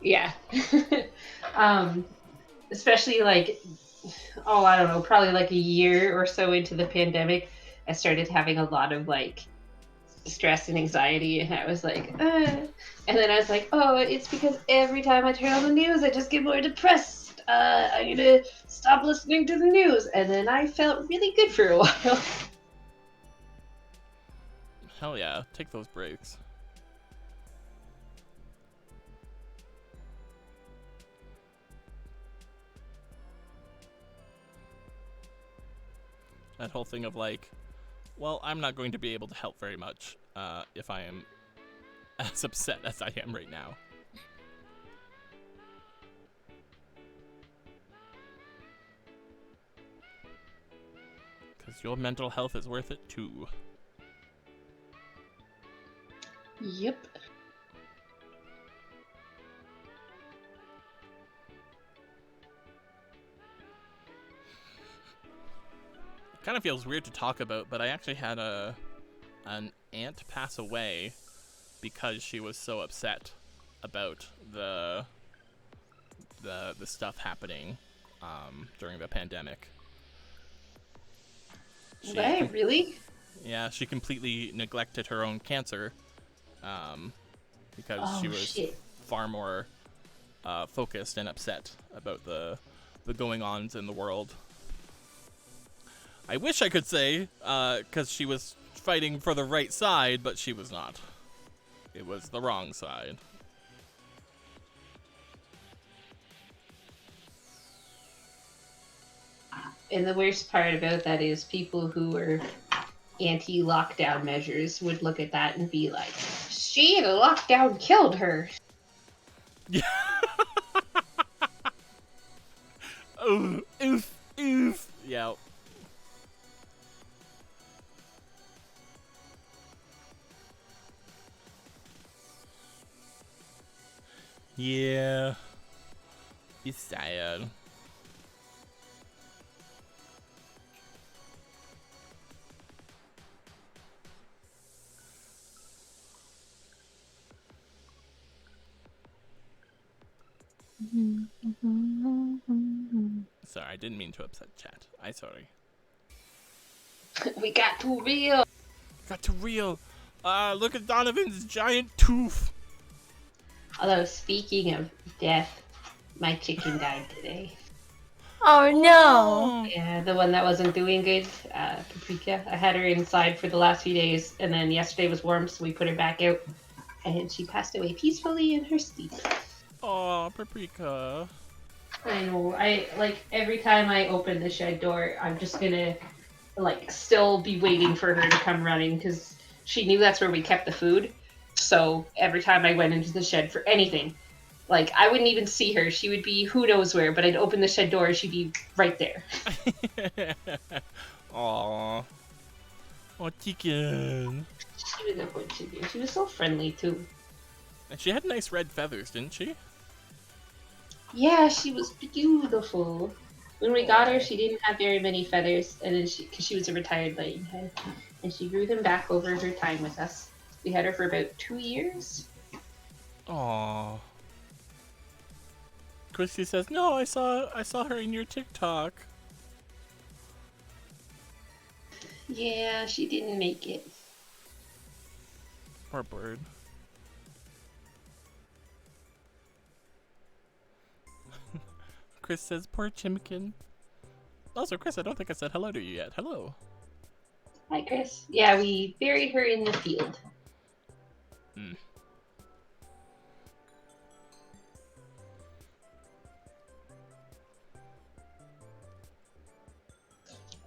B: Yeah. Especially like, oh, I don't know, probably like a year or so into the pandemic, I started having a lot of like stress and anxiety, and I was like, and then I was like, oh, it's because every time I turn on the news, I just get more depressed. I need to stop listening to the news. And then I felt really good for a while.
A: Hell yeah, take those breaks. That whole thing of like, well, I'm not going to be able to help very much if I am as upset as I am right now. Because your mental health is worth it too.
B: Yep.
A: Kind of feels weird to talk about, but I actually had an aunt pass away because she was so upset about the stuff happening during the pandemic.
B: What? Really?
A: Yeah, she completely neglected her own cancer because she
B: Oh,
A: was
B: shit.
A: far more focused and upset about the going-ons in the world. I wish I could say because she was fighting for the right side, but she was not. It was the wrong side.
B: And the worst part about that is people who are anti-lockdown measures would look at that and be like, "See, the lockdown killed her."
A: Yeah. Oh, oof, oof. Yeah. Yeah. It's sad. Sorry, I didn't mean to upset chat. I'm sorry.
B: We got too real.
A: Got too real. Look at Donovan's giant tooth.
B: Although, speaking of death, my chicken died today.
C: Oh no!
B: Yeah, the one that wasn't doing good, Paprika. I had her inside for the last few days, and then yesterday was warm, so we put her back out, and she passed away peacefully in her sleep.
A: Oh, Paprika.
B: I know. I like every time I open the shed door, I'm just gonna like still be waiting for her to come running because she knew that's where we kept the food. So every time I went into the shed for anything, like I wouldn't even see her. She would be who knows where, but I'd open the shed door, she'd be right there.
A: Aw. Oh, chicken.
B: She was a good chicken. She was so friendly too.
A: And she had nice red feathers, didn't she?
B: Yeah, she was beautiful. When we got her, she didn't have very many feathers, and then because she was a retired laying hen, and she grew them back over her time with us. We had her for about 2 years.
A: Aw. Christy says, "No, I saw her in your TikTok."
B: Yeah, she didn't make it.
A: Poor bird. Chris says, "Poor chimkin." Also, Chris, I don't think I said hello to you yet. Hello.
B: Hi, Chris. Yeah, we buried her in the field.
A: Hmm.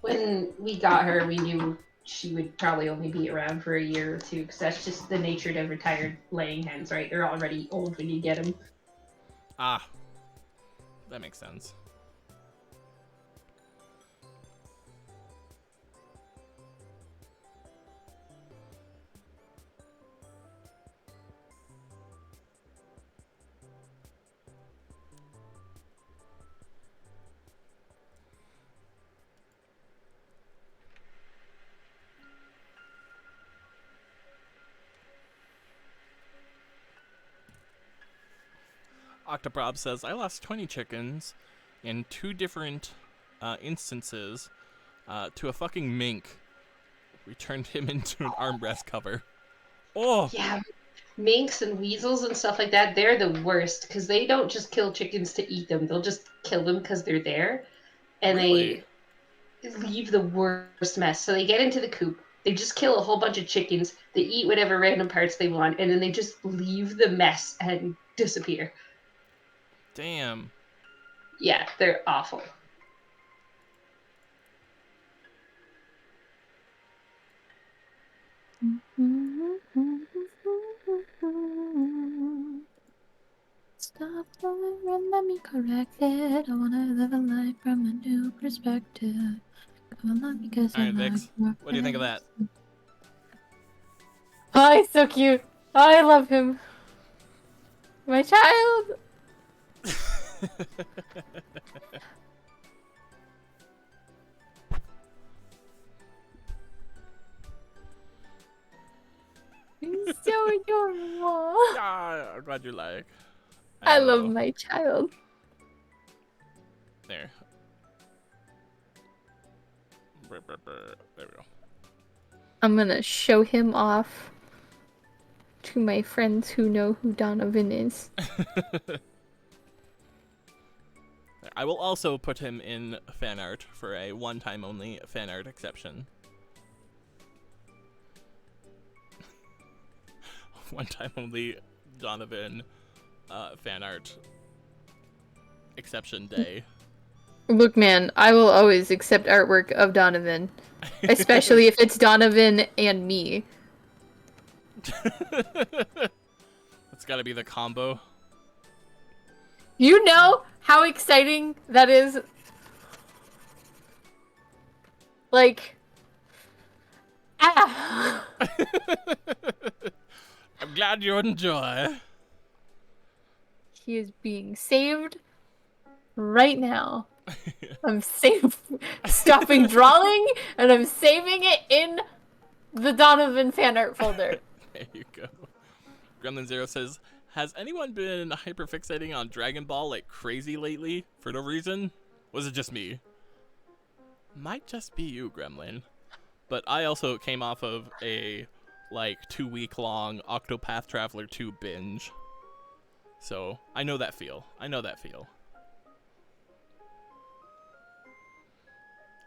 B: When we got her, we knew she would probably only be around for a year or two, because that's just the nature of retired laying hens, right? They're already old when you get them.
A: Ah. That makes sense. Octoprob says, "I lost 20 chickens in 2 different instances to a fucking mink. We turned him into an armrest cover." Oh!
B: Yeah, minks and weasels and stuff like that, they're the worst, because they don't just kill chickens to eat them. They'll just kill them because they're there. And
A: Really?
B: they leave the worst mess. So they get into the coop, they just kill a whole bunch of chickens, they eat whatever random parts they want, and then they just leave the mess and disappear.
A: Damn.
B: Yeah, they're awful.
C: me corrected. I wanna live a life from a new perspective. Come on, because
A: All right,
C: I like
A: Vix,
C: your
A: what do you think of that?
C: face. Oh, he's so cute. Oh, I love him. My child. He's so adorable.
A: Ah, I'm glad you like.
C: I love
A: will-
C: my child.
A: There. There we go.
C: I'm gonna show him off to my friends who know who Donovan is.
A: I will also put him in fan art for a one-time only fan art exception. One-time only Donovan fan art exception day.
C: Look, man, I will always accept artwork of Donovan, especially if it's Donovan and me.
A: That's gotta be the combo.
C: You know how exciting that is? Like, ah!
A: I'm glad you enjoy.
C: He is being saved right now. I'm stopping drawing, and I'm saving it in the Donovan fan art folder.
A: There you go. Gremlin Zero says, has anyone been hyperfixating on Dragon Ball like crazy lately for no reason? Was it just me? Might just be you, Gremlin. But I also came off of a like 2-week-long Octopath Traveler 2 binge. So I know that feel. I know that feel.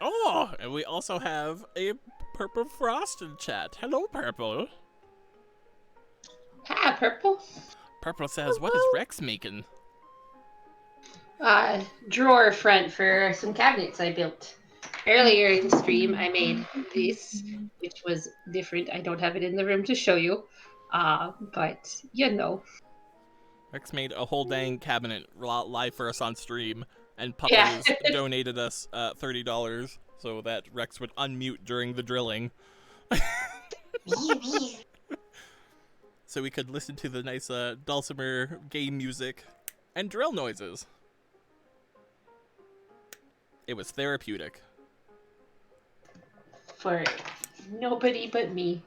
A: Oh, and we also have a Purple Frost in chat. Hello, Purple.
B: Hi, Purple.
A: Purple says, what is Rex making?
B: Drawer front for some cabinets I built. Earlier in the stream, I made this, which was different. I don't have it in the room to show you. But, you know.
A: Rex made a whole dang cabinet live for us on stream, and
B: Yeah.
A: Puppers donated us $30 so that Rex would unmute during the drilling. So we could listen to the nice dulcimer game music and drill noises. It was therapeutic.
B: For nobody but me.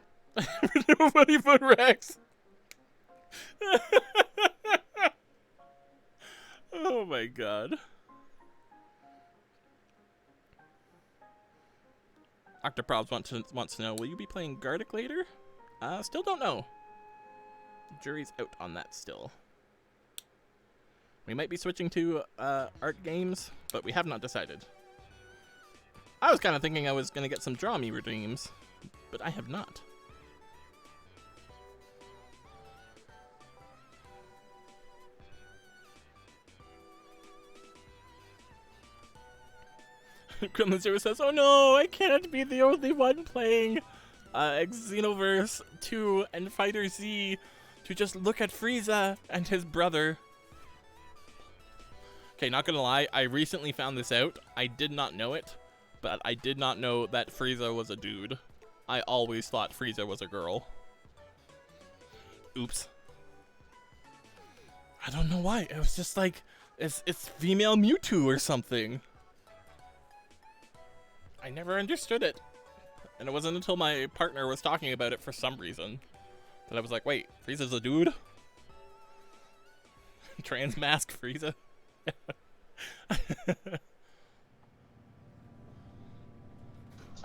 A: Nobody but Rex. Oh my god. Octoprobs wants to know, will you be playing Gardic later? Still don't know. Jury's out on that still. We might be switching to art games, but we have not decided. I was kind of thinking I was going to get some Draw Me redeems, but I have not. Gremlin Zero says, oh no, I can't be the only one playing Xenoverse 2 and Fighter Z to just look at Frieza and his brother. Okay, not gonna lie, I recently found this out. I did not know it, but I did not know that Frieza was a dude. I always thought Frieza was a girl. Oops. I don't know why. It was just like, it's female Mewtwo or something. I never understood it. And it wasn't until my partner was talking about it for some reason that I was like, wait, Frieza's a dude? Trans mask Frieza?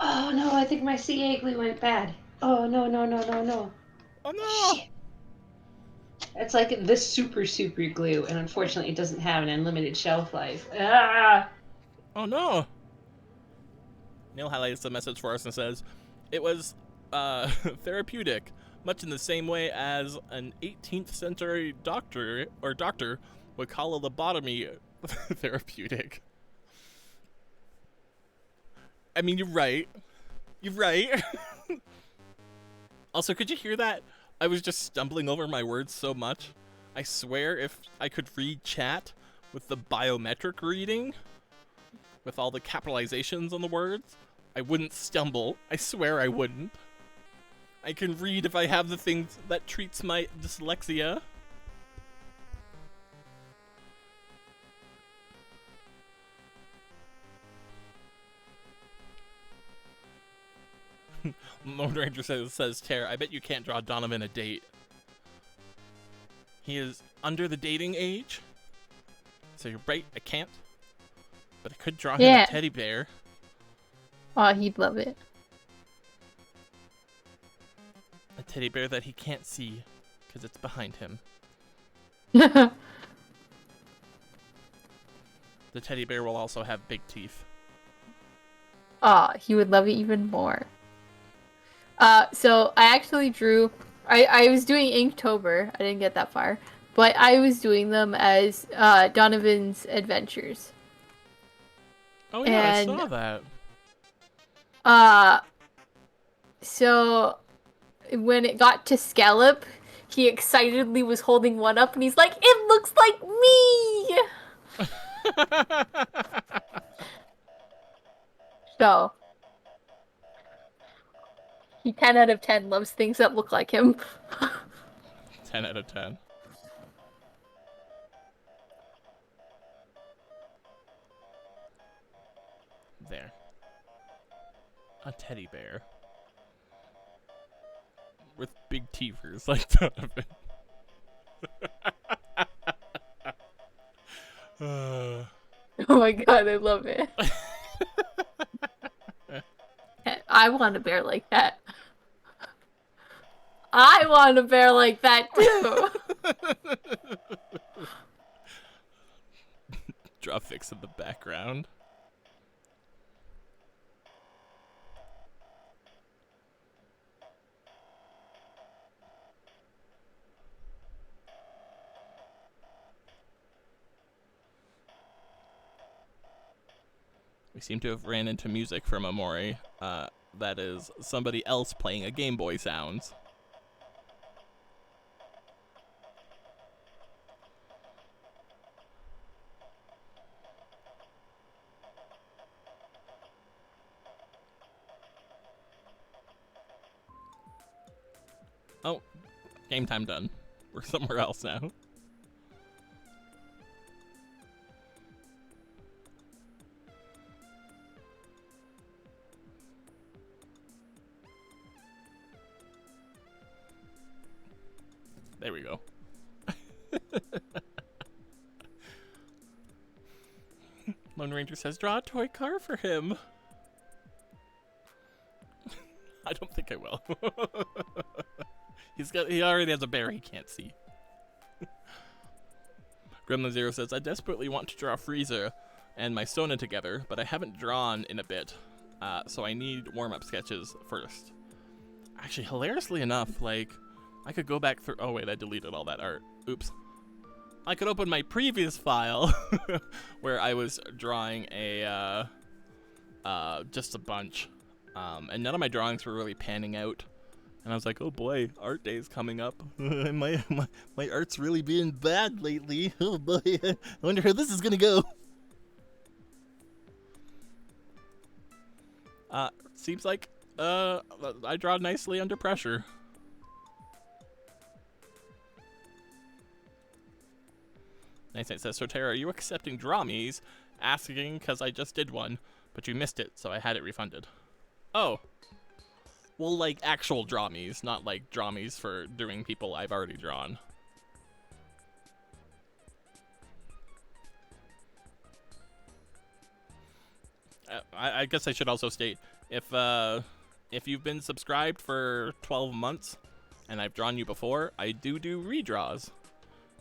B: Oh no, I think my CA glue went bad. Oh no.
A: Oh no!
B: Shit. It's like the super glue, and unfortunately it doesn't have an unlimited shelf life. Ah!
A: Oh no! Neil highlights the message for us and says, it was therapeutic, much in the same way as an 18th century doctor would call a lobotomy therapeutic. I mean, you're right. You're right. Also, could you hear that? I was just stumbling over my words so much. I swear if I could read chat, with the biometric reading, with all the capitalizations on the words, I wouldn't stumble. I swear I wouldn't. I can read if I have the things that treats my dyslexia. Lone Ranger says, Tair, I bet you can't draw Donovan a date. He is under the dating age. So you're right, I can't. But I could draw him a teddy bear.
C: Oh, he'd love it.
A: A teddy bear that he can't see, because it's behind him. The teddy bear will also have big teeth.
C: Oh, he would love it even more. So I actually drew... I was doing Inktober. I didn't get that far. But I was doing them as Donovan's adventures.
A: Oh yeah,
C: And,
A: I saw that.
C: So when it got to Scallop, he excitedly was holding one up and he's like, "It looks like me!" So he 10 out of 10 loves things that look like him.
A: 10 out of 10. There. A teddy bear. With big teethers like Donovan.
C: Oh my god, I love it. I want a bear like that. I want a bear like that too.
A: Draw Fix in the background. We seem to have ran into music from Amori. That is somebody else playing a Game Boy sounds. Oh, game time done. We're somewhere else now. There we go. Lone Ranger says, draw a toy car for him. I don't think I will. He already has a bear he can't see. Gremlin Zero says, I desperately want to draw Freezer and my Sona together, but I haven't drawn in a bit, so I need warm-up sketches first. Actually, hilariously enough, like, I could go back through... Oh, wait, I deleted all that art. Oops. I could open my previous file where I was drawing a, just a bunch. And none of my drawings were really panning out. And I was like, oh boy, art day's coming up. my art's really being bad lately. Oh boy, I wonder how this is gonna go. Seems like, I draw nicely under pressure. Nice. It says, so Tair, are you accepting dramies? Asking because I just did one, but you missed it, so I had it refunded. Oh. Well, like actual dramies, not like dramies for doing people I've already drawn. I guess I should also state, if you've been subscribed for 12 months and I've drawn you before, I do redraws.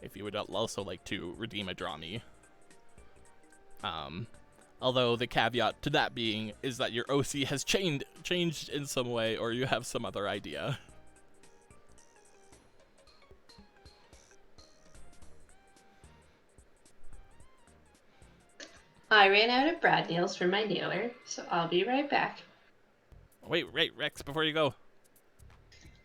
A: If you would also like to redeem a draw me. Although the caveat to that being is that your OC has changed in some way, or you have some other idea.
B: I ran out of brad nails for my nailer, so I'll be right back.
A: Wait, Rex, before you go.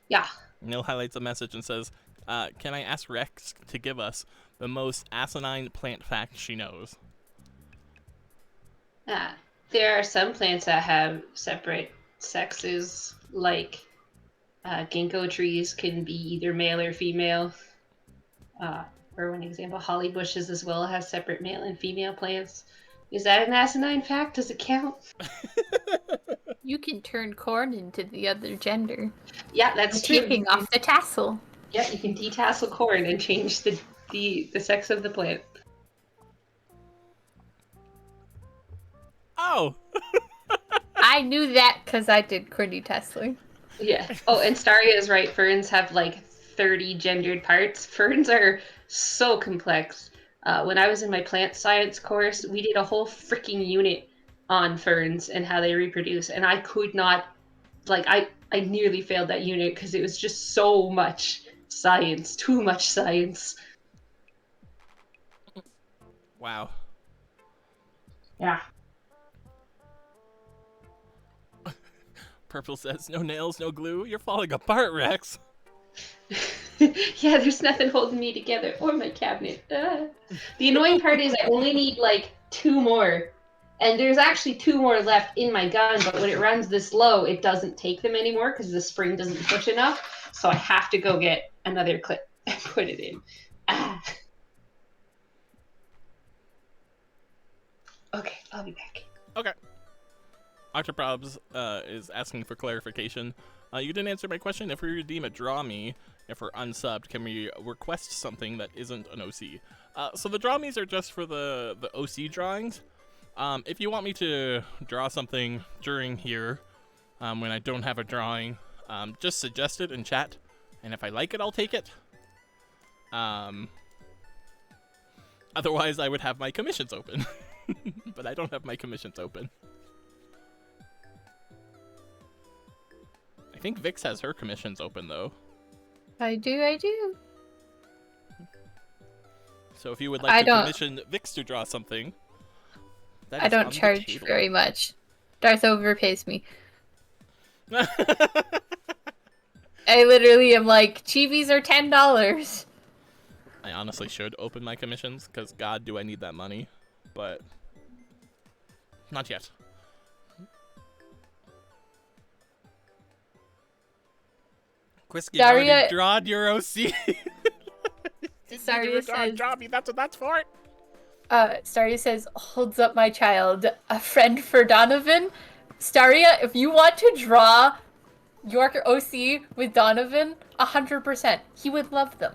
B: Yeah.
A: Neil highlights a message and says, can I ask Rex to give us the most asinine plant fact she knows.
B: There are some plants that have separate sexes, like ginkgo trees can be either male or female. For one example, holly bushes as well has separate male and female plants. Is that an asinine fact? Does it count?
C: You can turn corn into the other gender.
B: Yeah, that's true.
C: Taking off the tassel.
B: Yeah, you can detassel corn and change the sex of the plant.
A: Oh!
C: I knew that because I did corn detasseling.
B: Yeah. Oh, and Staria is right. Ferns have like 30 gendered parts. Ferns are so complex. When I was in my plant science course, we did a whole freaking unit on ferns and how they reproduce, and I could not, like, I nearly failed that unit because it was just so much science, too much science.
A: Wow.
B: Yeah.
A: Purple says, no nails, no glue. You're falling apart, Rex.
B: Yeah, there's nothing holding me together or my cabinet. The annoying part is I only need like 2 more. And there's actually 2 more left in my gun, but when it runs this low, it doesn't take them anymore because the spring doesn't push enough. So I have to go get another clip and put it in. Okay, I'll be back.
A: Okay. Octoprobs is asking for clarification. You didn't answer my question. If we redeem a Draw Me, if we're unsubbed, can we request something that isn't an OC? So the Draw Me's are just for the OC drawings. If you want me to draw something during here, when I don't have a drawing, just suggest it in chat, and if I like it, I'll take it. Otherwise, I would have my commissions open. But I don't have my commissions open. I think Vix has her commissions open, though.
C: I do.
A: So if you would like to commission Vix to draw something, that is
C: I don't
A: on the
C: charge
A: table.
C: very much. Darth overpays me. I literally am like, chibis are $10.
A: I honestly should open my commissions, because God, do I need that money. But not yet. Quisky already drawed your OC.
C: Saria says,
A: draw me. That's what that's for.
C: Staria says, holds up my child. A friend for Donovan. Staria, if you want to draw your OC with Donovan, 100%. He would love them.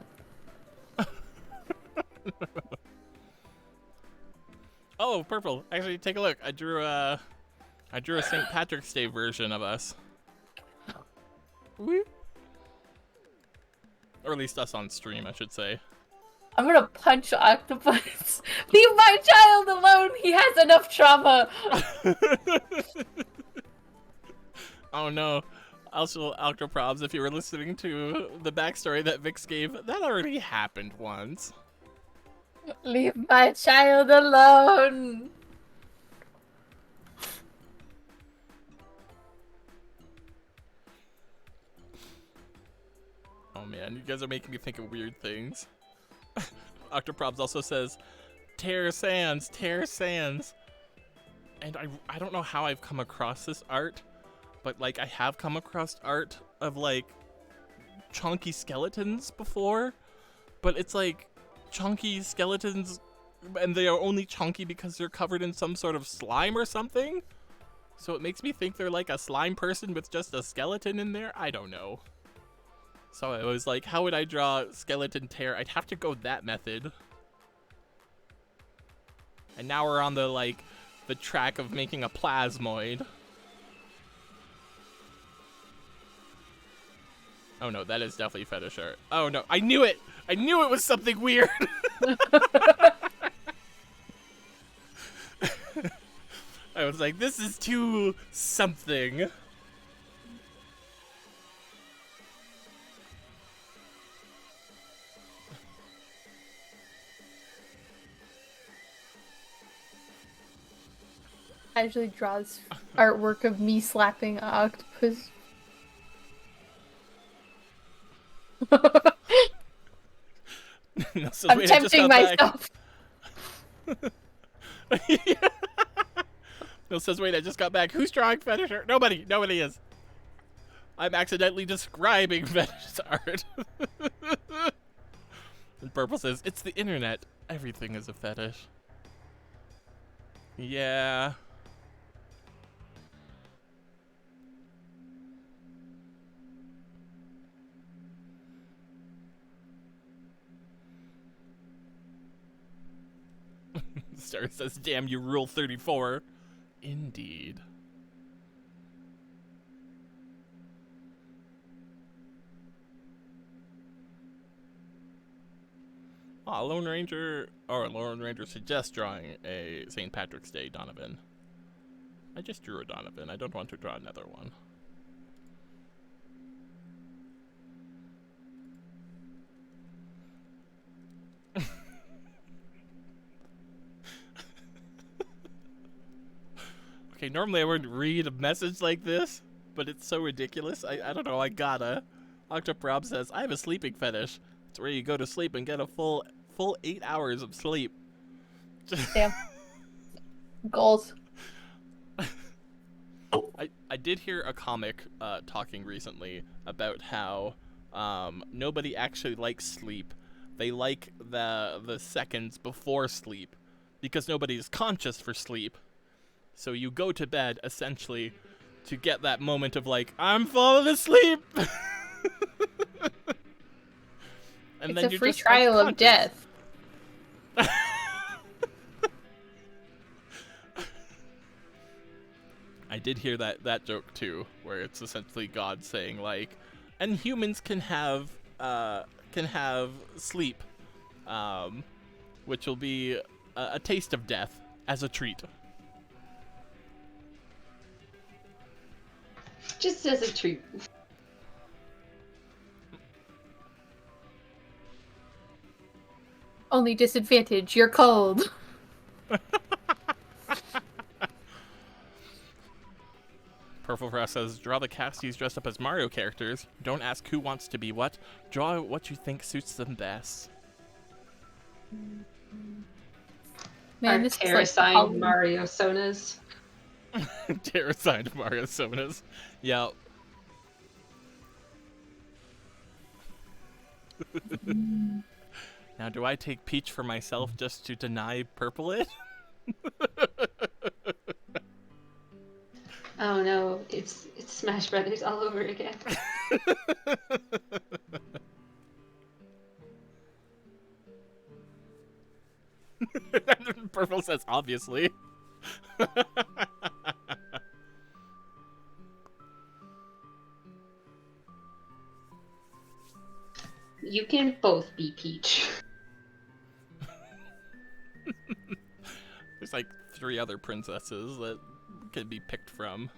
A: Oh, purple. Actually, take a look. I drew a St. Patrick's Day version of us. Woo. Or at least us on stream, I should say.
C: I'm gonna punch Octopus. Leave my child alone. He has enough trauma.
A: Oh no. Also, Octoprobs, if you were listening to the backstory that Vix gave, that already happened once.
C: Leave my child alone.
A: Oh man, you guys are making me think of weird things. Octoprobs also says, Tair Sands, Tair Sands. And I don't know how I've come across this art, but like I have come across art of like chunky skeletons before, but it's like chunky skeletons and they are only chunky because they're covered in some sort of slime or something. So it makes me think they're like a slime person with just a skeleton in there. I don't know. So I was like, how would I draw skeleton Tair? I'd have to go that method. And now we're on the track of making a plasmoid. Oh no, that is definitely fetish art. Oh no, I knew it! I knew it was something weird! I was like, this is too something.
C: Actually draws artwork of me slapping an octopus.
A: No, Says,
C: I'm
A: "Wait, I just
C: tempting
A: got back."
C: myself.
A: Bill says, "Wait, I just got back. Who's drawing fetish art?" Nobody. Nobody is. I'm accidentally describing fetish art. And Purple says, "It's the internet. Everything is a fetish." Yeah. Star says, "Damn you, Rule 34. Indeed. Lone Ranger suggests drawing a St. Patrick's Day Donovan. I just drew a Donovan. I don't want to draw another one. Okay, normally I wouldn't read a message like this, but it's so ridiculous. I don't know, I gotta. Octoprob says, "I have a sleeping fetish. It's where you go to sleep and get a full 8 hours of sleep."
C: Damn. Goals.
A: I did hear a comic talking recently about how nobody actually likes sleep. They like the seconds before sleep because nobody is conscious for sleep. So you go to bed essentially to get that moment of like, I'm falling asleep. And
C: It's
A: then
C: a
A: you're
C: free
A: just
C: trial of death.
A: I did hear that joke too, where it's essentially God saying like, and humans can have sleep, which will be a taste of death as a treat.
B: Just as a treat.
C: Only disadvantage, you're cold.
A: Purple Frost says, "Draw the casties dressed up as Mario characters. Don't ask who wants to be what. Draw what you think suits them best."
C: Man,
B: Our
C: this is
B: Tair
C: like
B: assigned
C: Halloween.
B: Mario Sonas.
A: Tair assigned Mario Sonas. Yeah. Now, do I take Peach for myself just to deny Purple it?
B: Oh no, it's Smash Brothers all over again.
A: Purple says, "Obviously."
B: You can both be Peach.
A: There's like 3 other princesses that can be picked from.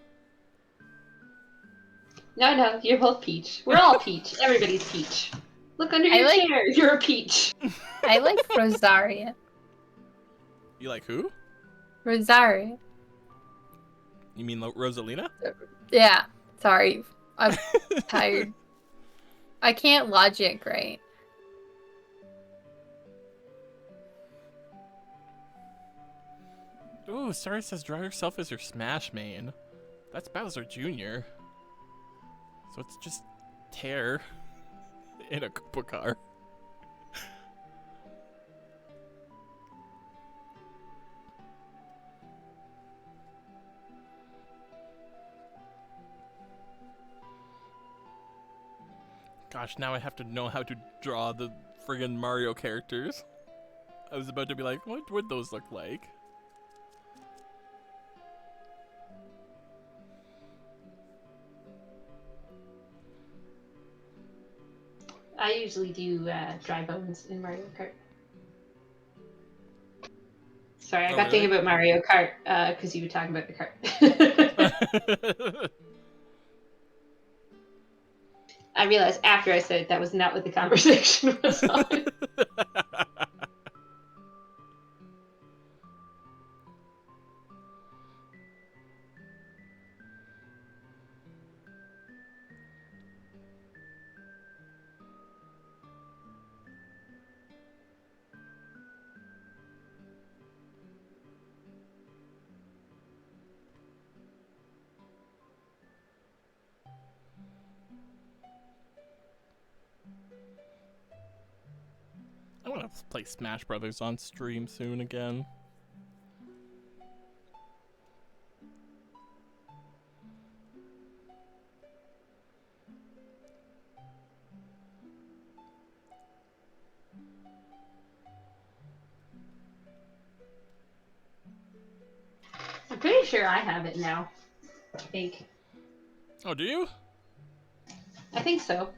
B: No, you're both Peach. We're all Peach. Everybody's Peach. Look under your chair. You're a Peach.
C: I like Rosaria.
A: You like who?
C: Rosaria.
A: You mean Rosalina?
C: Yeah. Sorry. I'm tired. I can't logic right.
A: Ooh, Starry says, "Draw yourself as your Smash main." That's Bowser Jr. So it's just Tair in a Koopa car. Gosh, now I have to know how to draw the friggin' Mario characters. I was about to be like, what would those look like?
B: I usually do dry bones in Mario Kart. Sorry, I got thinking about Mario Kart because you were talking about the cart. I realized after I said it, that was not what the conversation was on.
A: I want to play Smash Brothers on stream soon again.
B: I'm pretty sure I have it now. I think.
A: Oh, do you?
B: I think so.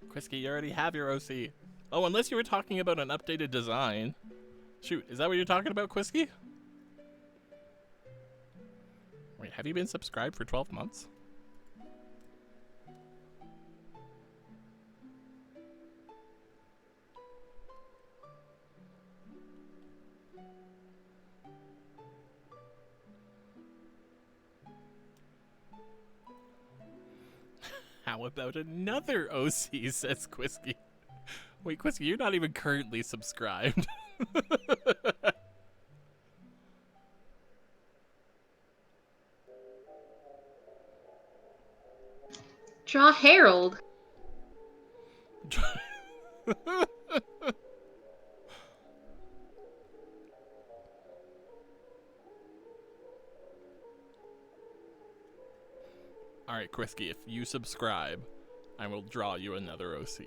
A: Quisky, you already have your OC. Oh, unless you were talking about an updated design. Shoot, is that what you're talking about, Quisky? Wait, have you been subscribed for 12 months? How about another OC, says Quisky. Wait, Quisky, you're not even currently subscribed.
B: Draw Harold.
A: Alright, Quisky, if you subscribe, I will draw you another OC.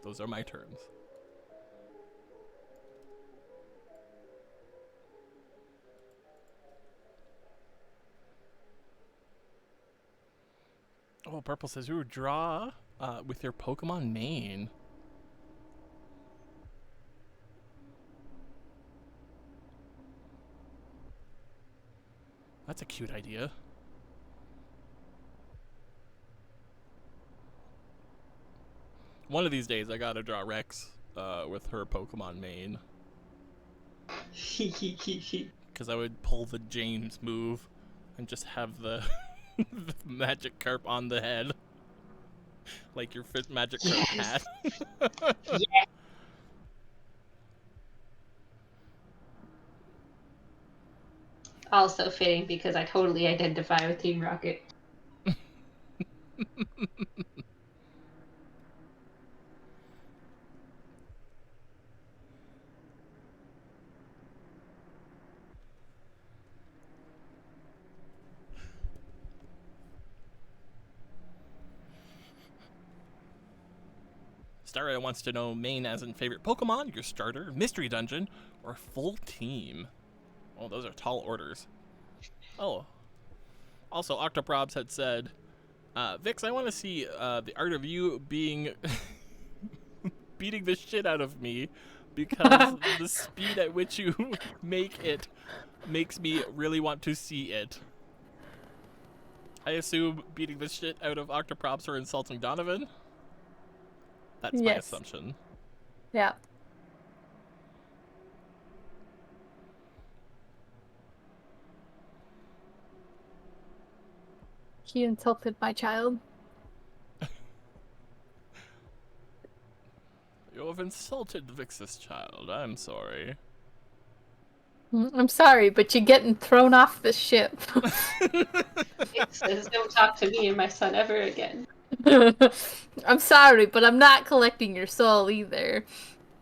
A: Those are my terms. Oh, Purple says, ooh, draw with your Pokemon main. That's a cute idea. One of these days, I gotta draw Rex with her Pokemon main. Because I would pull the James move and just have the, the magic carp on the head. Like your magic carp hat.
B: Yeah. Also fitting because I totally identify with Team Rocket.
A: Starra wants to know main as in favorite Pokemon, your starter, mystery dungeon, or full team. Oh, those are tall orders. Oh. Also, Octoprobs had said, Vix, I want to see the art of you being beating the shit out of me because the speed at which you make it makes me really want to see it. I assume beating the shit out of Octoprobs for insulting Donovan? That's my assumption.
C: Yeah. He insulted my child.
A: You have insulted Vix's child. I'm sorry.
C: I'm sorry, but you're getting thrown off the ship.
B: It says, don't talk to me and my son ever again.
C: I'm sorry, but I'm not collecting your soul either.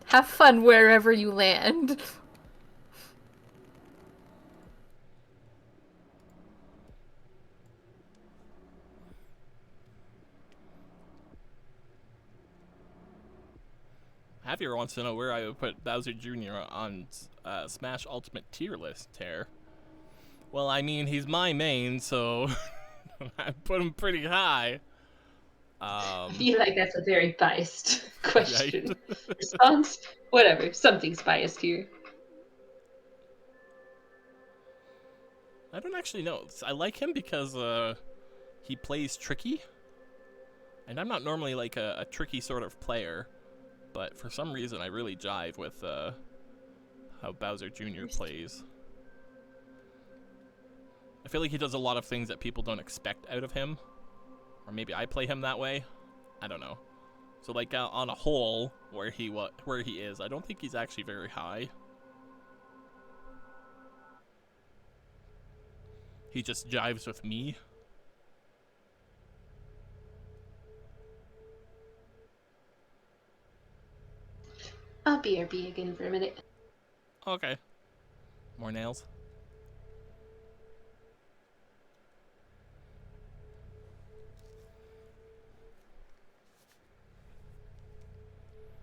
C: Have fun wherever you land.
A: Javier wants to know where I would put Bowser Jr. on Smash Ultimate tier list, Tair. Well, I mean, he's my main, so I put him pretty high.
B: I feel like that's a very biased question.
A: Right?
B: Response? Whatever. Something's biased here.
A: I don't actually know. I like him because he plays tricky. And I'm not normally like a tricky sort of player. But for some reason, I really jive with how Bowser Jr. plays. I feel like he does a lot of things that people don't expect out of him. Or maybe I play him that way. I don't know. So like on a whole, where he is, I don't think he's actually very high. He just jives with me.
B: I'll BRB again for a minute.
A: Okay. More nails.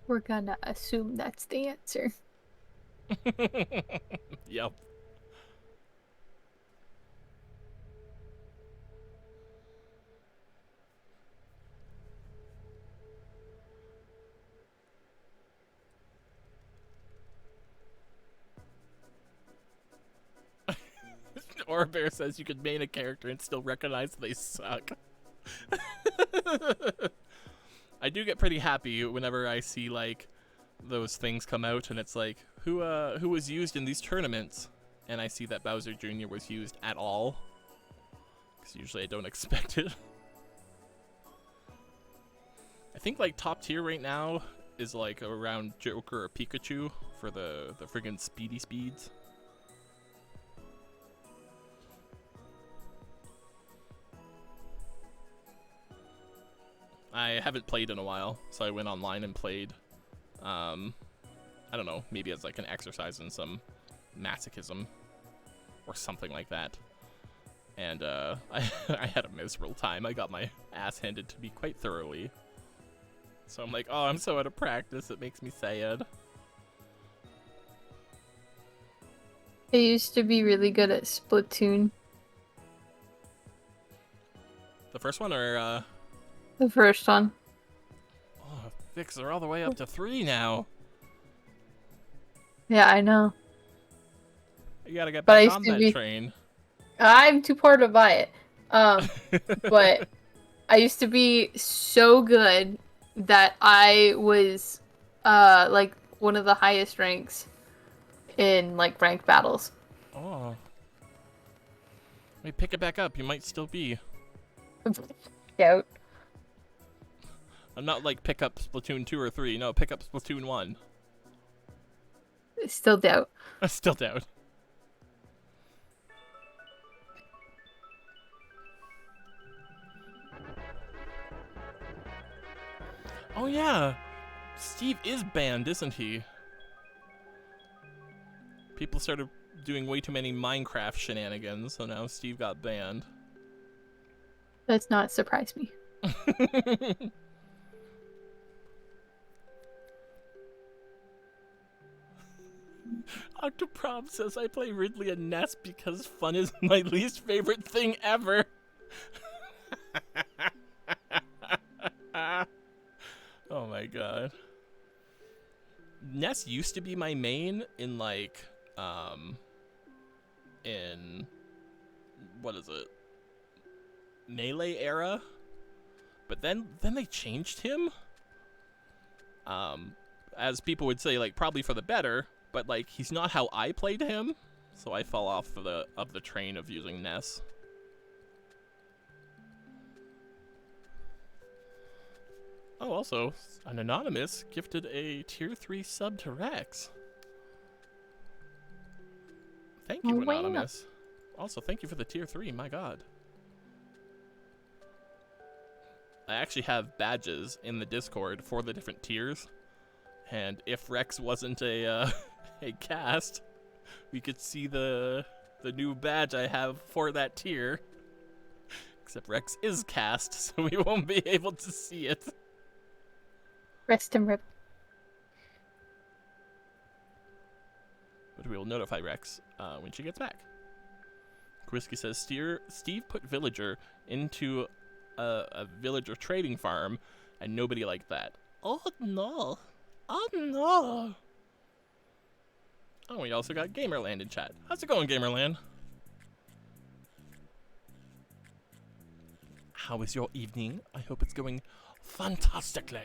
C: We're gonna assume that's the answer.
A: Yep. Bear says you could main a character and still recognize they suck. I do get pretty happy whenever I see like those things come out and it's like who was used in these tournaments, and I see that Bowser Jr. was used at all, because usually I don't expect it. I think like top tier right now is like around Joker or Pikachu for the friggin' speedy speeds. I haven't played in a while, so I went online and played. I don't know, maybe as like an exercise in some masochism or something like that. And I had a miserable time. I got my ass handed to me quite thoroughly. So I'm like, oh, I'm so out of practice, it makes me sad.
C: I used to be really good at Splatoon.
A: The first one or
C: The first one.
A: oh, Vix are all the way up to 3 now.
C: Yeah, I know.
A: You gotta get
C: But I
A: back
C: used
A: on
C: to
A: that
C: be-
A: train.
C: I'm too poor to buy it. But I used to be so good that I was like one of the highest ranks in like ranked battles.
A: Oh. Let me pick it back up, you might still be.
C: Yeah.
A: I'm not like pick up Splatoon 2 or 3, no, pick up Splatoon 1.
C: Still doubt.
A: I still doubt. Oh yeah, Steve is banned, isn't he? People started doing way too many Minecraft shenanigans, so now Steve got banned.
C: Does not surprise me.
A: Octoprob says I play Ridley and Ness because fun is my least favorite thing ever. Oh my god. Ness used to be my main in like in what is it? Melee era. But then they changed him. As people would say, like probably for the better, but like he's not how I played him, so I fell off of the train of using Ness. Oh, also, an anonymous gifted a tier 3 sub to Rex. Thank you,
C: Oh, wow.
A: anonymous. Also, thank you for the tier 3, my god. I actually have badges in the Discord for the different tiers, and if Rex wasn't a a cast, we could see the new badge I have for that tier. Except Rex is cast, so we won't be able to see it.
C: Rest and rip.
A: But we will notify Rex when she gets back. Kwisky says, Steve put Villager into a villager trading farm, and nobody liked that. Oh no. Oh no. Oh, we also got Gamerland in chat. How's it going, Gamerland? How is your evening? I hope it's going fantastically.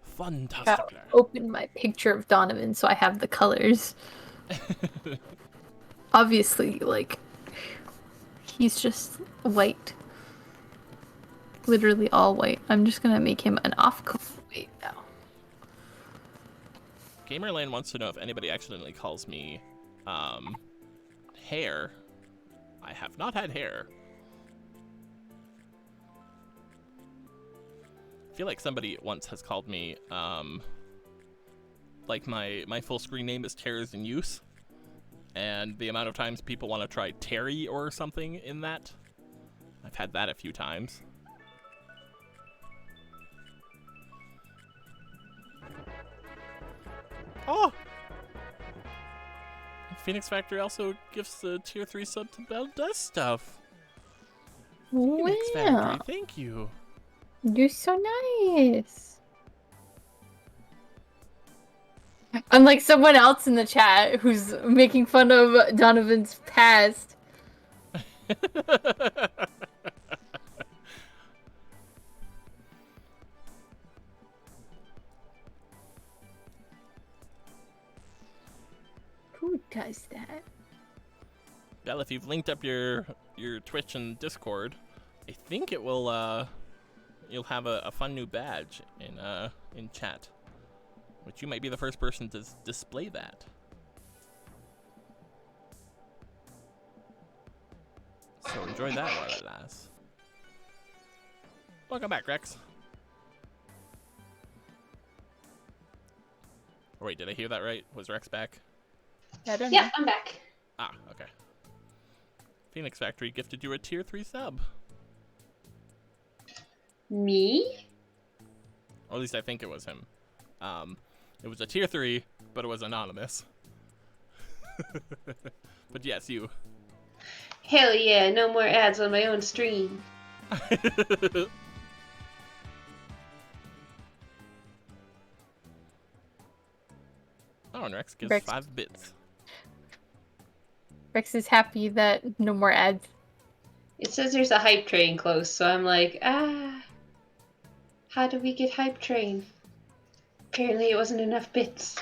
A: Fantastically.
C: Open my picture of Donovan so I have the colors. Obviously, like, he's just white. Literally all white. I'm just gonna make him an off-color. Wait, no.
A: Gamerland wants to know if anybody accidentally calls me hair. I have not had hair. I feel like somebody once has called me, like my full screen name is Tair's in use. And the amount of times people want to try Terry or something in that, I've had that a few times. Oh! Phoenix Factory also gives the tier 3 sub to Belle Does Stuff. Phoenix Factory, thank you.
C: You're so nice. Unlike someone else in the chat who's making fun of Donovan's past. Who does that?
A: Belle, if you've linked up your Twitch and Discord, I think it will you'll have a fun new badge in chat, which you might be the first person to display that. So enjoy that while it lasts. Welcome back, Rex. Oh, wait, did I hear that right? Was Rex back?
C: I don't
B: Yeah,
C: know.
B: I'm back.
A: Ah, okay. Phoenix Factory gifted you a tier 3 sub.
B: Me?
A: Or at least I think it was him. It was a tier 3, but it was anonymous. But yes, you.
B: Hell yeah, no more ads on my own stream.
A: Oh, and Rex gives
C: Rex.
A: 5 bits.
C: Rex is happy that no more ads.
B: It says there's a hype train close, so I'm like, how do we get hype train? Apparently it wasn't enough bits.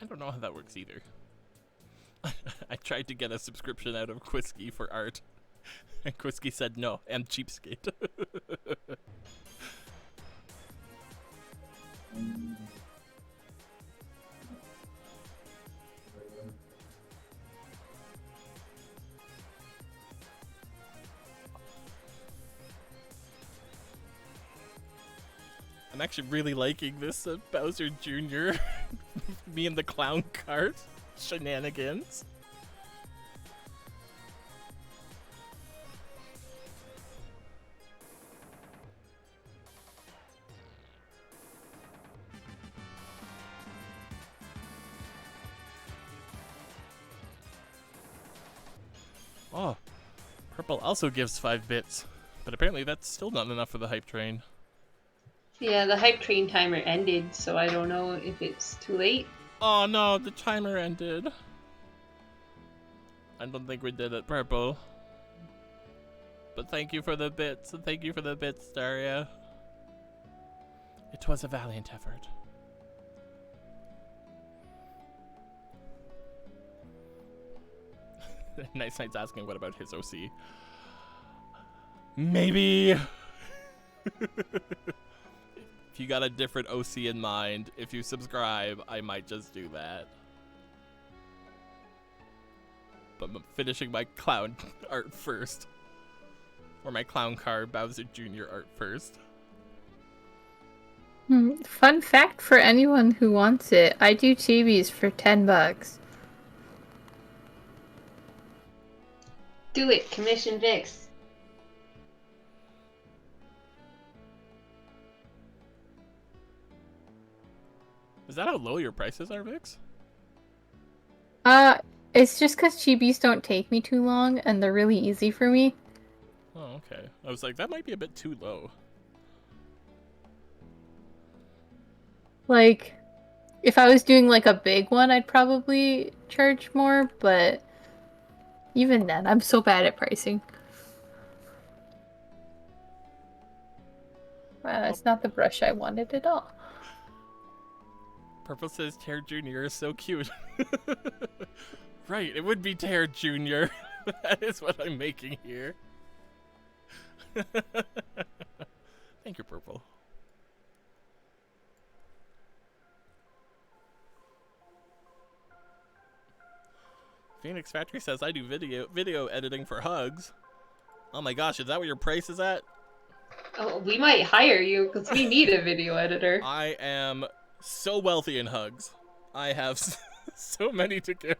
A: I don't know how that works either. I tried to get a subscription out of Quisky for art, and Quisky said no, and cheapskate. I'm actually really liking this Bowser Jr. Me and the clown cart shenanigans. Oh, Purple also gives 5 bits, but apparently that's still not enough for the hype train.
B: Yeah, the hype train timer ended, so I don't know if it's too late.
A: Oh no, the timer ended. I don't think we did it, Purple. But thank you for the bits, and thank you for the bits, Daria. It was a valiant effort. Nice Knight's asking what about his OC. Maybe. If you got a different OC in mind, if you subscribe, I might just do that. But I'm finishing my clown art first. Or my clown car Bowser Jr. art first.
C: Fun fact for anyone who wants it, I do chibis for $10.
B: Do it, commission Vix.
A: Is that how low your prices are, Vix?
C: It's just because chibis don't take me too long and they're really easy for me.
A: Oh, okay. I was like, that might be a bit too low.
C: Like, if I was doing like a big one, I'd probably charge more, but even then, I'm so bad at pricing. It's not the brush I wanted at all.
A: Purple says Tair Jr. is so cute. Right, it would be Tair Jr. That is what I'm making here. Thank you, Purple. Phoenix Factory says I do video editing for hugs. Oh my gosh, is that what your price is at?
B: Oh, we might hire you because we need a video editor.
A: I am so wealthy in hugs. I have so many to give.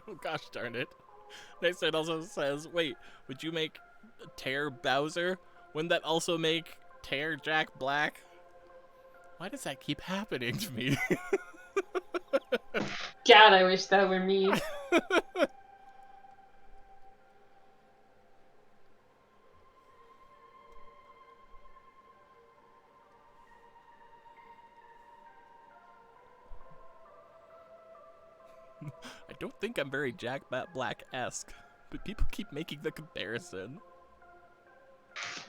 A: Oh gosh darn it. Next it also says, wait, would you make Tair Bowser? Wouldn't that also make Tair Jack Black? Why does that keep happening to me?
B: God, I wish that were me.
A: I don't think I'm very Jack Black-esque, but people keep making the comparison.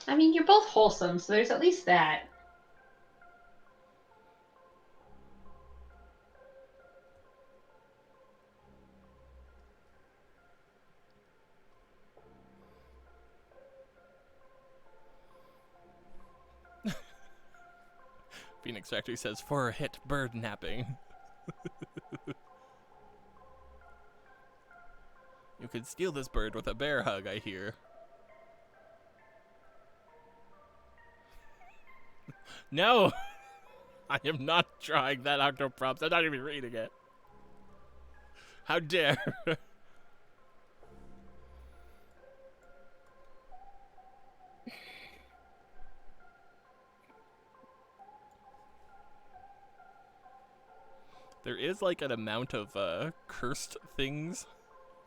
B: I mean, you're both wholesome, so there's at least that.
A: Phoenix Factory says, for a hit, bird napping. You could steal this bird with a bear hug, I hear. No! I am not trying that outdoor prompts. I'm not even reading it. How dare. There is like an amount of cursed things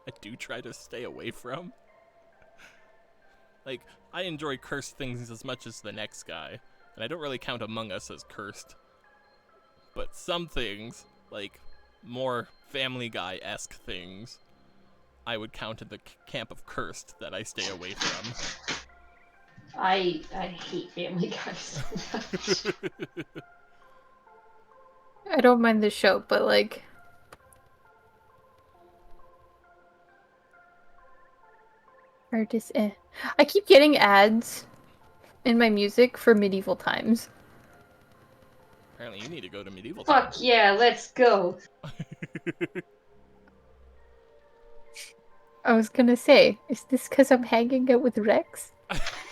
A: I do try to stay away from. Like, I enjoy cursed things as much as the next guy, and I don't really count Among Us as cursed. But some things, like more Family Guy-esque things, I would count in the camp of cursed that I stay away from.
B: I hate Family Guy so much.
C: I don't mind the show, but like... Artist, eh. I keep getting ads in my music for medieval times.
A: Apparently you need to go to medieval
B: Fuck
A: times.
B: yeah, let's go.
C: I was gonna say, is this because I'm hanging out with Rex?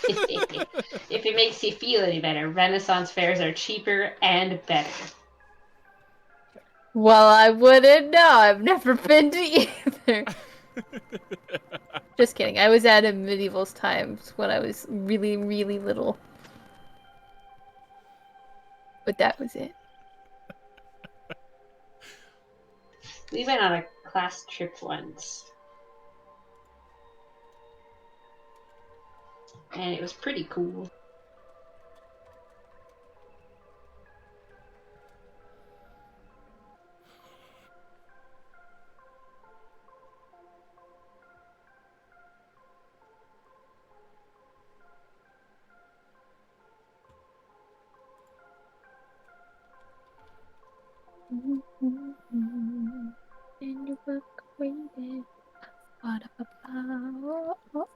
B: If it makes you feel any better, Renaissance fairs are cheaper and better.
C: Well, I wouldn't know. I've never been to either. Just kidding. I was at a medieval times when I was really, really little. But that was it.
B: We went on a class trip once. And it was pretty cool.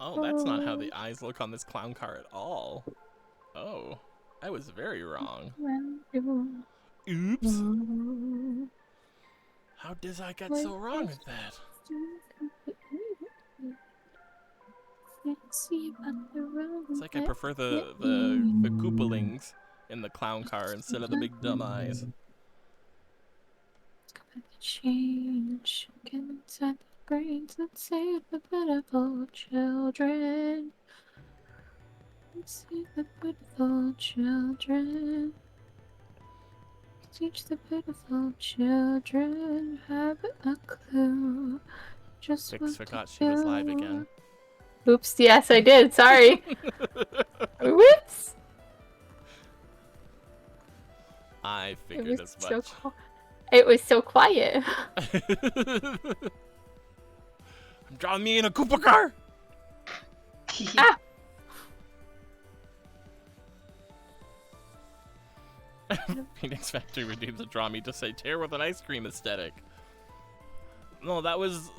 A: Oh, that's not how the eyes look on this clown car at all. Oh, I was very wrong. Oops. How did I get so wrong with that? It's like I prefer the Koopalings in the clown car instead of the big dumb eyes.
C: Change inside the brains that save the beautiful children. Save the beautiful children. Teach the beautiful children have a clue. Just
A: Vix
C: what
A: forgot
C: to
A: she was
C: do.
A: live again.
C: Oops, yes I did, sorry. Whoops!
A: I figured as much.
C: It was so quiet.
A: I'm drawing me in a Koopa car!
C: Ah!
A: Phoenix Factory redeems a draw me to say tear with an ice cream aesthetic. No, that was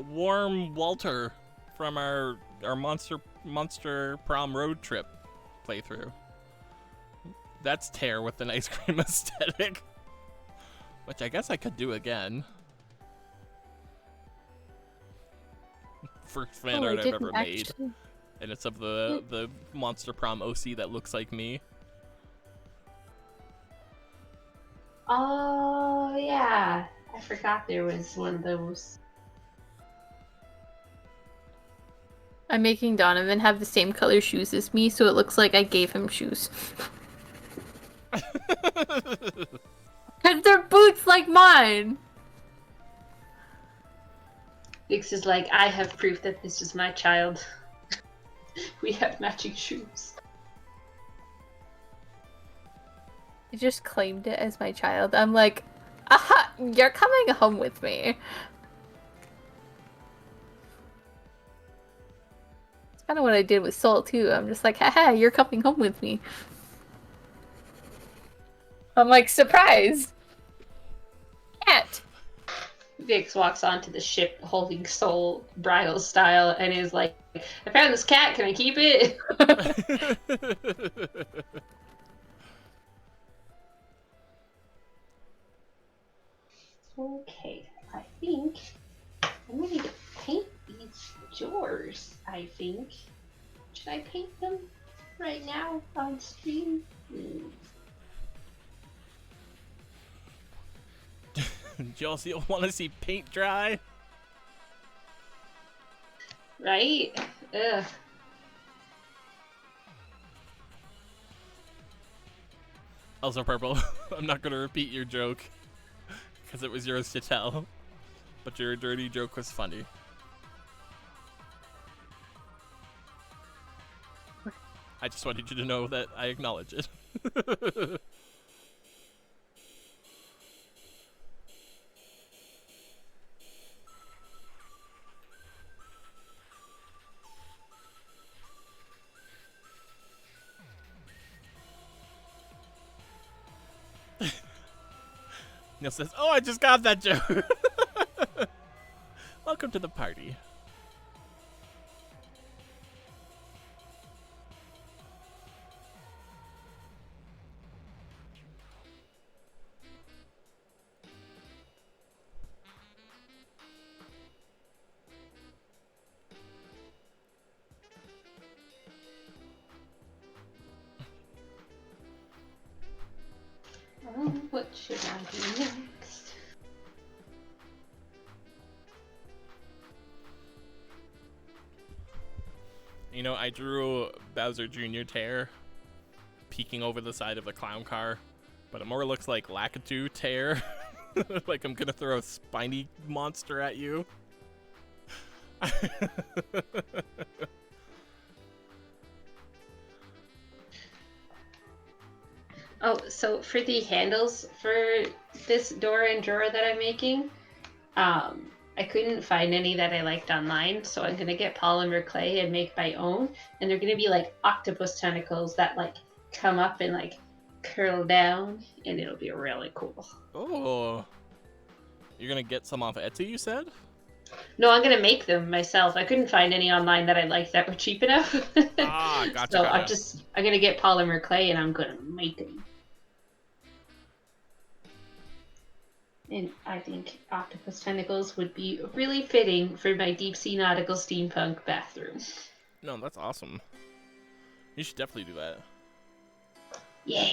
A: Warm Walter from our monster prom road trip playthrough. That's Tair with an ice cream aesthetic, which I guess I could do again. First fan art I've ever made, and it's of the monster prom OC that looks like me.
B: Oh, yeah. I forgot there was one of those.
C: I'm making Donovan have the same color shoes as me, so it looks like I gave him shoes. Because they're boots like mine!
B: Vix is like, I have proof that this is my child. We have matching shoes.
C: I just claimed it as my child. I'm like, aha, you're coming home with me. It's kind of what I did with Soul, too. I'm just like, haha, you're coming home with me. I'm like, surprise! Cat!
B: Vix walks onto the ship holding Soul bridal style and is like, I found this cat, can I keep it? Okay, I think I'm ready to paint these drawers, I think. Should I paint them right now on stream?
A: Do y'all want to see paint dry?
B: Right? Ugh.
A: Also, Purple, I'm not going to repeat your joke, because it was yours to tell. But your dirty joke was funny. I just wanted you to know that I acknowledge it. Neil says, oh, I just got that joke. Welcome to the party.
B: What should I do next?
A: You know, I drew Bowser Jr. Tair peeking over the side of the clown car, but it more looks like Lakitu Tair. Like I'm gonna throw a spiny monster at you.
B: Oh, so for the handles for this door and drawer that I'm making, I couldn't find any that I liked online, so I'm gonna get polymer clay and make my own, and they're gonna be like octopus tentacles that like come up and like curl down, and it'll be really cool.
A: Oh, you're gonna get some off Etsy, you said?
B: No, I'm gonna make them myself. I couldn't find any online that I liked that were cheap enough.
A: Ah, gotcha.
B: So
A: gotcha.
B: I'm gonna get polymer clay and I'm gonna make them. And I think octopus tentacles would be really fitting for my deep sea nautical steampunk bathroom.
A: No, that's awesome. You should definitely do that.
B: Yeah.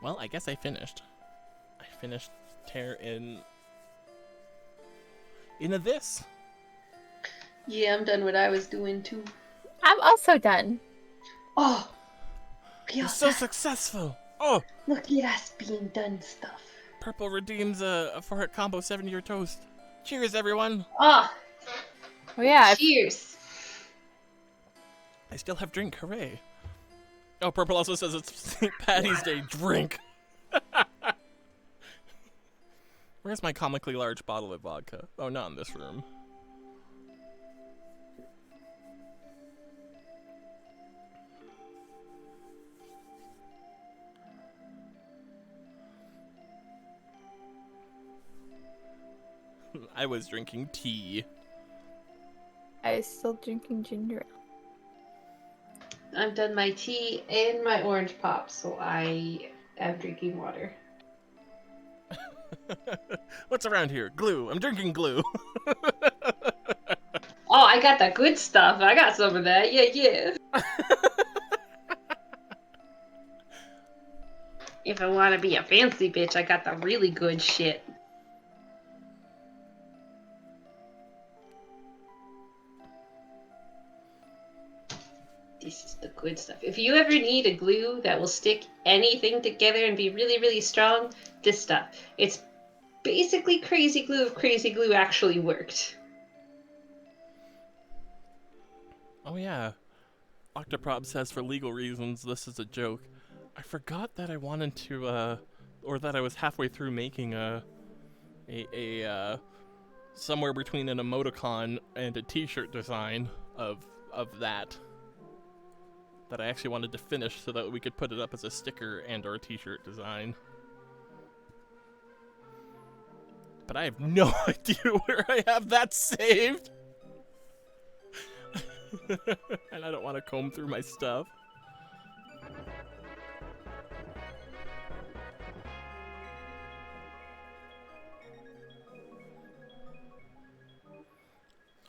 A: Well, I guess I finished. I finished Tair in this.
B: Yeah, I'm done what I was doing too.
C: I'm also done.
B: Oh,
A: You're so successful. Oh,
B: look at us being done stuff.
A: Purple redeems a 4-hit combo 7-year toast. Cheers, everyone.
B: Ah,
C: Oh yeah,
B: cheers.
A: I still have drink. Hooray. Oh, Purple also says it's St. Patty's Day. Drink. Where's my comically large bottle of vodka? Oh, not in this room. I was drinking tea.
C: I was still drinking ginger ale.
B: I've done my tea and my orange pop, so I am drinking water.
A: What's around here? Glue. I'm drinking glue.
B: Oh, I got the good stuff. I got some of that. Yeah, yeah. If I want to be a fancy bitch, I got the really good shit. This is the good stuff. If you ever need a glue that will stick anything together and be really, really strong, this stuff. It's basically crazy glue if crazy glue actually worked.
A: Oh yeah. Octoprob says for legal reasons this is a joke. I forgot that I wanted to or that I was halfway through making a somewhere between an emoticon and a t-shirt design of that I actually wanted to finish so that we could put it up as a sticker and or a t-shirt design. But I have no idea where I have that saved. And I don't want to comb through my stuff.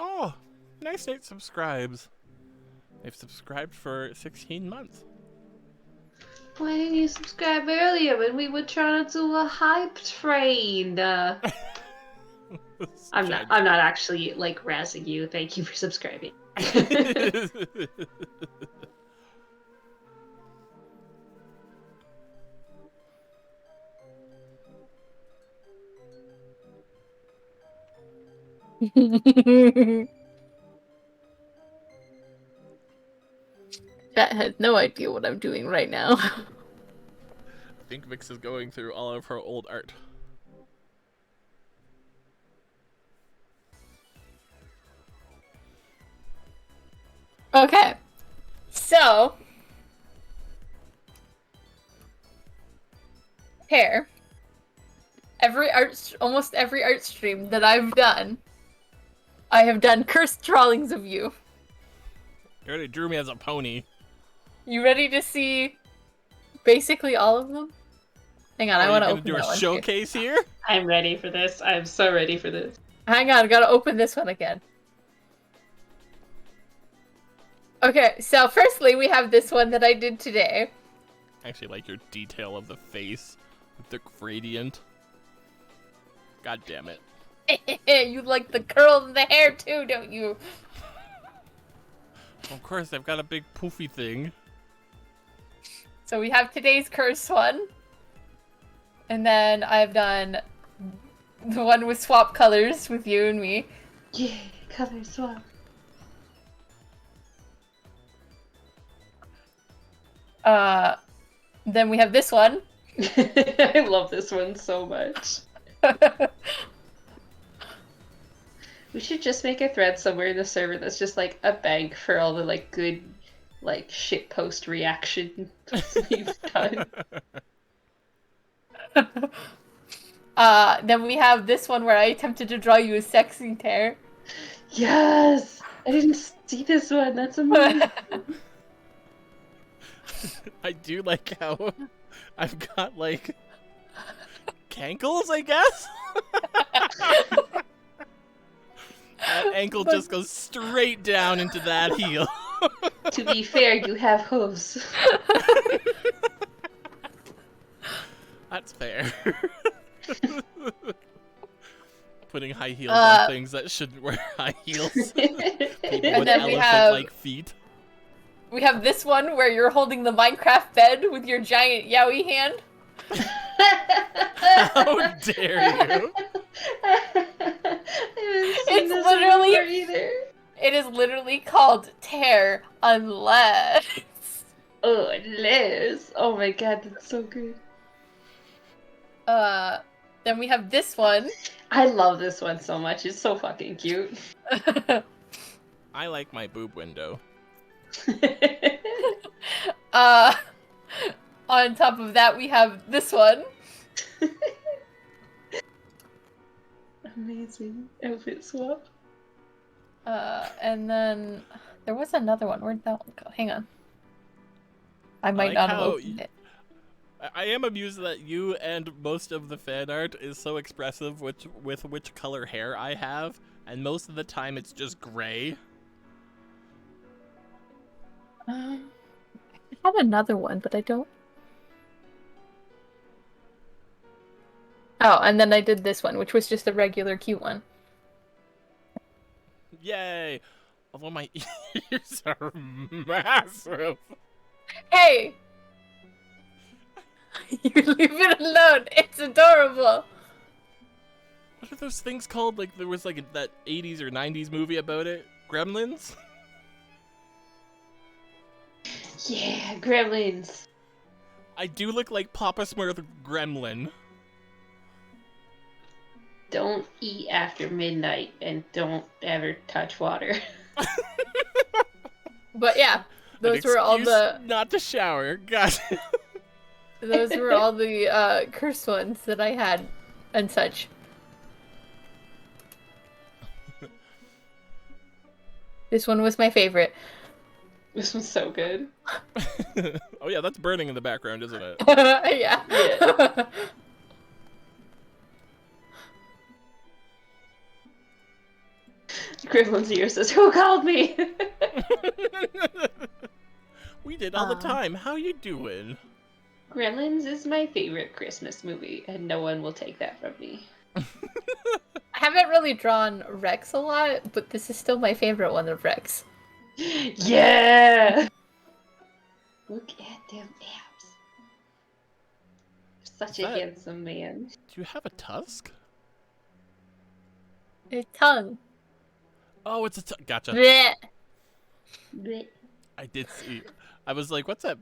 A: Oh, Nice Nate subscribes. They've subscribed for 16 months.
B: Why didn't you subscribe earlier when we were trying to do a hype train? I'm not actually like razzing you. Thank you for subscribing.
C: Chat has no idea what I'm doing right now.
A: I think Vix is going through all of her old art.
C: Okay, so Tair, almost every art stream that I've done, I have done cursed drawings of you.
A: You already drew me as a pony.
C: You ready to see basically all of them? Hang on, I want to open
A: do
C: that
A: a
C: one
A: showcase here?
B: I'm ready for this. I'm so ready for this.
C: Hang on, I gotta open this one again. Okay, so firstly, we have this one that I did today.
A: I actually like your detail of the face with the gradient. God damn it.
C: You like the curl in the hair too, don't you?
A: Of course, I've got a big poofy thing.
C: So we have today's curse one. And then I've done the one with swap colors with you and me.
B: Yeah, color swap.
C: Then we have this one.
B: I love this one so much. We should just make a thread somewhere in the server that's just like a bank for all the like good like shit post reaction we've done.
C: Then we have this one where I attempted to draw you a sexy Tair.
B: Yes! I didn't see this one. That's amazing.
A: I do like how I've got like cankles, I guess? That ankle just goes straight down into that heel.
B: To be fair, you have hooves.
A: That's fair. Putting high heels on things that shouldn't wear high heels. People
C: And
A: with
C: then we
A: elephant-like feet.
C: We have this one where you're holding the Minecraft bed with your giant Yowie hand.
A: How dare you?
B: I haven't seen
C: It's
B: this
C: literally-
B: before either.
C: It is literally called Tair unless.
B: Oh, Liz. Oh my god, that's so good.
C: Then we have this one.
B: I love this one so much. It's so fucking cute.
A: I like my boob window.
C: On top of that, we have this one.
B: Amazing. Outfit swap.
C: And then there was another one. Where'd that one go? Hang on. I might
A: like
C: not have
A: how
C: opened it.
A: I am amused that you and most of the fan art is so expressive with which color hair I have, and most of the time it's just gray.
C: I had another one, but I don't. Oh, and then I did this one, which was just a regular cute one.
A: Yay! Although my ears are massive.
C: Hey! You leave it alone. It's adorable.
A: What are those things called? Like there was like that 80s or 90s movie about it. Gremlins?
B: Yeah, gremlins.
A: I do look like Papa Smurf Gremlin.
B: Don't eat after midnight and don't ever touch water.
C: But yeah, those
A: An
C: were all
A: excuse
C: the
A: not to shower. God.
C: those were all the cursed ones that I had and such. This one was my favorite.
B: This one's so good.
A: Oh yeah, that's burning in the background, isn't it?
C: Yeah.
B: Yeah. Gremlin's ear says, "Who called me?"
A: We did all the time. How you doing?
B: Gremlins is my favorite Christmas movie, and no one will take that from me.
C: I haven't really drawn Rex a lot, but this is still my favorite one of Rex.
B: Yeah! Look at them abs. Such a
A: that-
B: handsome man.
A: Do you have a tusk?
C: His tongue.
A: Oh, it's a gotcha.
C: Blech.
B: Blech.
A: I did see. I was like, what's that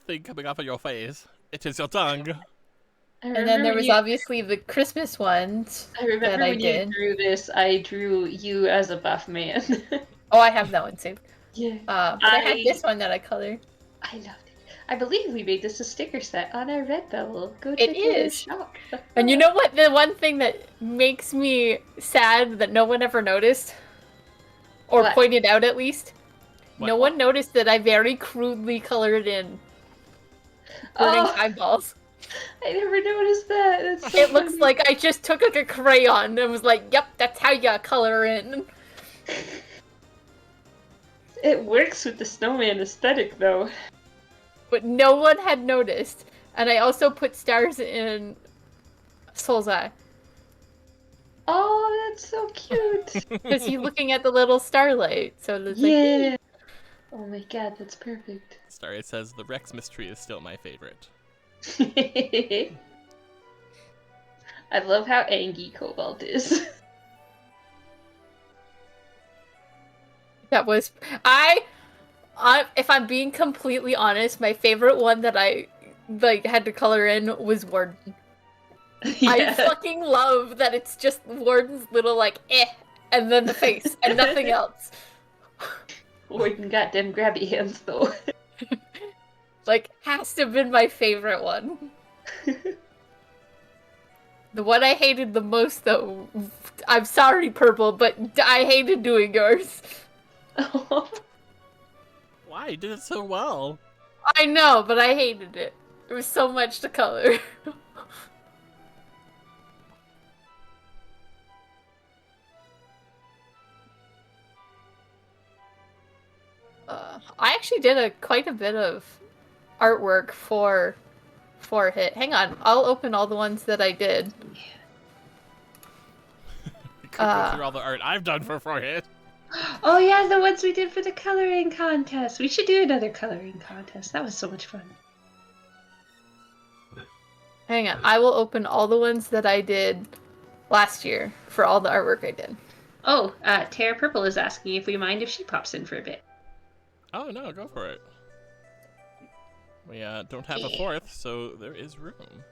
A: thing coming off of your face? It is your tongue.
C: And then there was obviously the Christmas ones.
B: I remember
C: that I
B: when
C: did.
B: you drew this, I drew you as a buff man.
C: Oh, I have that one saved.
B: Yeah.
C: But I had this one that I colored.
B: I loved it. I believe we made this a sticker set on our Redbubble. Go
C: It
B: check it out.
C: is.
B: Shop.
C: And you know what? The one thing that makes me sad that no one ever noticed, or
B: What?
C: pointed out at least,
A: What?
C: no one noticed that I very crudely colored in burning
B: Oh,
C: eyeballs.
B: I never noticed that. That's so
C: It looks
B: funny.
C: like I just took like a crayon and was like, "Yep, that's how you color in."
B: It works with the snowman aesthetic, though.
C: But no one had noticed. And I also put stars in Soul's Eye.
B: Oh, that's so cute.
C: Because he's looking at the little starlight. So it's like,
B: Yeah. Oh my god, that's perfect.
A: Sorry, it says the Rex mystery is still my favorite.
B: I love how angry Cobalt is.
C: that was if I'm being completely honest, my favorite one that I had to color in was Warden. I
B: Yeah.
C: fucking love that it's just Warden's little and then the face and nothing else.
B: Warden got them grabby hands, though.
C: Has to have been my favorite one. The one I hated the most, though, I'm sorry, Purple, but I hated doing yours.
A: Why? You did it so well.
C: I know, but I hated it. There was so much to color. I actually did quite a bit of artwork for Hit. Hang on, I'll open all the ones that I did.
A: We could go through all the art I've done for Forehead.
B: Oh yeah, the ones we did for the coloring contest. We should do another coloring contest. That was so much fun.
C: Hang on. I will open all the ones that I did last year for all the artwork I did.
B: Oh, Tair Purple is asking if we mind if she pops in for a bit.
A: Oh, no, go for it. We don't have a fourth, so there is room.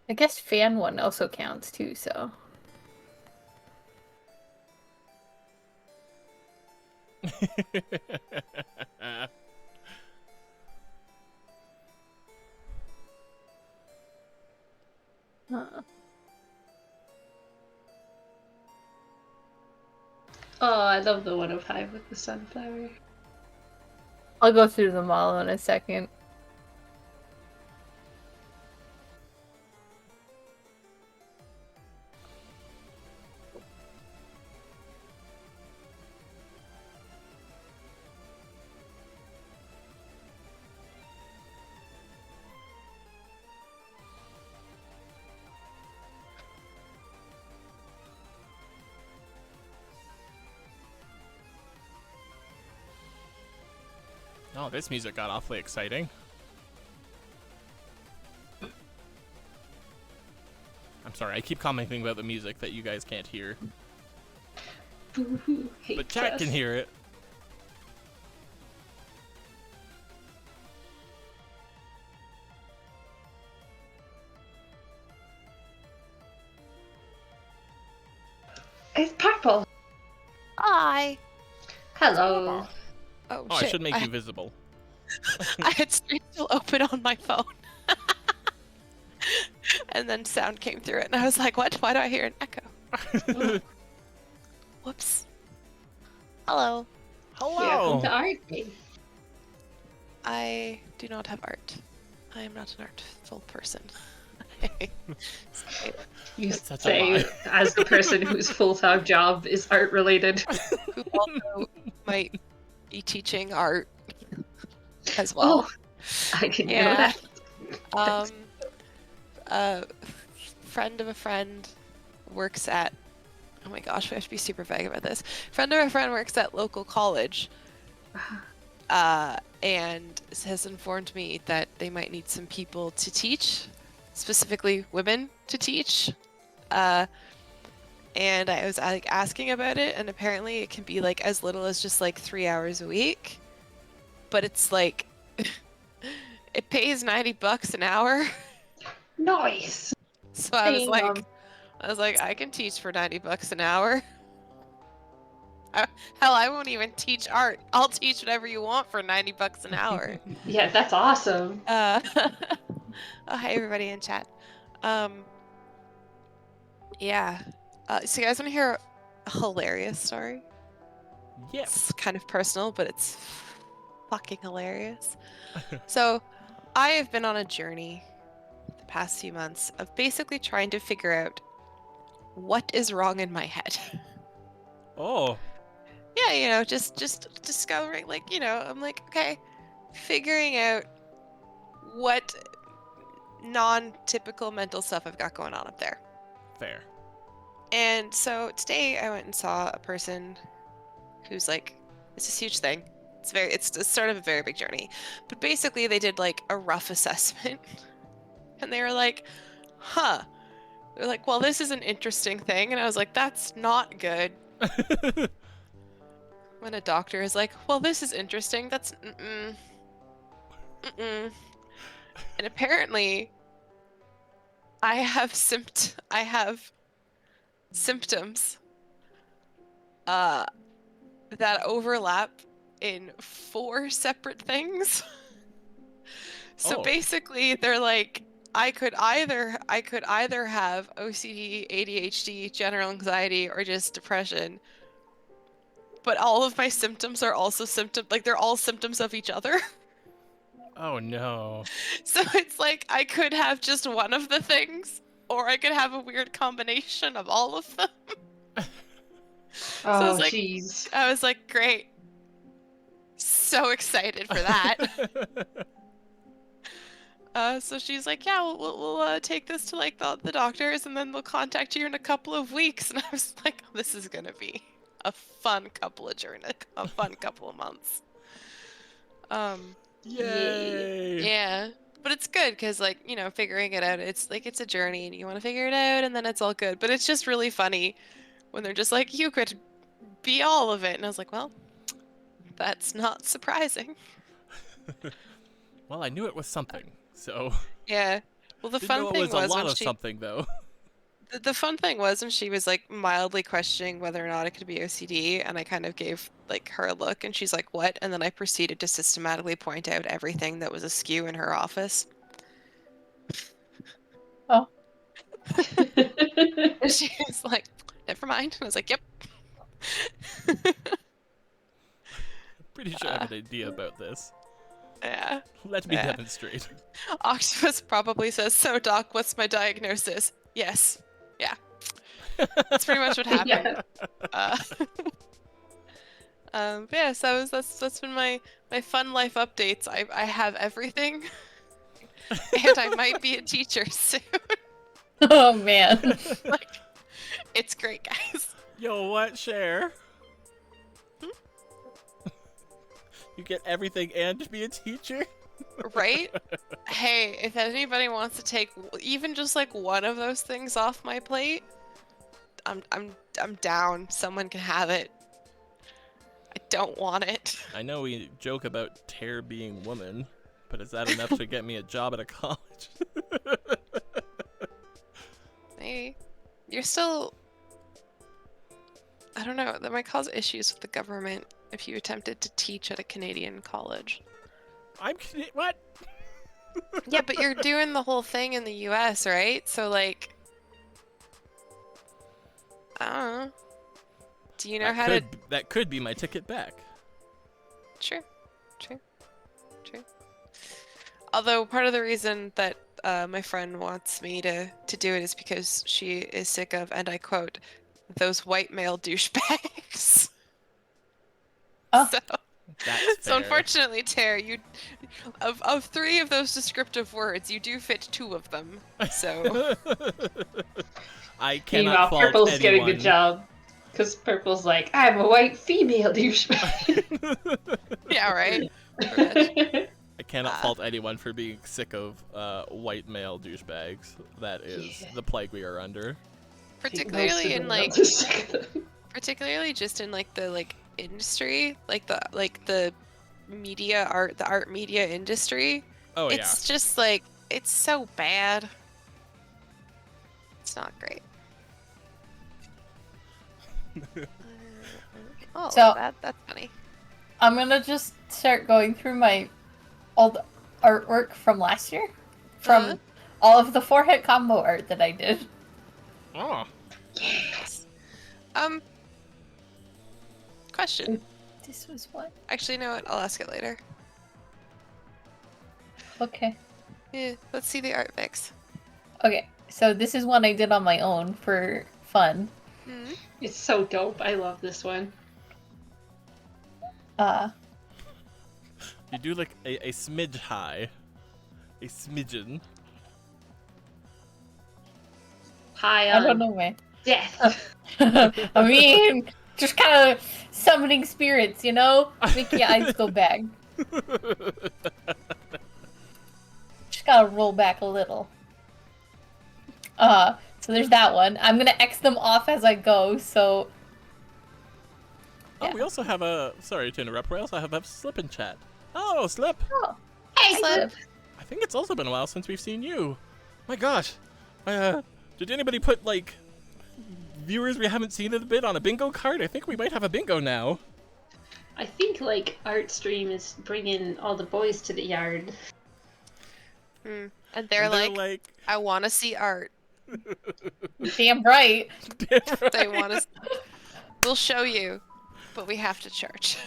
C: I guess fan one also counts too, so.
B: Oh, I love the one of Hive with the sunflower.
C: I'll go through them all in a second.
A: Oh, this music got awfully exciting. I'm sorry, I keep commenting about the music that you guys can't hear. But chat can hear it.
B: It's purple.
E: Hi.
B: Hello.
E: Oh,
A: Oh,
E: shit.
A: I should make you visible.
E: I had Stream still open on my phone. And then sound came through it, and I was like, what? Why do I hear an echo? Whoops. Hello.
A: Hello!
B: Welcome to Art Day.
E: I do not have art. I am not an artful person.
B: You
A: That's such a
B: say
A: lie.
B: as the person whose full-time job is art related.
E: Who also might be teaching art as well.
B: Oh, I didn't know
E: Yeah.
B: that.
E: A friend of a friend works at, oh my gosh, we have to be super vague about this. Friend of a friend works at local college, and has informed me that they might need some people to teach, specifically women to teach. And I was like asking about it, and apparently it can be like as little as just like 3 hours a week, but it's like it pays $90 an hour.
B: Nice.
E: So I was
B: Damn.
E: like, I can teach for $90 an hour. Hell, I won't even teach art. I'll teach whatever you want for $90 an hour.
B: Yeah, that's awesome.
E: Oh, hi everybody in chat. Yeah. So you guys want to hear a hilarious story?
A: Yes.
E: It's kind of personal, but it's fucking hilarious. So, I have been on a journey the past few months of basically trying to figure out what is wrong in my head.
A: Oh.
E: Yeah, you know, just discovering, like, you know, I'm like, okay, figuring out what non-typical mental stuff I've got going on up there.
A: Fair.
E: And so today I went and saw a person who's like, it's this huge thing. It's sort of a very big journey. But basically they did like a rough assessment. And they were like, huh. They're like, well, this is an interesting thing. And I was like, that's not good. When a doctor is like, well, this is interesting. That's and apparently I have symptoms that overlap in 4 separate things. So
A: Oh.
E: basically they're like, I could either have OCD, ADHD, general anxiety, or just depression. But all of my symptoms are also they're all symptoms of each other.
A: Oh no.
E: So it's like I could have just one of the things, or I could have a weird combination of all of them.
B: Oh,
E: it's like-
B: jeez.
E: I was like, great. so excited for that. So she's like, yeah, we'll take this to like the doctors, and then they'll contact you in a couple of weeks. And I was like, oh, this is gonna be a fun couple of months.
A: Yay!
E: Yeah, but it's good because like figuring it out, it's like it's a journey, and you want to figure it out, and then it's all good. But it's just really funny when they're just like, you could be all of it, and I was like, well, that's not surprising.
A: Well, I knew it was something, so.
E: Yeah. Well, the
A: Didn't
E: fun
A: know it
E: thing
A: was a
E: was
A: lot
E: when
A: of something, though.
E: the fun thing was when she was like mildly questioning whether or not it could be OCD, and I kind of gave like her a look, and she's like, "What?" And then I proceeded to systematically point out everything that was askew in her office.
C: Oh.
E: And she was like, "Never mind." And I was like, "Yep."
A: Pretty sure I have an idea about this.
E: Yeah.
A: Let me
E: Yeah.
A: demonstrate.
E: Octopus probably says, "So, Doc, what's my diagnosis?" Yes. Yeah. That's pretty much what happened.
B: Yeah.
E: But yeah, so that's been my fun life updates. I have everything, and I might be a teacher soon.
C: Oh man.
E: Like, it's great, guys.
A: Yo, what? Share? You get everything and be a teacher?
E: Right? Hey, if anybody wants to take even just like one of those things off my plate, I'm down. Someone can have it. I don't want it.
A: I know we joke about Tair being woman, but is that enough to get me a job at a college?
E: Maybe. You're still... I don't know. That might cause issues with the government if you attempted to teach at a Canadian college.
A: What?
E: Yeah, but you're doing the whole thing in the US, right? So, like... I don't know. Do you know how to...
A: That could be my ticket back.
E: True. Although part of the reason that my friend wants me to do it is because she is sick of, and I quote, those white male douchebags.
C: Oh.
A: That's
E: So
A: fair.
E: unfortunately, Tair, you of 3 of those descriptive words, you do fit 2 of them. So
A: I
B: Meanwhile,
A: cannot fault
B: Purple's
A: anyone.
B: getting the job. Because Purple's like, I'm a white female douchebag.
E: yeah, right.
A: I cannot fault anyone for being sick of white male douchebags. That is the plague we are under.
E: Particularly in like, particularly just in like the industry, like the media art, the art media industry.
A: Oh
E: It's just like, it's so bad. It's not great. Oh,
C: So-
E: that's funny.
C: I'm gonna just start going through my old artwork from last year. From
E: Uh-huh.
C: all of the 4-hit combo art that I did.
A: Oh.
E: Question.
C: This was what?
E: Actually, you know what? I'll ask it later.
C: Okay.
E: Yeah, let's see the art mix.
C: Okay, so this is one I did on my own for fun.
E: Hmm.
B: It's so dope. I love this one.
A: You do like a smidge high. A smidgen.
B: High
C: I don't
B: on
C: know, man.
B: death.
C: I mean, just kind of summoning spirits, you know? Make your eyes go back. Just gotta roll back a little. So there's that one. I'm gonna X them off as I go, so...
A: Oh, we also have a... Sorry to interrupt. We also have a Slip in chat. Oh, Slip!
C: Oh,
B: Hey,
C: Slip.
A: I think it's also been a while since we've seen you. My gosh. Did anybody put, like, viewers we haven't seen in a bit on a bingo card? I think we might have a bingo now.
B: I think, like, Artstream is bringing all the boys to the yard.
E: Hmm. And they're like, I want to see art.
C: Damn right.
A: Damn right.
E: They want to. We'll show you, but we have to charge.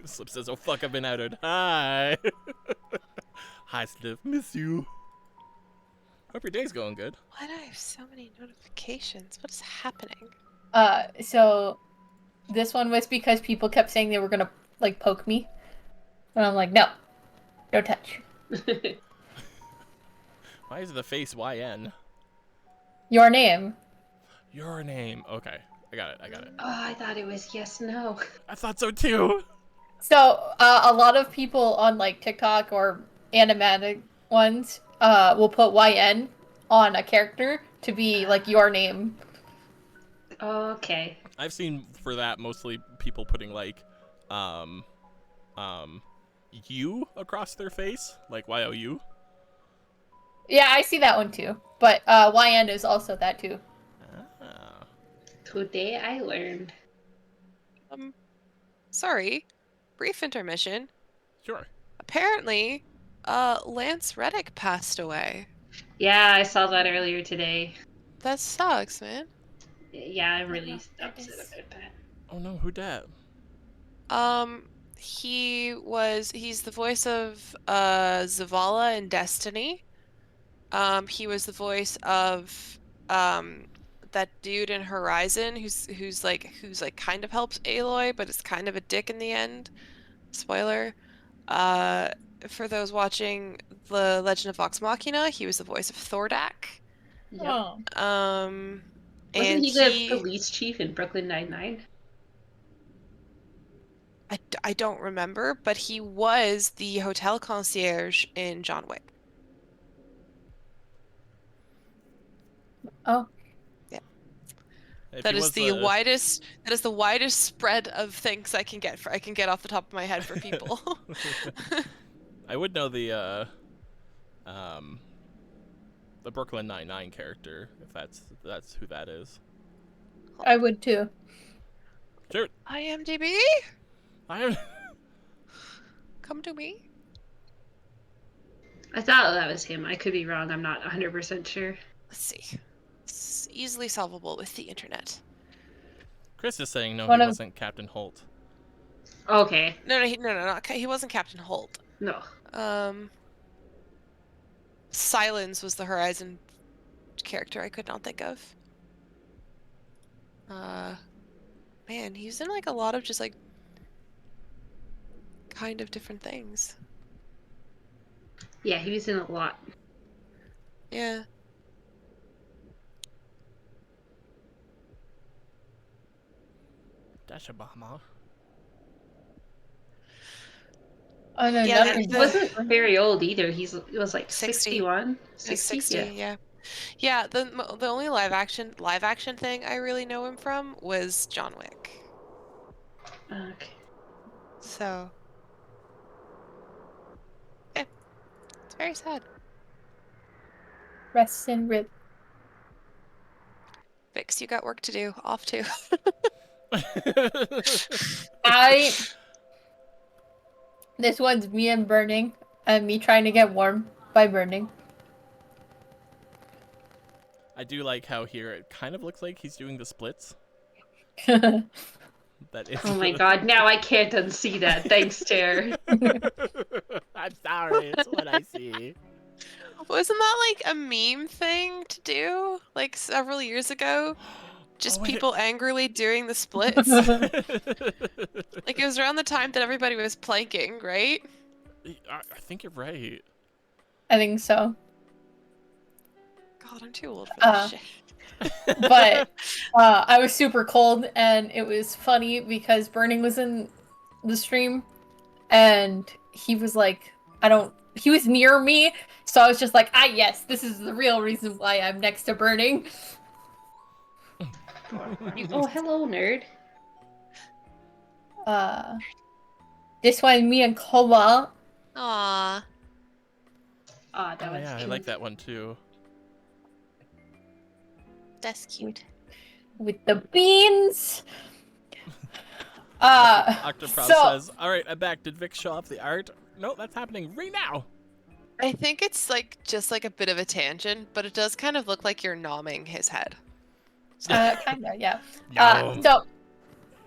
A: Slip says, oh fuck, I've been outed. Hi. Hi, Slip. Miss you. Hope your day's going good.
E: Why do I have so many notifications? What is happening?
C: So this one was because people kept saying they were gonna like poke me, and I'm like, no, no touch.
A: Why is the face YN?
C: Your name.
A: Your name. Okay, I got it.
B: Oh, I thought it was yes, no.
A: I thought so too.
C: So a lot of people on like TikTok or animatic ones will put YN on a character to be like your name.
B: Okay.
A: I've seen for that mostly people putting like, U across their face, like YOU.
C: Yeah, I see that one too. But YN is also that too.
A: Ah.
B: Today I learned.
E: Sorry. Brief intermission.
A: Sure.
E: Apparently, Lance Reddick passed away.
B: Yeah, I saw that earlier today.
E: That sucks, man.
B: Yeah, I'm really upset about that.
A: Oh no, who dat?
E: He's the voice of Zavala in Destiny. He was the voice of that dude in Horizon who's like kind of helps Aloy, but is kind of a dick in the end. Spoiler. For those watching The Legend of Vox Machina, he was the voice of Thordak.
B: Yep.
C: Oh.
E: And
B: Wasn't he the police chief in Brooklyn Nine-Nine?
E: I don't remember, but he was the hotel concierge in John Wick.
C: Oh.
E: Yeah.
A: If
E: That
A: he
E: is
A: was
E: the widest. That is the widest spread of things I can get off the top of my head for people.
A: I would know the Brooklyn Nine-Nine character, if that's who that is.
C: I would too.
A: Sure.
E: IMDb,
A: I am.
E: come to me.
B: I thought that was him. I could be wrong. I'm not 100% sure.
E: Let's see. It's easily solvable with the internet.
A: Chris is saying no,
C: One
A: he
C: of-
A: wasn't Captain Holt.
B: Okay.
E: No, he wasn't Captain Holt.
B: No.
E: Silence was the Horizon character I could not think of. Man, he's in like a lot of just like kind of different things.
B: Yeah, he was in a lot.
E: Yeah.
A: Dash Obama.
C: Oh no,
E: Yeah,
C: nothing.
B: He wasn't very old either. He was like
E: 60.
B: 61?
E: He's
B: 60?
E: yeah. Yeah, the only live action thing I really know him from was John Wick.
B: Okay.
E: So, yeah, it's very sad.
C: Rest in rib.
E: Vix, you got work to do. Off to.
C: This one's me and burning, and me trying to get warm by burning.
A: I do like how here it kind of looks like he's doing the splits. That is.
B: Oh my god, now I can't unsee that. Thanks, Tair.
A: I'm sorry, it's what I see.
E: Wasn't that like a meme thing to do like several years ago? Just people angrily doing the splits. Like it was around the time that everybody was planking, right?
A: I think you're right.
C: I think so.
E: God, I'm too old for this shit.
C: But I was super cold, and it was funny because Burning was in the stream, and he was like, he was near me, so I was just like, yes, this is the real reason why I'm next to Burning.
B: Oh, hello, nerd.
C: This one, me and Koba.
E: Aww.
B: Ah, that
A: Oh
B: was
A: yeah, I
B: cute.
A: like that one too.
E: That's cute.
C: With the beans.
A: Octoprow
C: So
A: says, "All right, I'm back. Did Vic show off the art? No, that's happening right now."
E: I think it's like just like a bit of a tangent, but it does kind of look like you're nomming his head.
C: kinda, yeah.
A: No.
C: So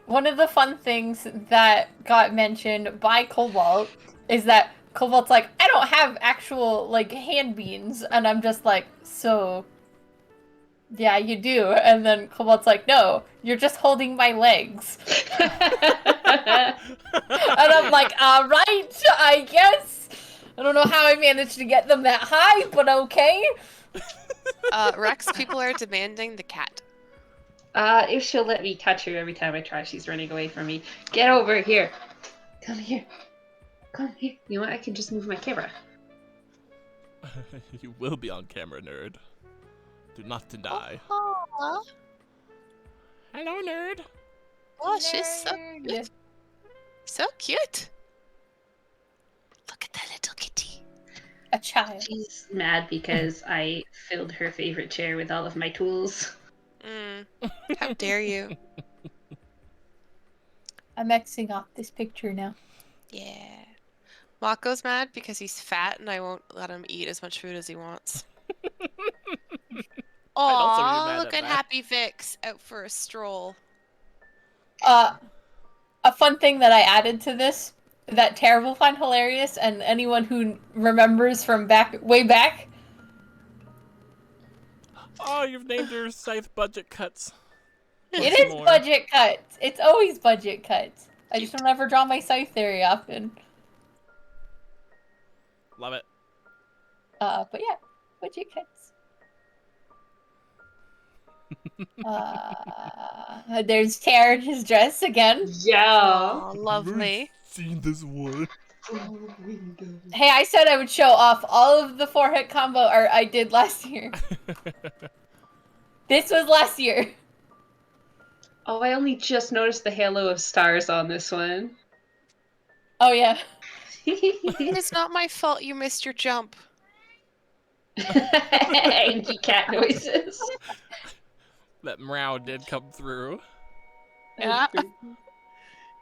C: one of the fun things that got mentioned by Cobalt is that Cobalt's like, I don't have actual like hand beans, and I'm just like, so Yeah, you do. And then Cobalt's like, no, you're just holding my legs. And I'm like, alright, I guess. I don't know how I managed to get them that high, but okay.
E: Rex, people are demanding the cat.
B: If she'll let me touch her every time I try, she's running away from me. Get over here. Come here. Come here. You know what? I can just move my camera.
A: You will be on camera, nerd. Do not deny.
E: Aw.
A: Hello, nerd.
E: Oh, she's so
C: Nerd.
E: cute. So cute. Look at that little kitty.
C: A child.
B: She's mad because I filled her favorite chair with all of my tools.
E: How dare you?
C: I'm Xing off this picture now.
E: Yeah. Mako's mad because he's fat and I won't let him eat as much food as he wants.
A: also be
E: Aw,
A: mad
E: look
A: at
E: at
A: that.
E: Happy Vix out for a stroll.
C: A fun thing that I added to this that Tair will find hilarious, and anyone who remembers from way back.
A: Oh, you've named your scythe budget cuts.
C: It
A: Once
C: is
A: more.
C: budget cuts. It's always budget cuts. I just don't ever draw my scythe very often.
A: Love it.
C: But yeah, budget cuts. There's Tair in his dress again.
B: Yeah.
E: Aw, lovely.
A: Seen this one.
C: Hey, I said I would show off all of the 4-hit combo art I did last year. This was last year.
B: Oh, I only just noticed the halo of stars on this one.
C: Oh yeah.
E: It's not my fault you missed your jump.
B: Angry cat noises.
A: That meow did come through.
E: Yeah.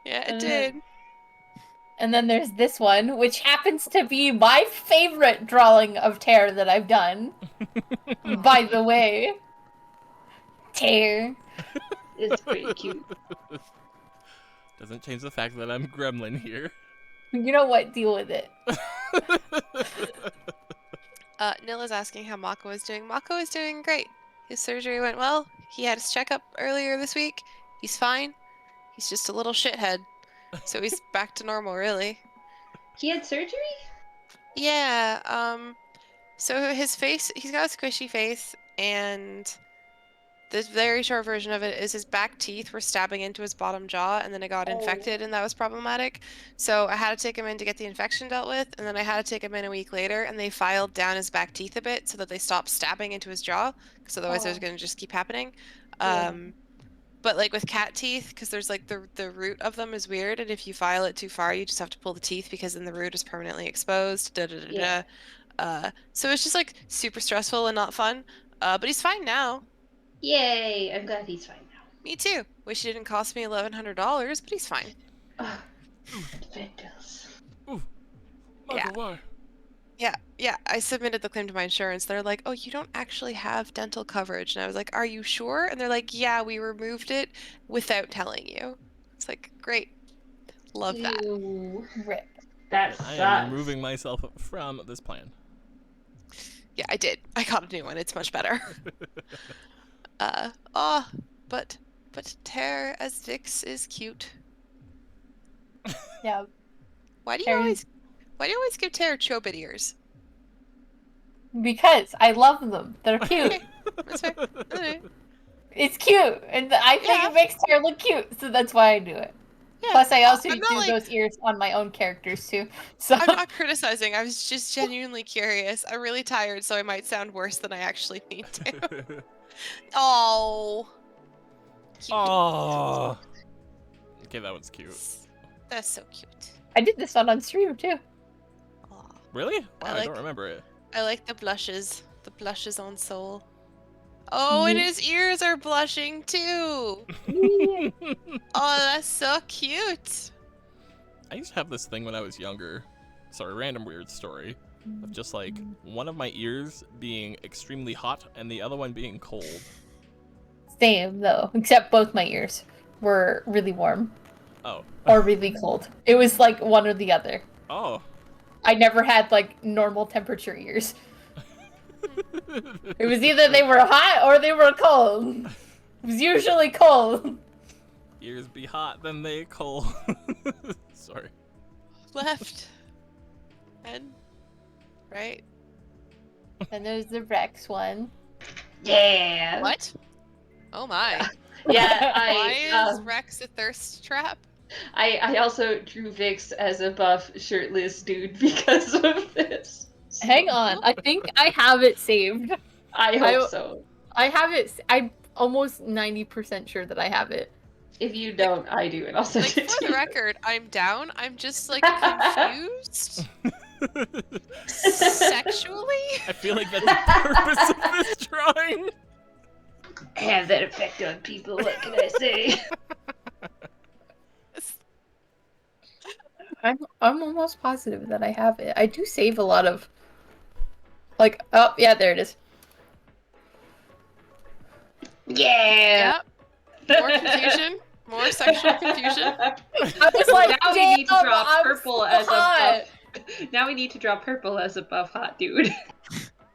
E: Yeah, it did.
C: And then there's this one, which happens to be my favorite drawing of Tair that I've done. By the way. Tair.
B: It's pretty cute.
A: Doesn't change the fact that I'm gremlin here.
C: You know what? Deal with it.
E: Nilla's asking how Mako is doing. Mako is doing great. His surgery went well. He had his checkup earlier this week. He's fine. He's just a little shithead. So he's back to normal, really.
B: He had surgery?
E: Yeah, so his face, he's got a squishy face, and the very short version of it is his back teeth were stabbing into his bottom jaw, and then it got infected, and that was problematic. So I had to take him in to get the infection dealt with, and then I had to take him in a week later, and they filed down his back teeth a bit so that they stopped stabbing into his jaw, because otherwise it was going to just keep happening. But like with cat teeth, because there's like the root of them is weird, and if you file it too far, you just have to pull the teeth because then the root is permanently exposed. So it's just like super stressful and not fun. But he's fine now.
B: Yay! I'm glad he's fine now.
E: Me too. Wish it didn't cost me $1,100, but he's fine.
B: Victims.
A: Ooh.
E: Yeah.
A: Mako, why?
E: Yeah. I submitted the claim to my insurance. They're like, oh, you don't actually have dental coverage. And I was like, are you sure? And they're like, yeah, we removed it without telling you. It's like, great. Love that.
B: Ew.
C: Rip.
B: That
A: I
B: sucks.
A: am removing myself from this plan.
E: Yeah, I did. I got a new one. It's much better. But Tair as Vix is cute.
C: Yeah.
E: Why do you
C: Tair-
E: always give Tair chobit ears?
C: Because I love them. They're cute.
E: Okay, that's fair. Okay.
C: It's cute. And I think
E: Yeah.
C: it makes Tair look cute. So that's why I do it.
E: Yeah.
C: Plus, I also
E: I'm
C: do
E: not, like-
C: those ears on my own characters, too. So
E: I'm not criticizing. I was just genuinely curious. I'm really tired, so I might sound worse than I actually mean to. Oh. Cute.
A: Oh. Okay, that one's cute.
E: That's so cute.
C: I did this one on stream, too.
E: Aw.
A: Really? Wow, I
E: like-
A: don't remember it.
E: I like the blushes. The blushes on Soul. Oh, and his ears are blushing too. Oh, that's so cute.
A: I used to have this thing when I was younger. Sorry, random weird story. Of just like one of my ears being extremely hot and the other one being cold.
C: Same, though. Except both my ears were really warm.
A: Oh.
C: Or really cold. It was like one or the other.
A: Oh.
C: I never had like normal temperature ears. It was either they were hot or they were cold. It was usually cold.
A: Ears be hot, then they cold. Sorry.
E: Left. And right.
C: And there's the Rex one.
B: Yeah.
E: What? Oh my.
B: Yeah,
E: Why is Rex a thirst trap?
B: I also drew Vix as a buff shirtless dude because of this.
C: Hang on, I think I have it saved.
B: I hope so.
C: I have it. I'm almost 90% sure that I have it.
B: If you don't, I do, and I'll send
E: Like,
B: it
E: for
B: to
E: the
B: you.
E: record, I'm down. I'm just, like, confused. Sexually?
A: I feel like that's the purpose of this drawing.
B: I have that effect on people, what can I say?
C: I'm almost positive that I have it. I do save a lot of, like, oh yeah, there it is.
B: Yeah!
E: Yep. More confusion. More sexual confusion.
C: I was like,
B: Now we need to
C: damn,
B: draw
C: I'm
B: purple
C: so
B: as a
C: hot.
B: buff. Now we need to draw purple as a buff hot dude.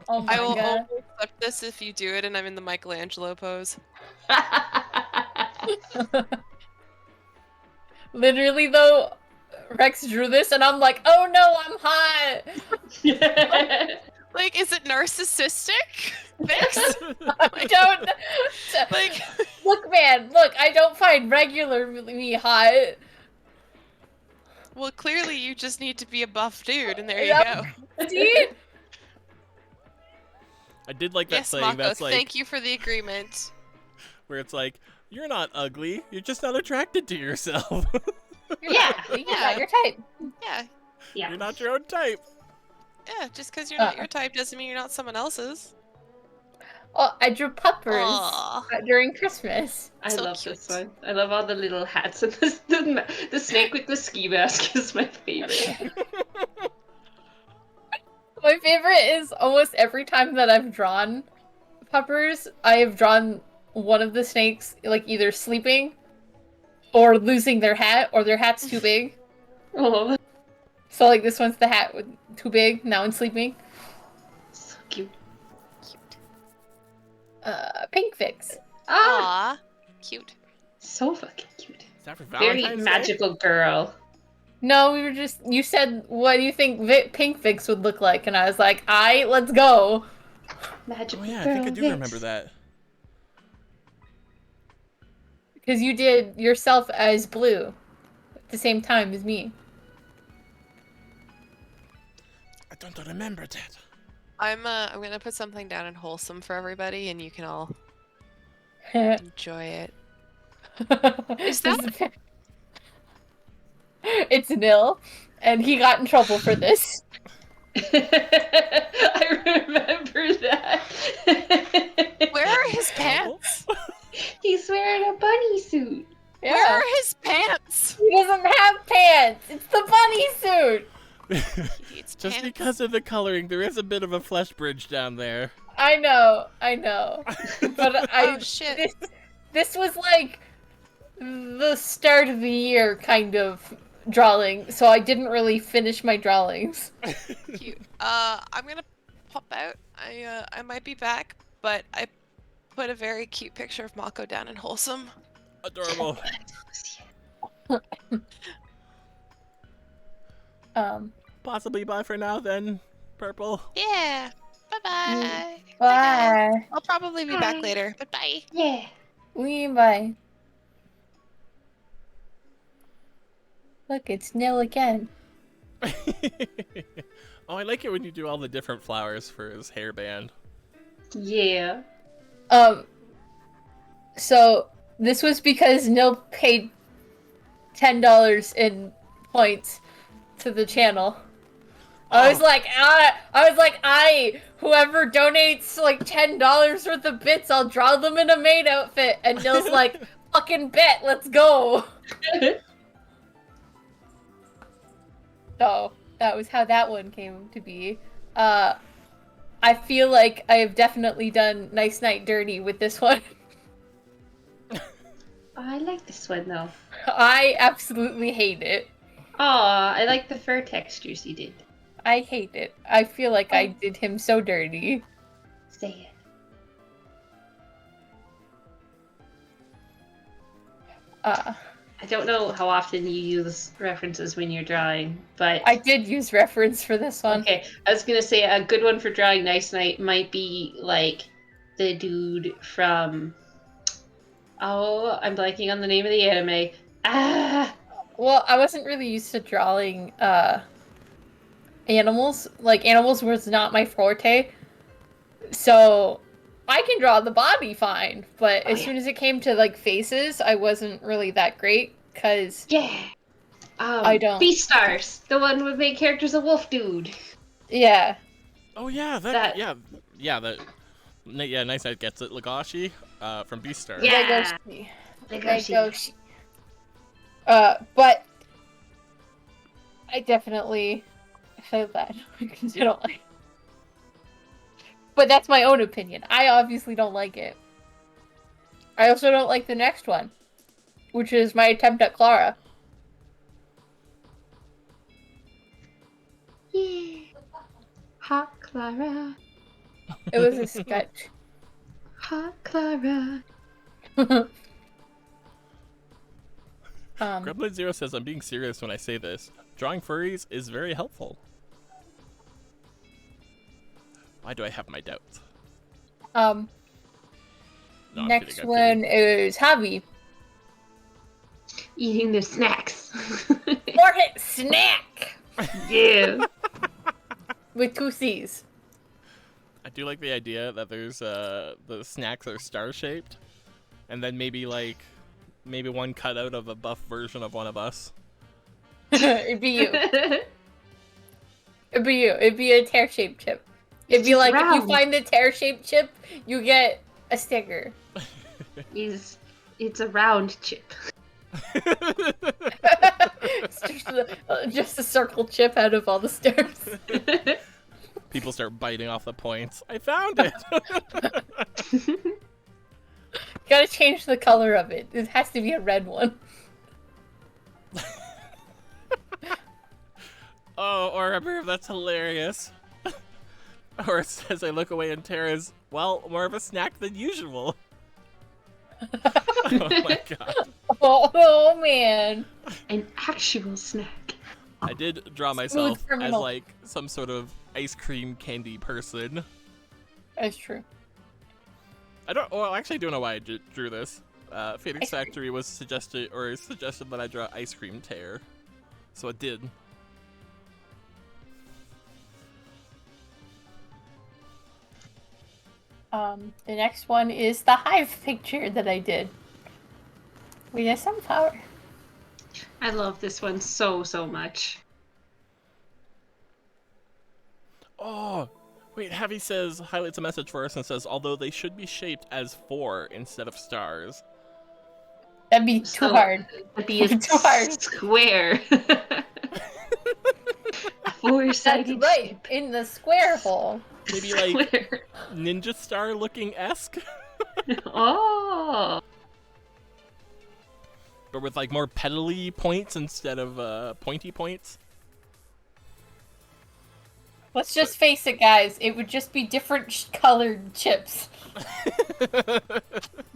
C: Oh my
E: I will
C: god.
E: only accept this if you do it and I'm in the Michelangelo pose.
C: Literally though, Rex drew this and I'm like, oh no, I'm hot.
E: Like, is it narcissistic? Vix?
C: I don't.
E: Like,
C: Look, man, look, I don't find regular me hot.
E: well, clearly you just need to be a buff dude, and there you
C: Yep.
E: go.
C: See?
A: I did like that
E: Yes,
A: saying
E: Mako,
A: that's like
E: thank you for the agreement.
A: where it's like, you're not ugly, you're just not attracted to yourself.
B: Yeah.
C: Yeah, your type.
E: Yeah,
B: Yeah.
A: You're not your own type.
E: yeah, just because you're not your type doesn't mean you're not someone else's.
C: Oh, I drew puppers
E: Aw.
C: during Christmas.
B: I
E: So
B: love
E: cute.
B: this one. I love all the little hats and the snake with the ski mask is my favorite.
C: My favorite is almost every time that I've drawn puppers, I have drawn one of the snakes like either sleeping or losing their hat, or their hat's too big.
B: Oh,
C: So like this one's the hat with too big, now it's sleeping.
B: so cute.
C: Pink Fix.
B: Ah,
E: Aw, cute.
B: so fucking cute.
A: Is that for
B: Very
A: Valentine's Day?
B: magical girl.
C: No, we were just, you said, what do you think Pink Fix would look like? And I was like, let's go.
B: Magical
A: Oh yeah, I
B: girl.
A: think I do
B: Vix.
A: remember that.
C: Because you did yourself as blue at the same time as me.
A: I don't remember that.
E: I'm gonna put something down in wholesome for everybody, and you can all enjoy it. Is that-
C: It's Nil, and he got in trouble for this.
B: I remember that.
E: Where are his pants?
B: He's wearing a bunny suit.
E: Where are his pants?
C: He doesn't have pants. It's the bunny suit.
E: He needs
A: Just
E: pants.
A: because of the coloring, there is a bit of a flesh bridge down there.
C: I know. But
E: Oh shit!
C: this was like the start of the year kind of drawing, so I didn't really finish my drawings.
E: Cute. I'm gonna pop out. I might be back, but I put a very cute picture of Mako down in wholesome.
A: Adorable. Possibly bye for now then, Purple.
E: Yeah. Bye-bye.
C: Bye.
E: I'll probably be back
B: Bye.
E: later, but bye.
B: Yeah.
C: Bye. Look, it's Nil again.
A: Oh, I like it when you do all the different flowers for his hairband.
B: Yeah.
C: So this was because Nil paid $10 in points to the channel. I was like, whoever donates like $10 worth of bits, I'll draw them in a maid outfit. And Nil's like, fucking bet, let's go. So that was how that one came to be. I feel like I have definitely done Nice Night Dirty with this one.
B: I like this one though.
C: I absolutely hate it.
B: Aw, I like the fur textures you did.
C: I hate it. I feel like I did him so dirty.
B: Say it. I don't know how often you use references when you're drawing, but
C: I did use reference for this one.
B: okay. I was gonna say a good one for drawing Nice Night might be like the dude from. Oh, I'm blanking on the name of the anime. Ah,
C: Well, I wasn't really used to drawing animals. Like, animals was not my forte. So, I can draw the body fine, but as soon as it came to, like, faces, I wasn't really that great, because
B: yeah.
C: I don't.
B: Beastars, the one with main character's a wolf dude.
C: Yeah.
A: Oh yeah,
B: That-
A: yeah, Nice Night gets it. Legoshi, from Beastar.
B: Yeah.
C: Legoshi.
B: Legoshi.
C: Legoshi. But I definitely feel bad because I don't like. But that's my own opinion. I obviously don't like it. I also don't like the next one, which is my attempt at Clara.
B: Yeah. Hot Clara.
C: It was a sketch.
B: Hot Clara.
A: Gremlin Zero says, I'm being serious when I say this. Drawing furries is very helpful. Why do I have my doubts? No, I'm
C: Next
A: kidding, I'm
C: one
A: kidding.
C: is Javi.
B: Eating their snacks.
C: Or hit snack
B: Yeah.
C: with 2 C's.
A: I do like the idea that there's the snacks are star shaped, and then maybe one cutout of a buff version of one of us.
C: It'd be you. It'd be you. It'd be a tear-shaped chip. It'd be
B: just
C: like if
B: round.
C: you find the tear-shaped chip, you get a sticker.
B: It's a round chip.
C: It's just a circle chip out of all the stars.
A: People start biting off the points. I found it!
C: Gotta change the color of it. It has to be a red one.
A: Oh, or remember, that's hilarious. Or it says I look away and Tara's, well, more of a snack than usual. Oh my god.
C: Oh man.
B: An actual snack.
A: I did draw myself as
C: criminal.
A: like some sort of ice cream candy person.
C: That's true.
A: I actually don't know why I drew this. Phoenix
C: Ice cream.
A: Factory was suggested that I draw ice cream Tair. So it did.
C: The next one is the hive picture that I did. We have sunflower.
B: I love this one so much.
A: Oh, wait, Javi says, highlights a message for us and says, although they should be shaped as 4 instead of stars.
C: That'd be too
B: So-
C: hard.
B: It'd be a
C: Too hard.
B: square. A
C: That's
B: four-sided
C: right.
B: chip.
C: In the square hole.
A: Maybe like
B: Square.
A: ninja star looking esque,
B: Oh.
A: but with like more petally points instead of pointy points.
C: Let's just face it, guys. It would just be different colored chips.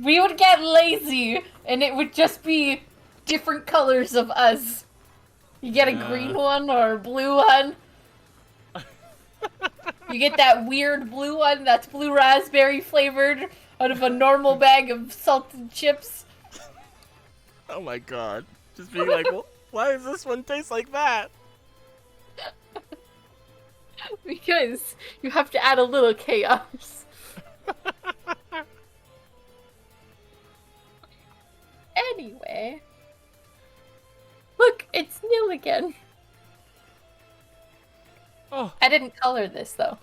C: We would get lazy, and it would just be different colors of us. You get a green one or a blue one. You get that weird blue one that's blue raspberry flavored out of a normal bag of salted chips.
A: Oh my god. Just being like, well, why does this one taste like that?
C: Because you have to add a little chaos. Anyway. Look, it's Nil again.
A: Oh,
C: I didn't color this, though.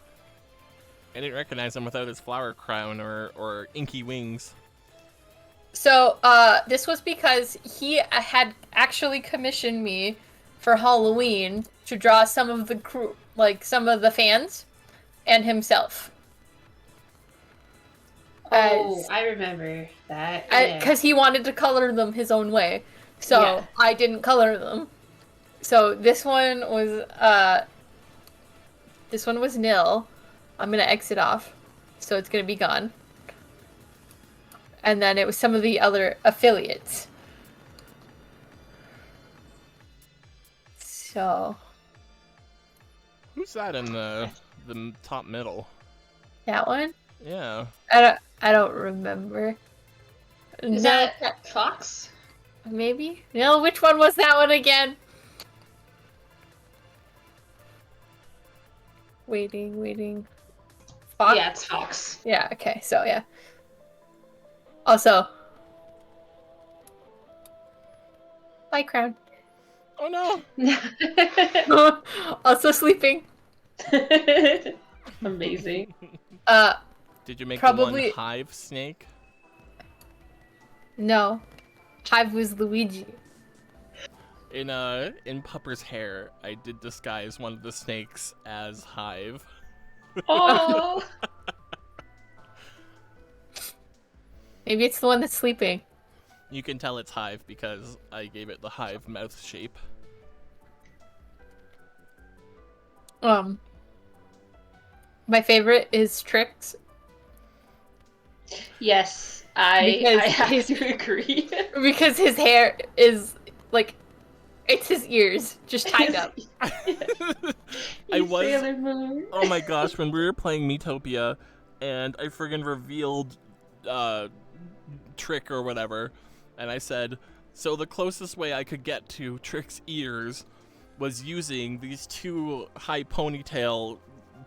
A: I didn't recognize him without his flower crown or inky wings.
C: So, this was because he had actually commissioned me for Halloween to draw some of the crew, like some of the fans, and himself.
B: Oh, I remember that. Yeah.
C: Because he wanted to color them his own way. So,
B: Yeah.
C: I didn't color them. So, this one was Nil. I'm gonna exit off. so it's gonna be gone. And then it was some of the other affiliates. So
A: Who's that in the top middle?
C: that one?
A: Yeah.
C: I don't remember.
B: Is
C: No,
B: that Fox?
C: maybe? No, which one was that one again? Waiting. Fox?
B: Yeah, it's Fox.
C: Yeah, okay, so yeah. Also, my crown.
A: Oh no.
C: Also sleeping.
B: Amazing.
A: Did you make
C: Probably-
A: the one hive snake?
C: No. Hive was Luigi.
A: In Pupper's hair, I did disguise one of the snakes as Hive.
B: Oh.
C: Maybe it's the one that's sleeping.
A: You can tell it's Hive because I gave it the hive mouth shape.
C: My favorite is Trix
B: Yes, I
C: Because
B: have
C: his-
B: to agree.
C: because his hair is like it's his ears just tied up.
A: I was.
B: Sailor Moon.
A: Oh my gosh, when we were playing Metopia and I friggin' revealed Trick or whatever, and I said, so the closest way I could get to Trick's ears was using these two high ponytail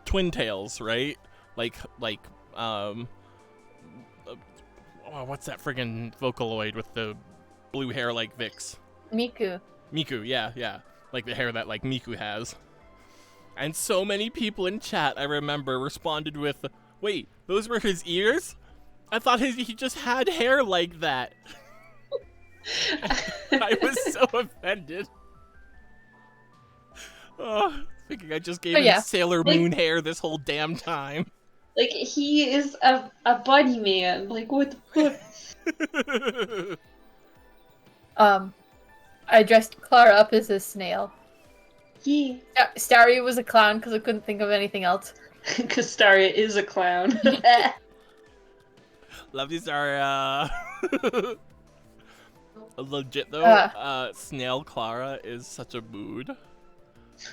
A: twin tails, right? What's that friggin' Vocaloid with the blue hair like Vix?
C: Miku.
A: Miku, yeah. Like the hair that like Miku has. And so many people in chat, I remember, responded with, wait, those were his ears? I thought he just had hair like that. I was so offended. Oh, thinking I just gave
C: Oh,
A: him
C: yeah.
A: Sailor
B: Like-
A: Moon hair this whole damn time.
B: Like, he is a bunny man. Like, what the fuck?
C: I dressed Clara up as a snail.
B: Yeah.
C: Starry was a clown because I couldn't think of anything else.
B: Castaria is a clown.
A: Love you, Zaria. Legit though, Snail Clara is such a mood.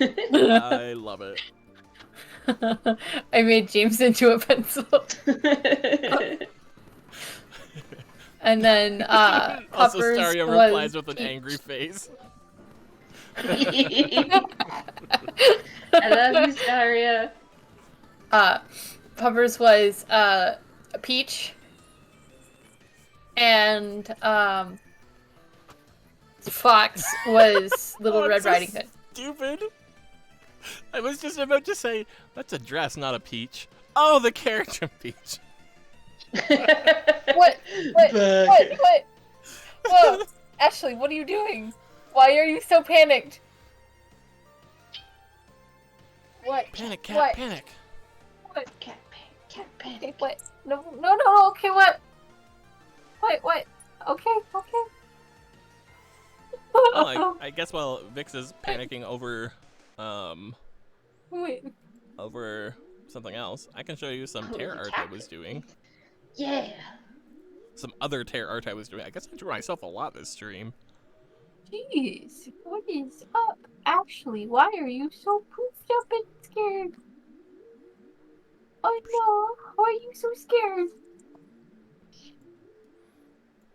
A: I love it.
C: I made James into a pencil. And then
A: Also,
C: Puppers
A: Staria
C: was
A: replies with an
C: Peach.
A: angry face.
B: I love you, Staria.
C: Puppers was Peach. And Fox was Little
A: Oh,
C: Red
A: it's so
C: Riding Hood.
A: Stupid. I was just about to say, that's a dress, not a peach. Oh, the character Peach.
C: What? Whoa, Ashley, what are you doing? Why are you so panicked? What?
A: Panic, cat,
C: What?
A: panic.
C: What?
B: Cat panic.
C: Okay, what? No, okay, what? What? Okay.
A: Oh, I guess while Vix is panicking over,
C: Wait.
A: over something else, I can show you some
B: Oh,
A: Tair art I was doing.
B: Yeah.
A: Some other Tair art I was doing. I guess I drew myself a lot this stream.
C: Jeez, what is up? Ashley, why are you so poofed up and scared? Oh no, why are you so scared?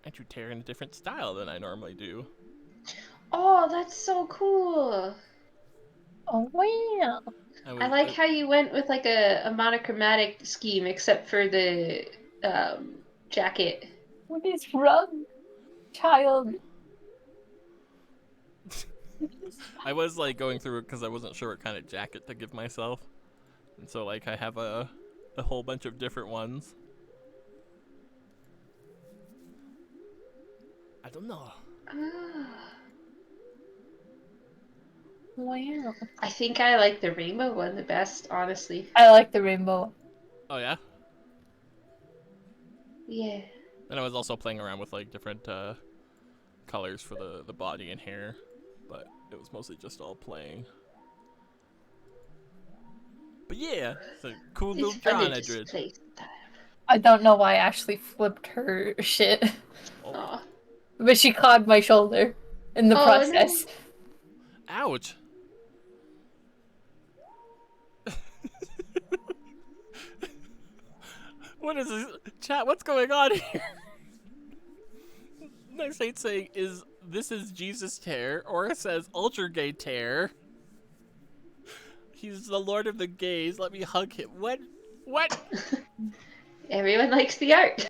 A: I drew Tair in a different style than I normally do.
B: Oh, that's so cool.
C: Oh wow.
B: I like how you went with like a monochromatic scheme, except for the jacket.
C: What is wrong, child?
A: I was like going through it because I wasn't sure what kind of jacket to give myself, and so like I have a whole bunch of different ones. I don't know.
C: Wow.
B: I think I like the rainbow one the best, honestly.
C: I like the rainbow.
A: Oh yeah.
B: Yeah.
A: And I was also playing around with like different colors for the body and hair, but it was mostly just all playing. But yeah, it's a cool little
B: It's fun
A: John
B: to just
A: Edred.
B: play sometimes.
C: I don't know why Ashley flipped her shit,
A: Oh,
B: Aw.
C: but she clawed my shoulder in the
B: Oh,
C: process.
A: ouch. What is this? Chat, what's going on here? Next ain't saying is this is Jesus Tair, or it says ultra gay Tair. He's the Lord of the Gays. Let me hug him. What? What?
B: Everyone likes the art.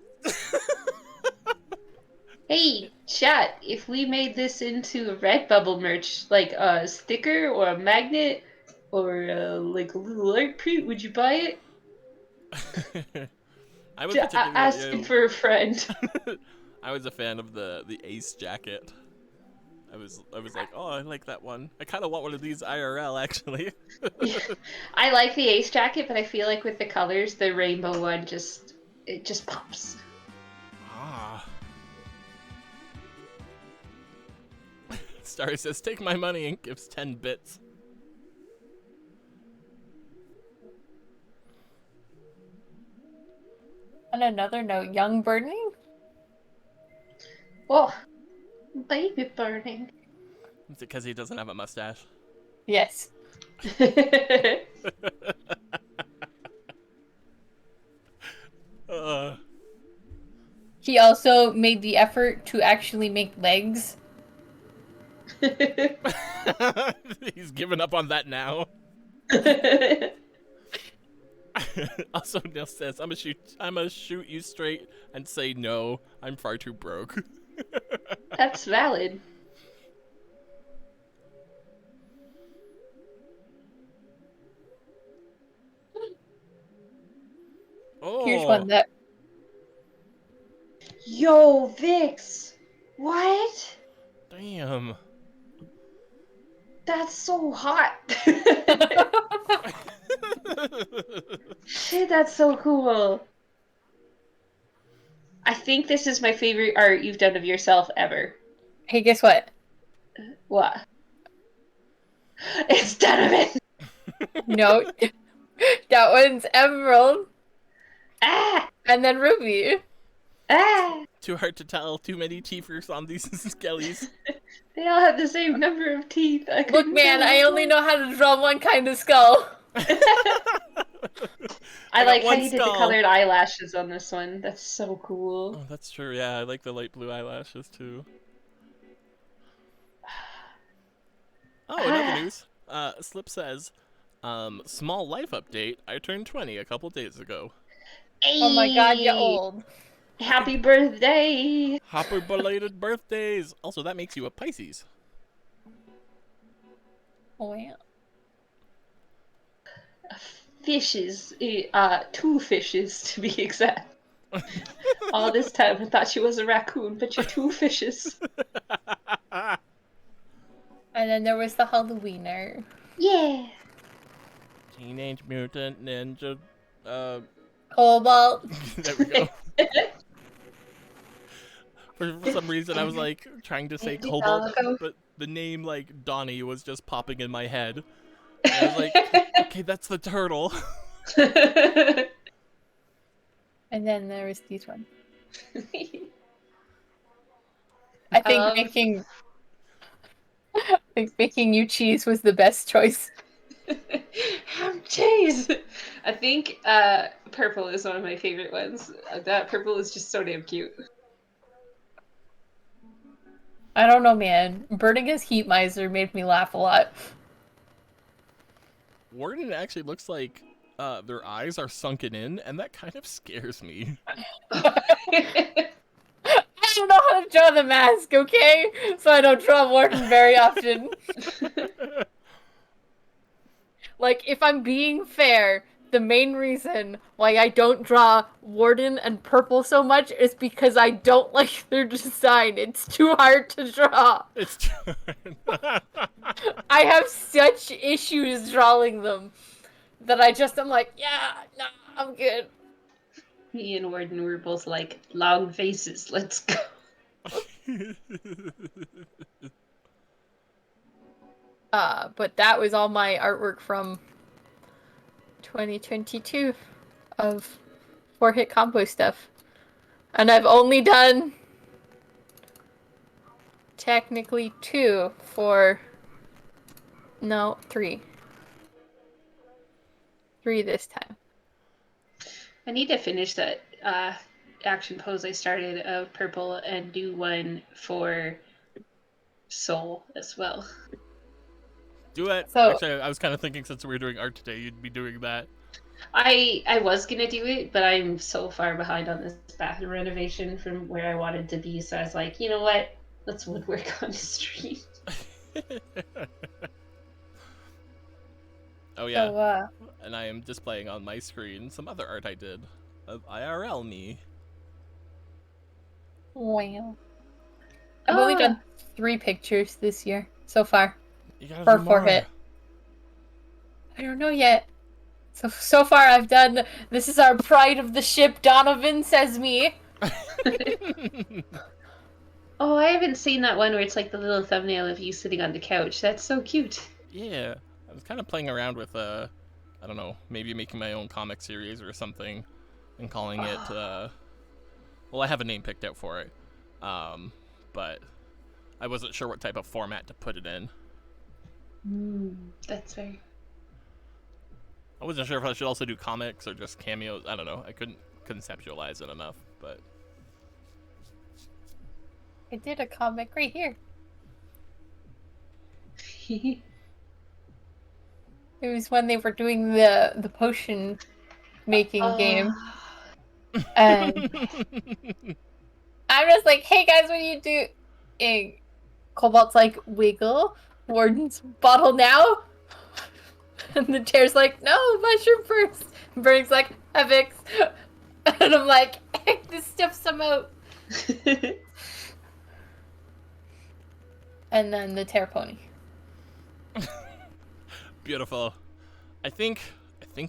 B: Hey, chat, if we made this into a Redbubble merch, like a sticker or a magnet or like a little art print, would you buy it?
A: I would particularly.
B: Asking for a friend.
A: I was a fan of the Ace jacket. I was like, oh, I like that one. I kind of want one of these IRL actually.
B: I like the Ace jacket, but I feel like with the colors, the rainbow one just pops.
A: Ah. Star says, take my money and gives 10 bits.
C: On another note, young burning?
B: Oh, baby burning.
A: Is it because he doesn't have a mustache?
C: Yes. He also made the effort to actually make legs.
A: He's given up on that now. Also, Neil says, I'm gonna shoot you straight and say no. I'm far too broke.
B: That's valid.
A: Oh,
C: Here's one that
B: Yo, Vix! What?
A: damn.
B: That's so hot! Shit, that's so cool. I think this is my favorite art you've done of yourself ever.
C: Hey, guess what?
B: What? It's Donovan!
C: No. That one's Emerald.
B: Ah!
C: And then Ruby.
B: Ah!
A: Too hard to tell. Too many teethers on these skellies.
B: They all have the same number of teeth. I
C: Look,
B: couldn't
C: man,
B: tell
C: I
B: which
C: only
B: one.
C: know how to draw one kind of skull.
B: I
A: got
B: like how
A: one
B: you did the
A: skull.
B: colored eyelashes on this one. That's so cool.
A: Oh, that's true. Yeah, I like the light blue eyelashes too. Oh, in other news, Slip says, small life update. I turned 20 a couple days ago.
C: Oh my god, you're
B: Hey!
C: old.
B: Happy birthday!
A: Happy belated birthdays. Also, that makes you a Pisces.
C: Oh, yeah.
B: Fishes. 2 fishes to be exact. All this time I thought she was a raccoon, but you're 2 fishes.
C: And then there was the Halloweener.
B: Yeah!
A: Teenage Mutant Ninja.
C: Cobalt.
A: There we go. For some reason, I was like trying to say Cobalt, but the name like Donnie was just popping in my head. And I was like, okay, that's the turtle.
C: And then there was this one. I think making you cheese was the best choice.
B: Ham cheese! I think purple is one of my favorite ones. That purple is just so damn cute.
C: I don't know, man. Burning as Heat Miser made me laugh a lot.
A: Warden actually looks like their eyes are sunken in, and that kind of scares me.
C: I don't know how to draw the mask, okay? So I don't draw Warden very often. Like, if I'm being fair, the main reason why I don't draw Warden and Purple so much is because I don't like their design. It's too hard to draw.
A: It's too
C: I have such issues drawing them that I'm like, yeah, no, I'm good.
B: Me and Warden were both like, long faces, let's go.
C: But that was all my artwork from 2022 of 4-hit combo stuff. And I've only done technically 2 for... No, 3. 3 this time.
B: I need to finish that action pose I started of purple and do one for soul as well.
A: Do it.
C: So-
A: Actually, I was kind of thinking since we were doing art today, you'd be doing that.
B: I was gonna do it, but I'm so far behind on this bathroom renovation from where I wanted to be, so I was like, you know what? Let's woodwork on the street.
A: Oh yeah,
C: So,
A: and I am displaying on my screen some other art I did of IRL me.
C: wow. I've only done 3 pictures this year so far.
A: You gotta
C: For
A: do more.
C: 4-hit. I don't know yet. So far I've done, this is our pride of the ship, Donovan, says me.
B: Oh, I haven't seen that one where it's like the little thumbnail of you sitting on the couch. That's so cute.
A: Yeah, I was kind of playing around with I don't know, maybe making my own comic series or something, and calling it. Well, I have a name picked out for it, but I wasn't sure what type of format to put it in.
B: That's very...
A: I wasn't sure if I should also do comics or just cameos. I don't know. I couldn't conceptualize it enough, but
C: I did a comic right here. It was when they were doing the potion making game. And I'm just like, hey guys, what do you do? And Cobalt's like, wiggle. Warden's bottle now. And the Tair's like, no, mushroom first. And Bernie's like, Evix. And I'm like, this stiffs him out. And then the Tair pony.
A: Beautiful. I think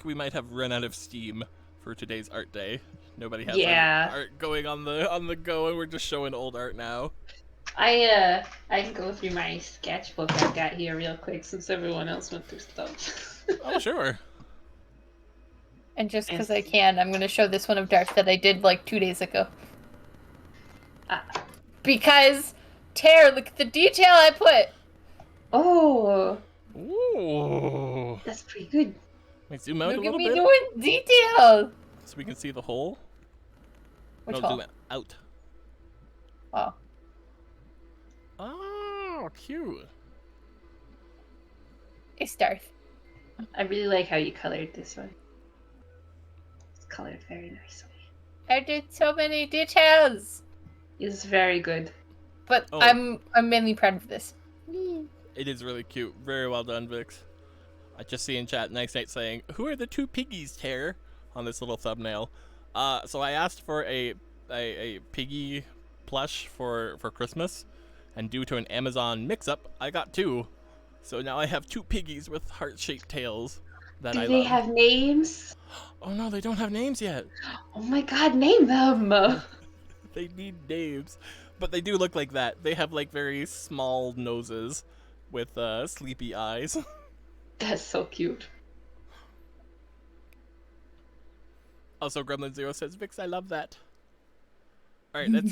A: we might have run out of steam for today's art day. Nobody has any art going on the go, and we're just showing old art now.
B: I can go through my sketchbook I've got here real quick since everyone else went through stuff.
A: Oh, sure.
C: And just because I can, I'm going to show this one of Darth that I did like 2 days ago. Because, Tair, look at the detail I put.
B: Oh,
A: Ooh.
B: that's pretty good.
A: Wait, zoom out a
C: Look
A: little
C: at me
A: bit
C: doing detail.
A: so we can see the hole.
C: Which
A: No,
C: hole?
A: zoom out.
C: Oh.
A: Oh, cute.
C: It's Darth.
B: I really like how you colored this one. It's colored very nicely.
C: I did so many details.
B: It's very good.
C: But
A: Oh.
C: I'm mainly proud of this.
A: It is really cute. Very well done, Vix. I just see in chat Nice Night saying, "Who are the 2 piggies, Tair?" on this little thumbnail. So I asked for a piggy plush for Christmas, and due to an Amazon mix-up, I got 2. So now I have 2 piggies with heart-shaped tails that I
B: Do they
A: love.
B: have names?
A: Oh no, they don't have names yet.
B: Oh my god, name them!
A: They need names, but they do look like that. They have like very small noses with sleepy eyes.
B: That's so cute.
A: Also, Gremlin Zero says, "Vix, I love that." All right, let's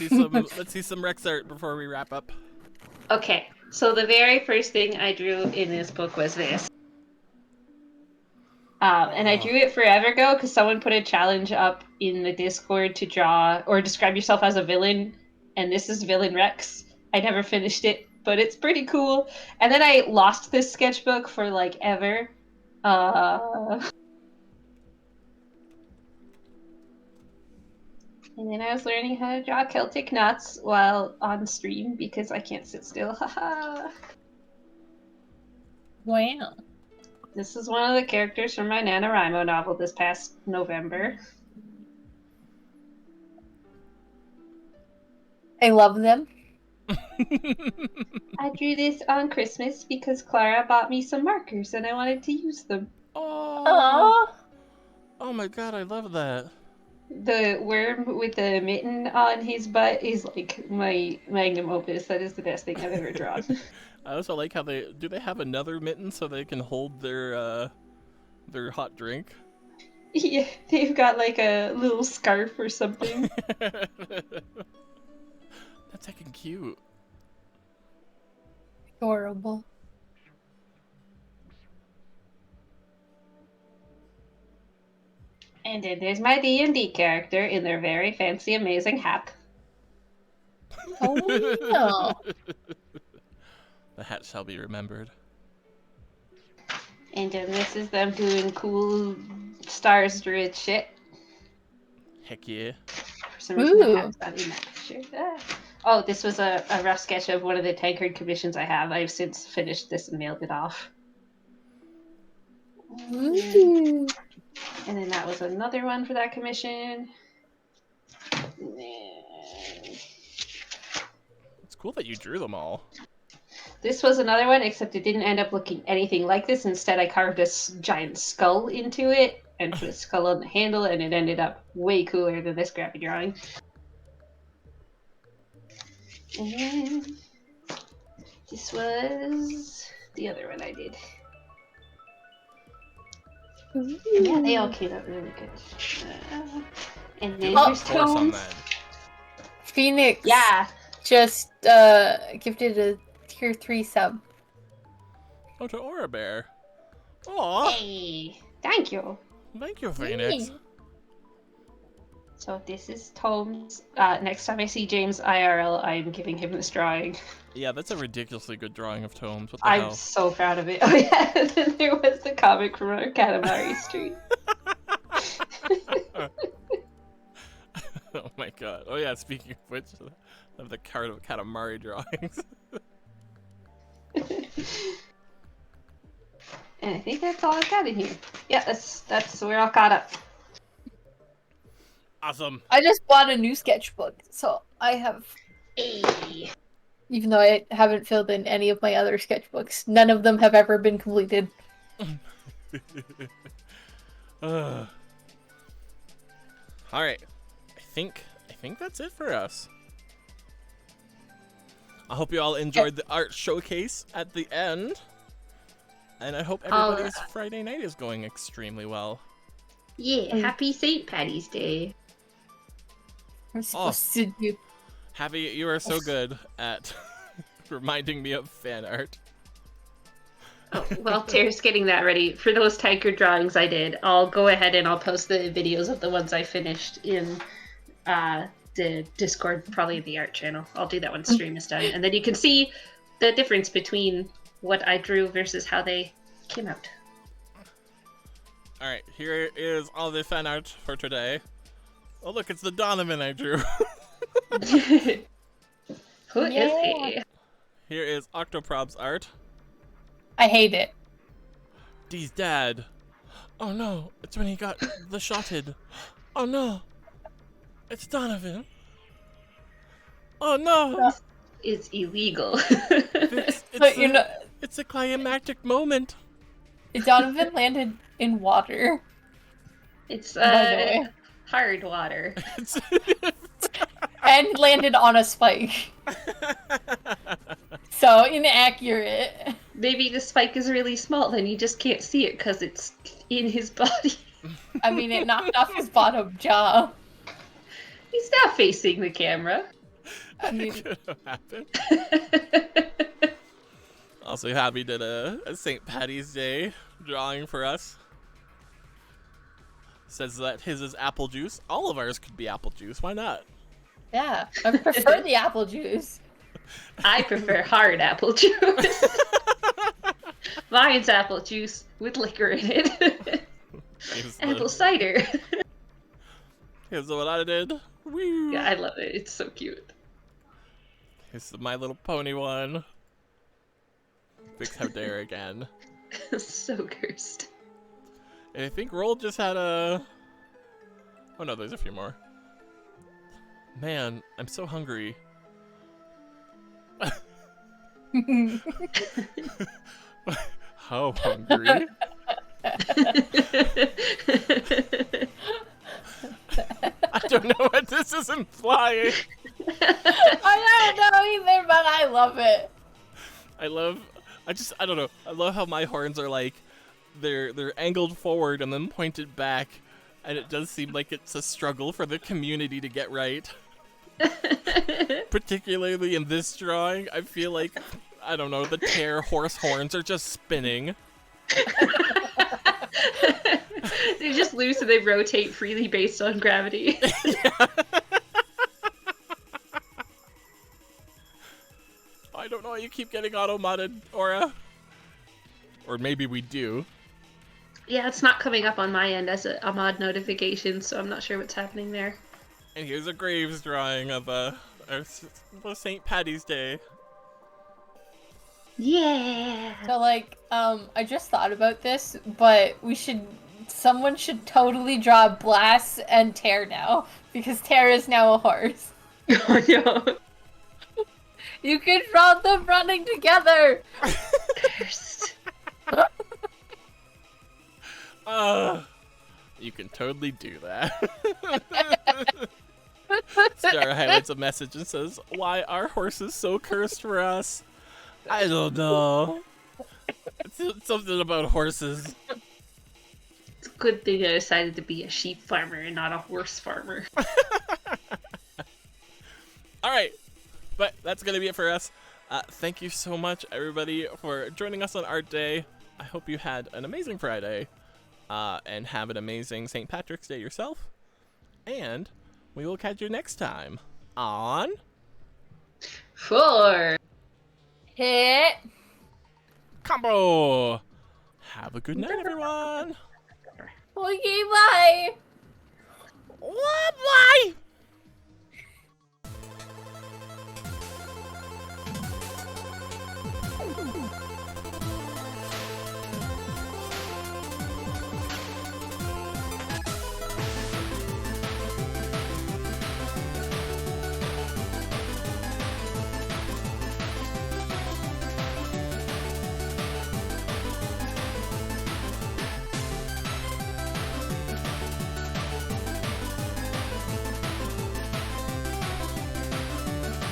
A: see some Rex art before we wrap up.
B: Okay, so the very first thing I drew in this book was this. And I drew it forever ago because someone put a challenge up in the Discord to draw or describe yourself as a villain, and this is Villain Rex. I never finished it, but it's pretty cool. And then I lost this sketchbook for like ever. And then I was learning how to draw Celtic knots while on stream because I can't sit still. Haha.
C: Wow.
B: This is one of the characters from my NaNoWriMo novel this past November.
C: I love them.
B: I drew this on Christmas because Clara bought me some markers and I wanted to use them.
A: Oh,
C: Aww.
A: oh my god, I love that.
B: The worm with the mitten on his butt is like my magnum opus. That is the best thing I've ever drawn.
A: I also like how they have another mitten so they can hold their hot drink.
B: Yeah, they've got like a little scarf or something.
A: That's fucking cute.
C: Adorable.
B: And then there's my D&D character in their very fancy, amazing hat.
C: Oh no.
A: The hat shall be remembered.
B: And then this is them doing cool stars druid shit.
A: Heck yeah.
B: For some reason, the
C: Ooh.
B: hat's not in that picture. Ah. Oh, this was a rough sketch of one of the tankard commissions I have. I've since finished this and mailed it off.
C: Ooh.
B: And then that was another one for that commission.
A: It's cool that you drew them all.
B: This was another one, except it didn't end up looking anything like this. Instead, I carved a giant skull into it and put a skull on the handle, and it ended up way cooler than this crappy drawing. And then this was the other one I did. Yeah, they all came out really good. And then there's
A: Course on
B: Tomes.
A: that.
C: Phoenix
B: Yeah.
C: just gifted a tier 3 sub.
A: Oh, to Aura Bear. Aw,
B: Hey, thank you.
A: thank you, Phoenix.
C: Yay.
B: So this is Tomes. Next time I see James IRL, I'm giving him this drawing.
A: Yeah, that's a ridiculously good drawing of Tomes. What the
B: I'm
A: hell?
B: so proud of it. Oh yeah, and then there was the comic from our Katamari street.
A: Oh my god. Oh yeah, speaking of which, of the Katamari drawings.
B: And I think that's all I've got in here. Yeah, that's we're all caught up.
A: Awesome.
C: I just bought a new sketchbook, so I have,
B: Hey.
C: even though I haven't filled in any of my other sketchbooks, none of them have ever been completed.
A: All right. I think that's it for us. I hope you all enjoyed the art showcase at the end. And I hope everybody's Friday night is going extremely well.
B: Yeah, happy St. Patty's Day.
C: I'm supposed to do.
A: Javi, you are so good at reminding me of fan art.
B: Oh, well, Tair's getting that ready. For those tankard drawings I did, I'll go ahead and I'll post the videos of the ones I finished in the Discord, probably the art channel. I'll do that when stream is done. And then you can see the difference between what I drew versus how they came out.
A: Alright, here is all the fan art for today. Oh look, it's the Donovan I drew.
B: Who is he?
A: Here is Octoprob's art.
C: I hate it.
A: Dee's dad. Oh no, it's when he got the shotted. Oh no, it's Donovan. Oh no,
B: It's illegal.
C: But you know,
A: it's a climactic moment.
C: Donovan landed in water.
B: It's
C: By the way.
B: hard water.
A: It's
C: And landed on a spike. So inaccurate.
B: Maybe the spike is really small, then you just can't see it because it's in his body.
C: I mean, it knocked off his bottom jaw.
B: He's not facing the camera.
C: I mean,
A: could have happened. Also, Javi did a St. Patty's Day drawing for us. Says that his is apple juice. All of ours could be apple juice. Why not?
C: yeah, I prefer the apple juice.
B: I prefer hard apple juice. Mine's apple juice with liquor in it. Apple cider.
A: Here's what I did. Woo.
B: Yeah, I love it. It's so cute.
A: Here's the My Little Pony one. Fix How Dare again.
B: So cursed.
A: And I think Roll just had a... Oh no, there's a few more. Man, I'm so hungry. How hungry? I don't know what this is implying.
C: I don't know either, but I love it.
A: I don't know. I love how my horns are like, they're angled forward and then pointed back, And it does seem like it's a struggle for the community to get right. Particularly in this drawing, I feel like, I don't know, the Tair horse horns are just spinning.
B: They're just loose and they rotate freely based on gravity.
A: I don't know why you keep getting auto-modded, Aura. Or maybe we do.
B: Yeah, it's not coming up on my end as a mod notification, so I'm not sure what's happening there.
A: And here's a Graves drawing of St. Patty's Day.
B: Yeah.
C: So like, I just thought about this, but someone should totally draw Blast and Tair now, because Tair is now a horse.
B: Oh no.
C: You can draw them running together!
B: Cursed.
A: You can totally do that. Star highlights a message and says, "Why are horses so cursed for us? I don't know. It's something about horses."
B: It's a good thing I decided to be a sheep farmer and not a horse farmer.
A: All right, but that's gonna be it for us. Thank you so much, everybody, for joining us on Art Day. I hope you had an amazing Friday, and have an amazing St. Patrick's Day yourself. And we will catch you next time on
B: 4
C: Hit!
A: Combo. Have a good night, everyone.
C: Okay, bye!
A: Bye.